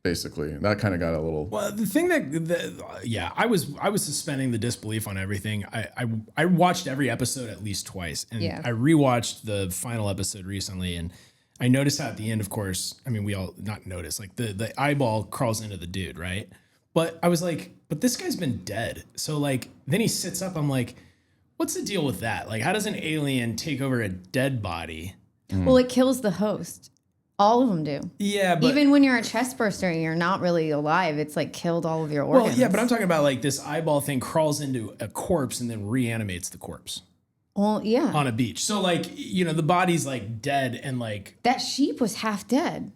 Basically, that kind of got a little. well, the thing I was suspending the disbelief on everything. I watched every episode at least twice, and Yeah. I rewatched the final episode recently, and I noticed how at the end, of course, I mean, we all not notice, like the eyeball crawls into the dude, right? But I was like, but this guy's been dead. So like, then he sits up. I'm like, what's the deal with that? Like, how does an alien take over a dead body? Well, it kills the host. All of them do. Yeah, but Even when you're a chest burster and you're not really alive, it's like killed all of your organs. well, yeah, but I'm talking about like this eyeball thing crawls into a corpse and then reanimates the corpse Well, yeah. on a beach. So like, you know, the body's like dead and like That sheep was half dead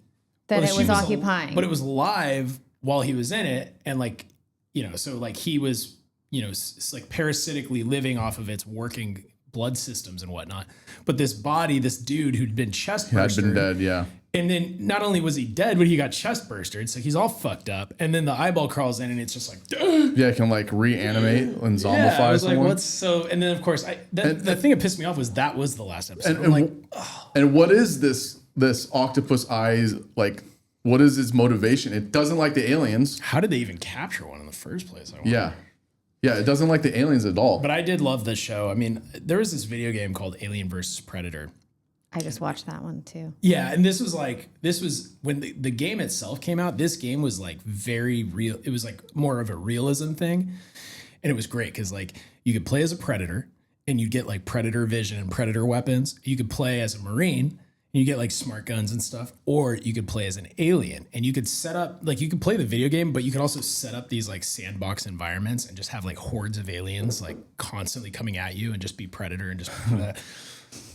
that well, it she was occupying. but it was alive while he was in it, and like, you know, so like he was, you know, like parasitically living off of its working blood systems and whatnot. But this body, this dude who'd been chest Had burstered, been dead, yeah. and then not only was he dead, but he got chest burstered, so he's all fucked up. And then the eyeball crawls in, and it's just like, Yeah, it can like reanimate and zombify yeah, I was like, someone. what's so? And then of course, the thing that pissed me off was that was the last episode. and, I'm like, and what is this octopus eyes like? What is its motivation? It doesn't like the aliens. how did they even capture one in the first place? I wonder. Yeah, it doesn't like the aliens at all. But I did love this show. I mean, there was this video game called Alien versus Predator. I just watched that one too. Yeah, and this was when the game itself came out. This game was like very real. It was like more of a realism thing, and it was great because like you could play as a predator, and you get like predator vision and predator weapons. You could play as a marine, and you get like smart guns and stuff, or you could play as an alien, and you could set up like you could play the video game, but you could also set up these like sandbox environments and just have like hordes of aliens like constantly coming at you and just be predator and just.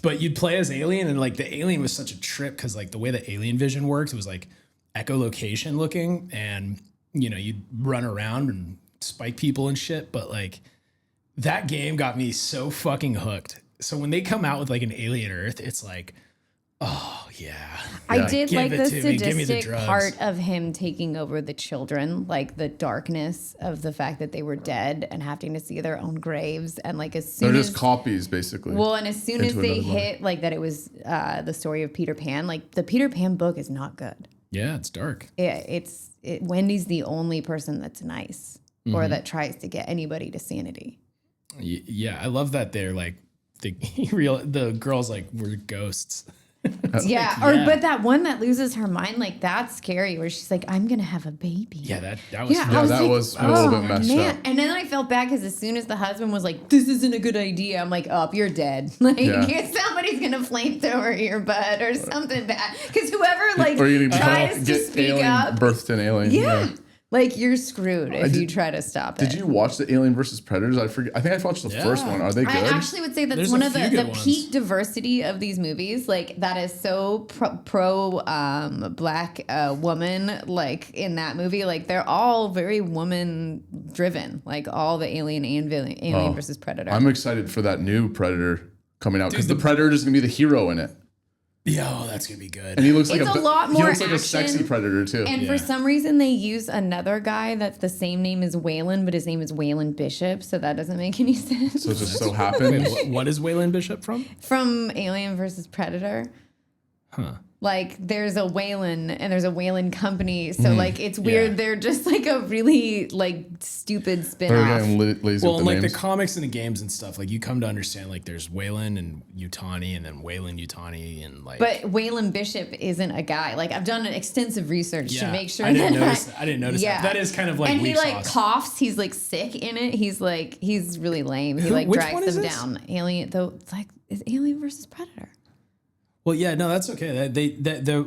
But you'd play as alien, and like the alien was such a trip because like the way the alien vision worked, it was like echolocation looking, and you know you'd run around and spike people and shit. But like that game got me so fucking hooked. So when they come out with like an Alien Earth, it's like, oh yeah. I did Give like it the to me. Give me the sadistic drugs. part of him taking over the children, like the darkness of the fact that they were dead and having to see their own graves. And like as soon They're as just copies, basically. well, and as soon as into they another hit like that, it was the story of Peter Pan. Like the Peter Pan book is not good. Yeah, it's dark. Wendy's the only person that's nice Mm-hmm. or that tries to get anybody to sanity. Yeah, I love that they're like the girls like were ghosts. Yeah, but that one that loses her mind, like that's scary. Where she's like, "I'm gonna have a baby." Yeah, that was. Yeah, Yeah, I was that like, was a little bit messed up. And then I felt bad because as soon as the husband was like, "This isn't a good idea," I'm like, "Oh, you're dead." Like Yeah. somebody's gonna flamethrower your butt or something bad. Because whoever like Or you're gonna tries to get speak alien up, birthed an alien. yeah. Like you're screwed if you did- try to stop it. Did you watch the Alien versus Predators? I forget. I think I watched the first one. Are they good? I actually would say that's There's one a of few the good ones. peak diversity of these movies. Like that is so pro black woman. Like in that movie, like they're all very woman driven. Like all the Alien and Alien versus Predator. I'm excited for that new Predator coming out because the Predator is gonna be the hero in it, Yeah, oh, that's gonna be good. and he looks like It's a he lot more looks like a action. sexy Predator too. And for some reason, they use another guy that's the same name as Waylon, but his name is Waylon Bishop, so that doesn't make any sense. So it just so happened. What is Waylon Bishop from? From Alien versus Predator. Huh. Like there's a Waylon and there's a Waylon company, so like it's weird. Yeah. They're just like a really like stupid They're spin-off. getting lazy Well, with and the like names. the comics and the games and stuff, like you come to understand like there's Waylon and Yutani, and then Waylon Yutani, and like. But Waylon Bishop isn't a guy. Like I've done an extensive research to make sure I didn't that notice. I didn't notice Yeah. that. That is kind of like and he weak like sauce. coughs. He's like sick in it. He's really lame. He like which drags one is them this? down. Alien though, it's like it's Alien versus Predator. Well, yeah, no, that's okay.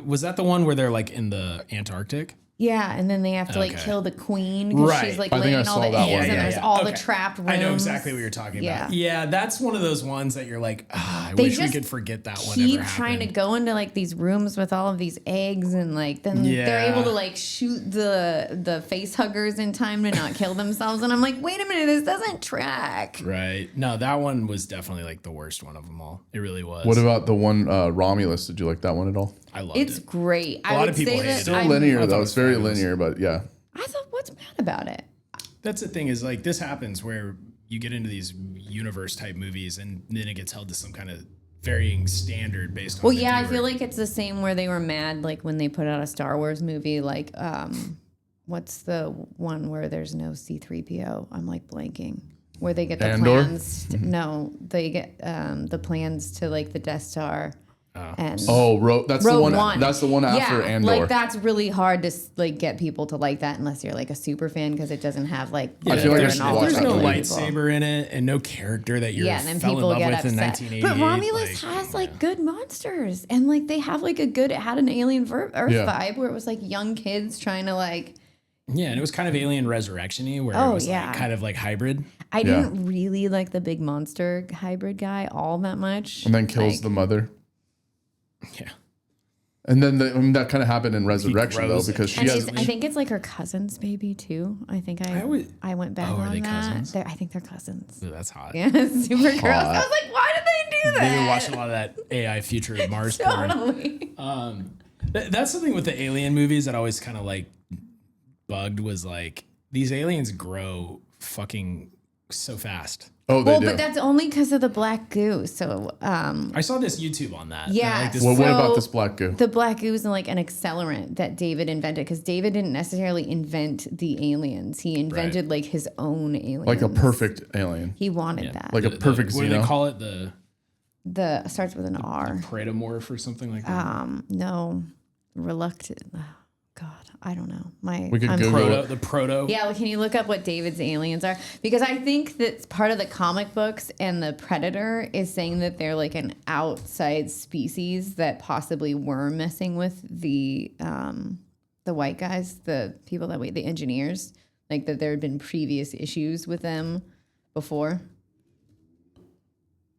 Was that the one where they're like in the Antarctic? Yeah, and then they have to like Okay. kill the queen because Right. she's like I think laying I all saw the that eggs one. and Yeah, there's yeah. all the Okay. trapped rooms. I know exactly what you're talking about. Yeah, that's one of those ones that you're like, I They wish we just could forget that one. Keep ever trying to happened. go into like these rooms with all of these eggs and like then they're able to like shoot the face huggers in time to not kill themselves and I'm like, wait a minute, this doesn't track. Right. No, that one was definitely like the worst one of them all. It really was. What about the one Romulus? Did you like that one at all? I loved It's it. great. A I lot would of people say hated that it. Still I'm- linear thought though. it It's was very fabulous. linear, but yeah. I thought, what's bad about it? That's the thing is like this happens where you get into these universe type movies and then it gets held to some kind of varying standard based on. Well, the yeah, I viewer. feel like it's the same where they were mad like when they put out a Star Wars movie like what's the one where there's no C-3PO? I'm like blanking. Where they get the Andor? plans. No, they get the plans to like the Death Star. And that's the one. That's the one after Andor. Like that's really hard to like get people to like that unless you're like a super fan because it doesn't have like. I feel like I should watch there's that no movie. lightsaber in it and no character that you and then fell in people love get with in upset. 1988. But Romulus has like good monsters and like they have like it had an Alien Earth vibe where it was like young kids trying to like. Yeah, and it was kind of Alien Resurrection-y where it was like kind of like hybrid. I didn't really like the big monster hybrid guy all that much. And then kills the mother. Yeah. And then that kind of happened in Resurrection though because she has. I think it's like her cousin's baby too. I think I went back on that. Cousins? I think they're cousins. Ooh, that's hot. Yeah, super gross. I was like, why did they do that? Maybe watch a lot of that AI future of Mars porn. Totally. That's something with the alien movies that always kind of like bugged was like these aliens grow fucking so fast. Oh, they do. But that's only because of the black goo. So, I saw this YouTube on that. yeah. Like this what about this black goo? The black goo is like an accelerant that David invented because David didn't necessarily invent the aliens. He invented like his own aliens. Like a perfect alien. He wanted that. Like a perfect what do they call it? The starts with an R. Predomorph or something like that. No, reluctant. Oh, God, I don't know. We could Google it. The proto. Yeah, well, can you look up what David's aliens are? Because I think that part of the comic books and the Predator is saying that they're like an outside species that possibly were messing with the white guys, the people the engineers, like that there had been previous issues with them before.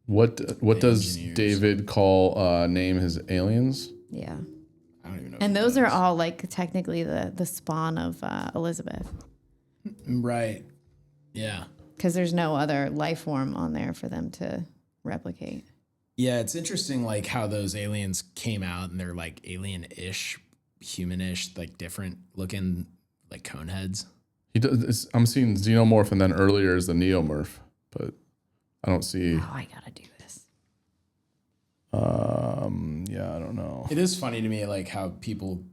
What does David name his aliens? Yeah. I don't even know. And those are all like technically the spawn of Elizabeth. Right. Yeah. Because there's no other life form on there for them to replicate. Yeah, it's interesting like how those aliens came out and they're like alien-ish, human-ish, like different looking like cone heads. I'm seeing Xenomorph and then earlier is the Neomorph, but I don't see. Oh, I gotta do this. Yeah, I don't know. It is funny to me like how people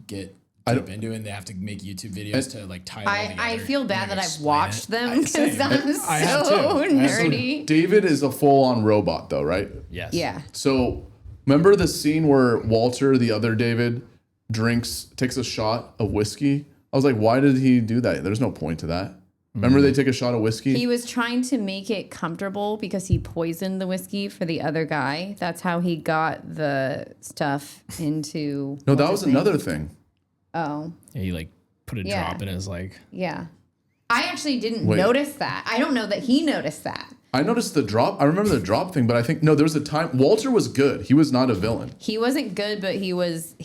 get deep into it and they have to make YouTube videos to like tie it all together. I feel bad that I've watched them because Same. I'm I have so too. I have too. nerdy. David is a full-on robot though, right? Yes. Yeah. So remember the scene where Walter, the other David, takes a shot of whiskey? I was like, why did he do that? There's no point to that. Remember they take a shot of whiskey? He was trying to make it comfortable because he poisoned the whiskey for the other guy. That's how he got the stuff into. No, that was another thing. Oh. Yeah, he like put a drop in his like. Yeah. I actually didn't notice that. I don't know that he noticed that. I noticed the drop. I remember the drop thing, but I think there was a time Walter was good. He was not a villain. He wasn't good, but he was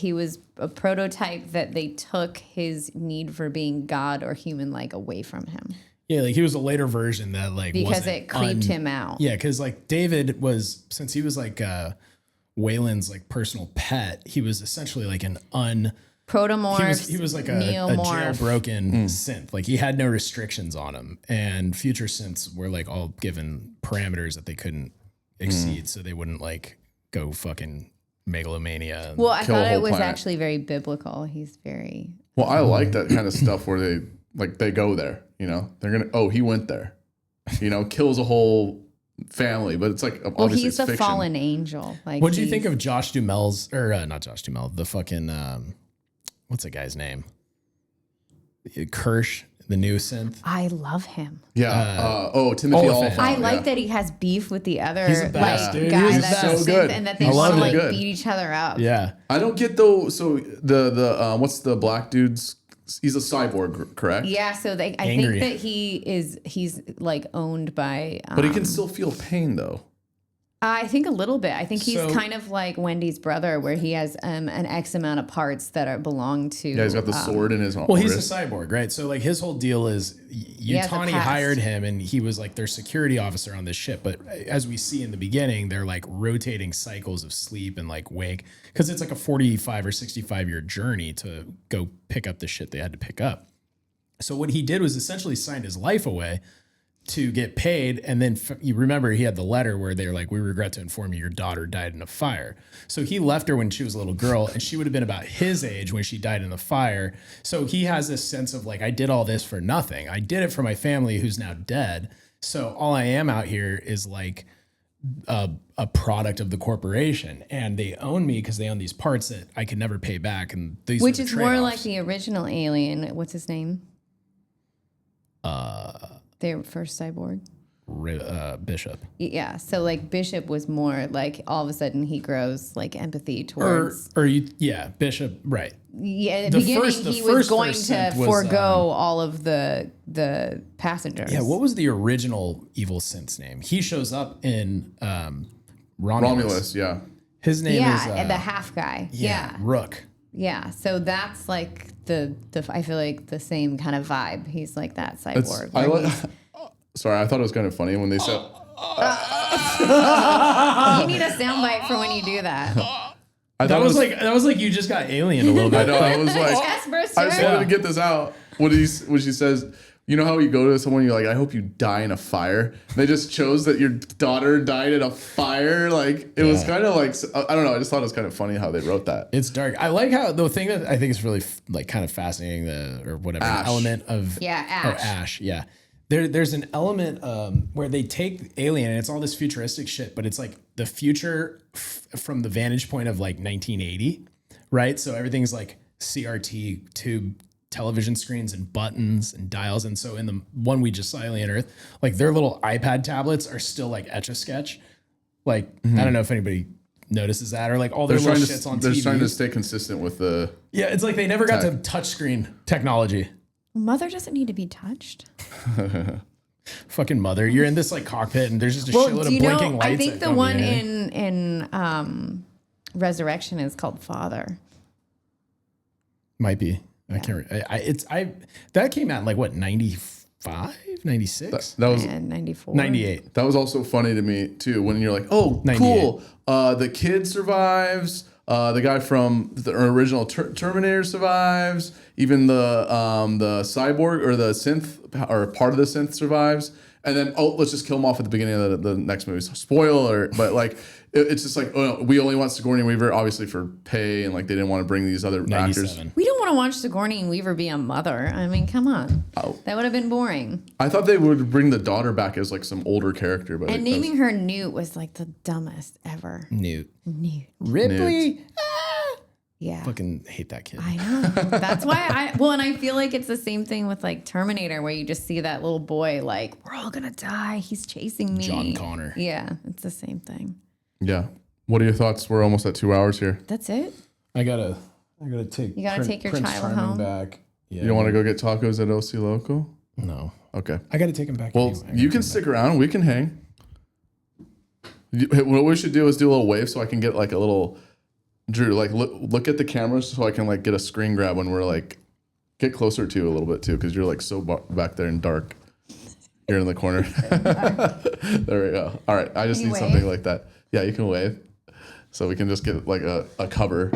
a prototype that they took his need for being God or human-like away from him. Yeah, like he was a later version that like because it creeped him out. Yeah, because like David was, since he was like Waylon's like personal pet, he was essentially like an Protomorph. He was like a Neomorph. jailbroken synth. Like he had no restrictions on him, and future synths were like all given parameters that they couldn't exceed, so they wouldn't like go fucking megalomania. Well, I thought it was planet. actually very biblical. He's very. Well, I like that kind of stuff where they go there. You know, they're gonna. He went there. You know, kills a whole family, but it's like obviously Well, he's it's the fiction. fallen angel. Like, what do you think of Josh Duhamel's, or not Josh Duhamel, the fucking what's the guy's name? Kirsch, the new synth. I love him. Yeah. Timothy Oliphant. I like that he has beef with the other He's the best, dude. guy He's that's so a synth good. and that they I want love to him. like Good. beat each other up. Yeah. I don't get though. So the what's the black dude's? He's a cyborg, correct? Yeah, so I think that he's like owned by. But he can still feel pain though. I think a little bit. I think he's So- kind of like Wendy's brother, where he has an X amount of parts that belong to. Yeah, he's got the sword in his arm. Well, he's a cyborg, right? So like his whole deal is has a Yutani past. hired him and he was like their security officer on this ship. But as we see in the beginning, they're like rotating cycles of sleep and like wake because it's like a 45 or 65 year journey to go pick up the shit they had to pick up. So what he did was essentially signed his life away to get paid. And then you remember he had the letter where they're like, we regret to inform you your daughter died in a fire. So he left her when she was a little girl and she would have been about his age when she died in the fire. So he has this sense of like, I did all this for nothing. I did it for my family who's now dead. So all I am out here is like a product of the corporation, and they own me because they own these parts that I could never pay back. And these Which are the is more like trade-offs. the original Alien. What's his name? Their first cyborg. Bishop. Yeah. So like Bishop was more like all of a sudden he grows like empathy towards. Bishop. Right. Yeah. At the beginning, he was going to forego all of the passengers. Yeah. What was the original evil synth's name? He shows up in Romulus, yeah. His name is the half guy. Yeah. Rook. Yeah. So that's like the I feel like the same kind of vibe. He's like that cyborg. Sorry, I thought it was kind of funny when they said. You need a soundbite for when you do that. That was like you just got alien a little bit. I know. I was like, Chest burster. I just wanted to get this out. When she says, you know how you go to someone, you're like, I hope you die in a fire. They just chose that your daughter died in a fire. Like it was kind of like, I don't know. I just thought it was kind of funny how they wrote that. It's dark. I like how the thing that I think is really like kind of fascinating, element of Ash. Yeah. There's an element where they take Alien and it's all this futuristic shit, but it's like the future from the vantage point of like 1980, right? So everything's like CRT tube television screens and buttons and dials. And so in the one we just saw, Alien Earth, like their little iPad tablets are still like Etch-a-Sketch. Like, I don't know if anybody notices that, or like all their little shits on TVs. They're trying to stay consistent with the... Yeah, it's like they never got to touchscreen technology. Mother doesn't need to be touched. Fucking Mother, you're in this like cockpit and there's just a shitload of blinking lights. I think the one in Resurrection is called Father. Might be. I can't. That came out in like what 95, 96. That was 94, 98. That was also funny to me too. When you're like, oh, 98. cool. The kid survives. The guy from the original Terminator survives. Even the cyborg or the synth or part of the synth survives. And then, let's just kill him off at the beginning of the next movie. Spoiler, but like, it's just like, we only want Sigourney Weaver, obviously for pay, and like they didn't want to bring these other actors. We don't want to watch Sigourney Weaver be a mother. I mean, come on. That would have been boring. I thought they would bring the daughter back as like some older character, but naming her Newt was like the dumbest ever. Newt. Ripley. Newt. Yeah. Fucking hate that kid. I know. That's why and I feel like it's the same thing with like Terminator, where you just see that little boy like, we're all gonna die. He's chasing me. John Connor. Yeah, it's the same thing. Yeah. What are your thoughts? We're almost at 2 hours here. That's it. I gotta take. You gotta take your Prince child Charming home back. Yeah. You don't want to go get tacos at OC Loco? No. Okay. I gotta take him back. Well, you can stick around. We can hang. What we should do is do a little wave so I can get like a little. Drew, like look at the cameras so I can like get a screen grab when we're like get closer to you a little bit too, because you're like so back there in dark. You're in the corner. There we go. All right, I just need something like that. Yeah, you can wave, so we can just get like a cover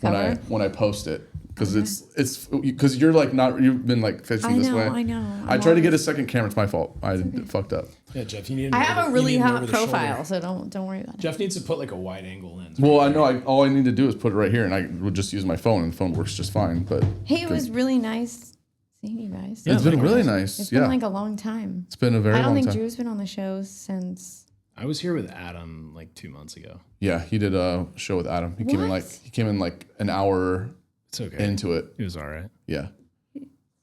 when I post it, because it's because you're like you've been like fishing this way. I know. I tried to get a second camera. It's my fault. I fucked up. Yeah, Jeff, you need. I have a really hot profile, so don't worry about it. Jeff needs to put like a wide angle lens. Well, I know. All I need to do is put it right here, and I would just use my phone, and the phone works just fine. But hey, it was really nice seeing you guys. Yeah, it's been really nice. It's been like a long time. It's been a very long time. I don't think Drew's been on the show since. I was here with Adam like 2 months ago. Yeah, he did a show with Adam. He came in like an hour. It's okay. Into it. It was all right. Yeah.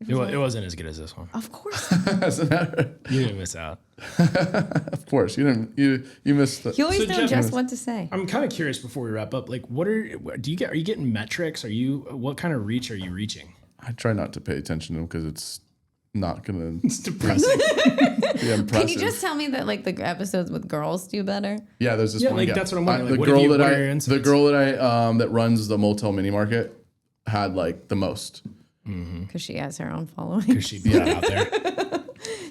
It wasn't as good as this one. Of course. You didn't miss out. Of course, you didn't. You missed. You always know just what to say. I'm kind of curious before we wrap up. Like, are you getting metrics? What kind of reach are you reaching? I try not to pay attention to them because it's not gonna. It's depressing. Be impressive. Can you just tell me that like the episodes with girls do better? Yeah, there's this one. Like that's what I'm wondering. The girl that I that runs the motel mini market had like the most. Because she has her own following. Because she put it out there.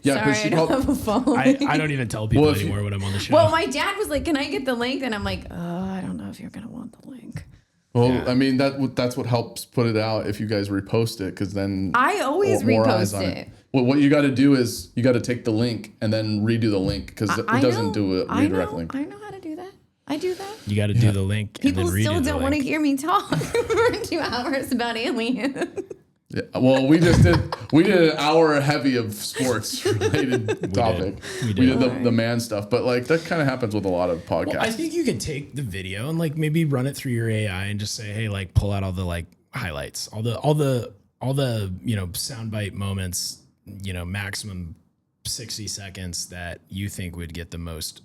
Yeah, sorry, I don't have a following. I don't even tell people anymore when I'm on the show. Well, my dad was like, "Can I get the link?" And I'm like, I don't know if you're gonna want the link. Well, yeah. I mean that's what helps put it out if you guys repost it, because then I always repost it. Well, what you got to do is you got to take the link and then redo the link, because it doesn't do a redirect link. I know how to do that. I do that. You got to do the link. People and then still don't want to hear me talk for 2 hours about aliens. Yeah, well, we did an hour heavy of sports related topic. We did the man stuff, but like that kind of happens with a lot of podcasts. Well, I think you could take the video and like maybe run it through your AI and just say, hey, like pull out all the like highlights, all the soundbite moments, maximum 60 seconds that you think would get the most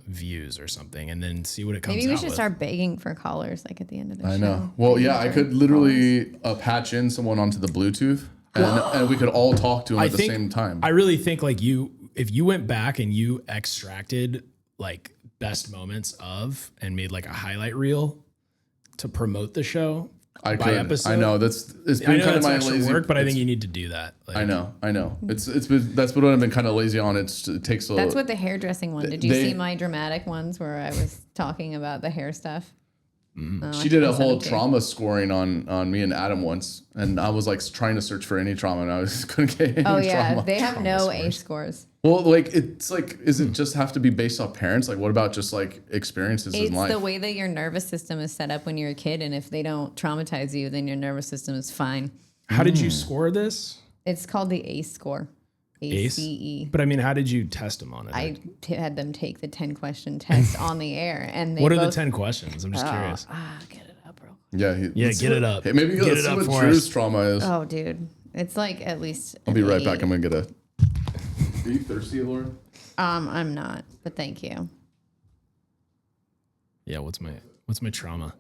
views or something, and then see what it comes out with. Maybe we should start begging for callers like at the end of the show. I know. Well, yeah, I could literally patch in someone onto the Bluetooth and we could all talk to them at the same time. I really think like if you went back and you extracted like best moments of and made like a highlight reel to promote the show. I know it's been kind of my lazy work, but I think you need to do that. Like, I know. That's what I've been kind of lazy on. It takes a. That's what the hairdressing one. Did you see my dramatic ones where I was talking about the hair stuff? She did a whole trauma scoring on me and Adam once, and I was like trying to search for any trauma, and I was couldn't get any trauma. They have no A scores. Well, like it's like, is it just have to be based off parents? Like, what about just like experiences in life? It's the way that your nervous system is set up when you're a kid, and if they don't traumatize you, then your nervous system is fine. How did you score this? It's called the ACE score. ACE. But I mean, how did you test them on it? I had them take the 10-question test on the air, and they what are the 10 questions? I'm just curious. Get it up, bro. Yeah, get it up. Hey, maybe get let's it see up what for Drew's us. trauma is. Oh, dude, it's like at least. I'll be right back. I'm gonna get a. Are you thirsty, Laura? I'm not, but thank you. Yeah, what's my trauma?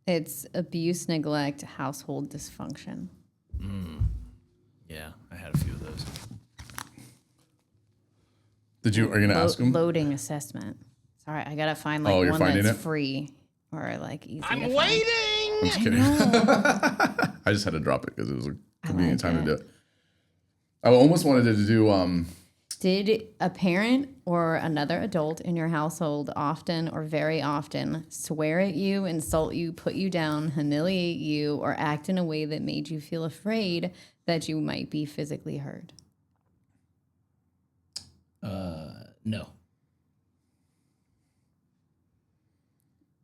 It's abuse, neglect, household dysfunction. Yeah, I had a few of those. Are you gonna ask him? Loading assessment. Sorry, I gotta find like you're one finding that's it? free or like easy. I'm to waiting. I'm just kidding. I just had to drop it because it was a convenient time to do it. I almost wanted to do. Did a parent or another adult in your household often or very often swear at you, insult you, put you down, humiliate you, or act in a way that made you feel afraid that you might be physically hurt? No.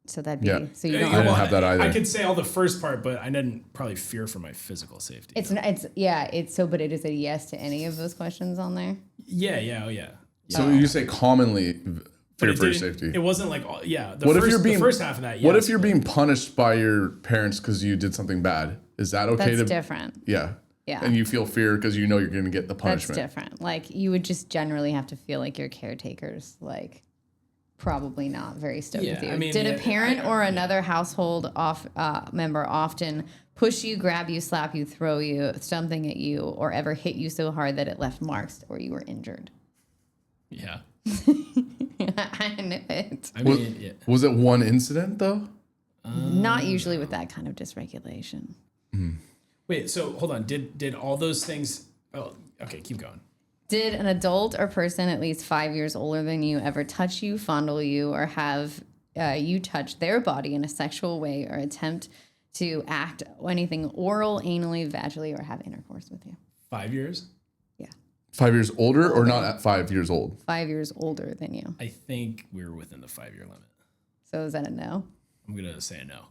So that'd be so you I don't. didn't have that either. I could say all the first part, but I didn't probably fear for my physical safety. But it is a yes to any of those questions on there. Yeah. So you say commonly fear for your safety. It wasn't like the first half of that. What yes, if you're being punished by your parents because you did something bad? Is that okay? That's different. Yeah. Yeah. And you feel fear because you know you're going to get the punishment. That's different. Like you would just generally have to feel like your caretakers like probably not very stoked with you. I mean, Did a parent or another household member often push you, grab you, slap you, throw you, something at you, or ever hit you so hard that it left marks or you were injured? Yeah. I knew it. I mean, Was it one incident though? Not usually with that kind of dysregulation. Wait, so hold on. Did all those things? Oh, okay. Keep going. Did an adult or person at least 5 years older than you ever touch you, fondle you, or have you touch their body in a sexual way or attempt to act anything oral, anally, vaginally, or have intercourse with you? 5 years? Yeah. 5 years older or not at 5 years old? 5 years older than you. I think we were within the 5-year limit. So is that a no? I'm gonna say a no.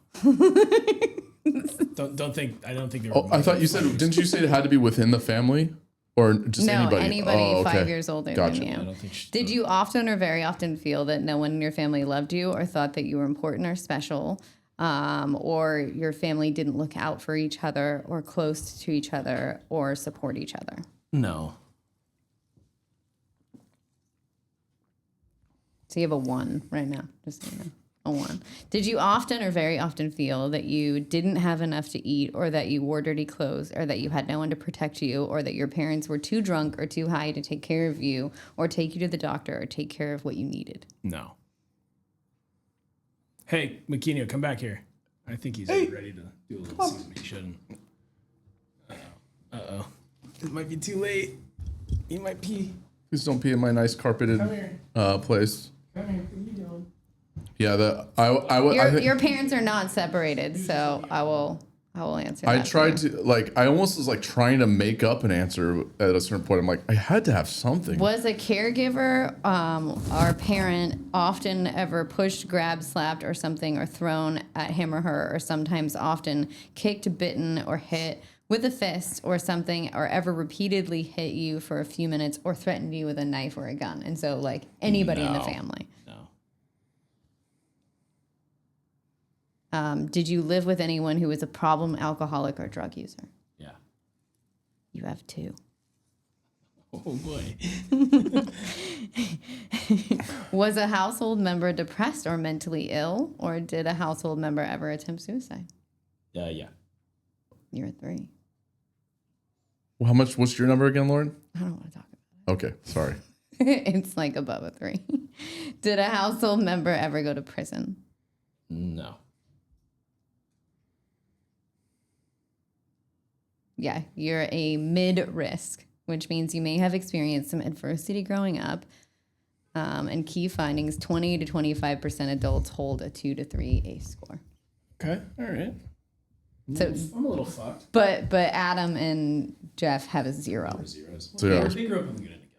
I don't think they were. I thought you said. Didn't you say it had to be within the family? Or just anybody? Anybody 5 years older Gotcha. than you. I don't think Did you often or very often feel that no one in your family loved you or thought that you were important or special, or your family didn't look out for each other or close to each other or support each other? No. So you have a 1 right now, just so you know. A 1. Did you often or very often feel that you didn't have enough to eat, or that you wore dirty clothes, or that you had no one to protect you, or that your parents were too drunk or too high to take care of you, or take you to the doctor, or take care of what you needed? No. Hey, McKenna, come back here. I think he's ready to do a little season. He shouldn't. Uh-oh. It might be too late. He might pee. Please don't pee in my nice carpeted place. Come here. What are you doing? Yeah, I think Your parents are not separated, so I will I will answer I that. tried to, like, I almost was like trying to make up an answer at a certain point. I'm like, I had to have something. Was a caregiver or parent often ever pushed, grabbed, slapped, or something, or thrown at him or her, or sometimes often kicked, bitten, or hit with a fist or something, or ever repeatedly hit you for a few minutes or threatened you with a knife or a gun? And so, like, anybody in the family. No. Did you live with anyone who was a problem alcoholic or drug user? Yeah. You have 2. Oh boy. Was a household member depressed or mentally ill, or did a household member ever attempt suicide? Yeah. You're 3. Well, what's your number again, Lauren? I don't want to talk about Okay, sorry. it. It's like above a 3. Did a household member ever go to prison? No. Yeah, you're a mid-risk, which means you may have experienced some adversity growing up. And key findings, 20 to 25% adults hold a 2 to 3 ACE score. Okay. All right. So I'm a little fucked. But Adam and Jeff have a 0. Zeros. Zero. They grew up in the good end of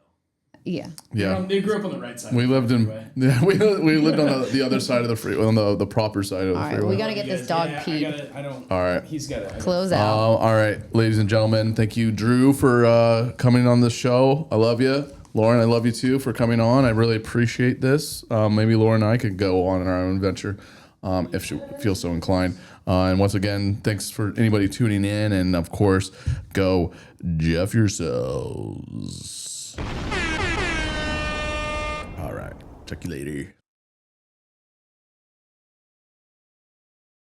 Yeah. Yeah. They grew up on the right side. We of the lived in, freeway. yeah, we lived on the other side of the freeway, on the proper side of the All right, freeway. we got to get this dog I peed. don't. All right. He's got it. Close out. All right, ladies and gentlemen, thank you, Drew, for coming on the show. I love you. Lauren, I love you too for coming on. I really appreciate this. Maybe Lauren and I could go on our own adventure if she feels so inclined. And once again, thanks for anybody tuning in. And of course, go Jeff yourselves. All right. Check you later.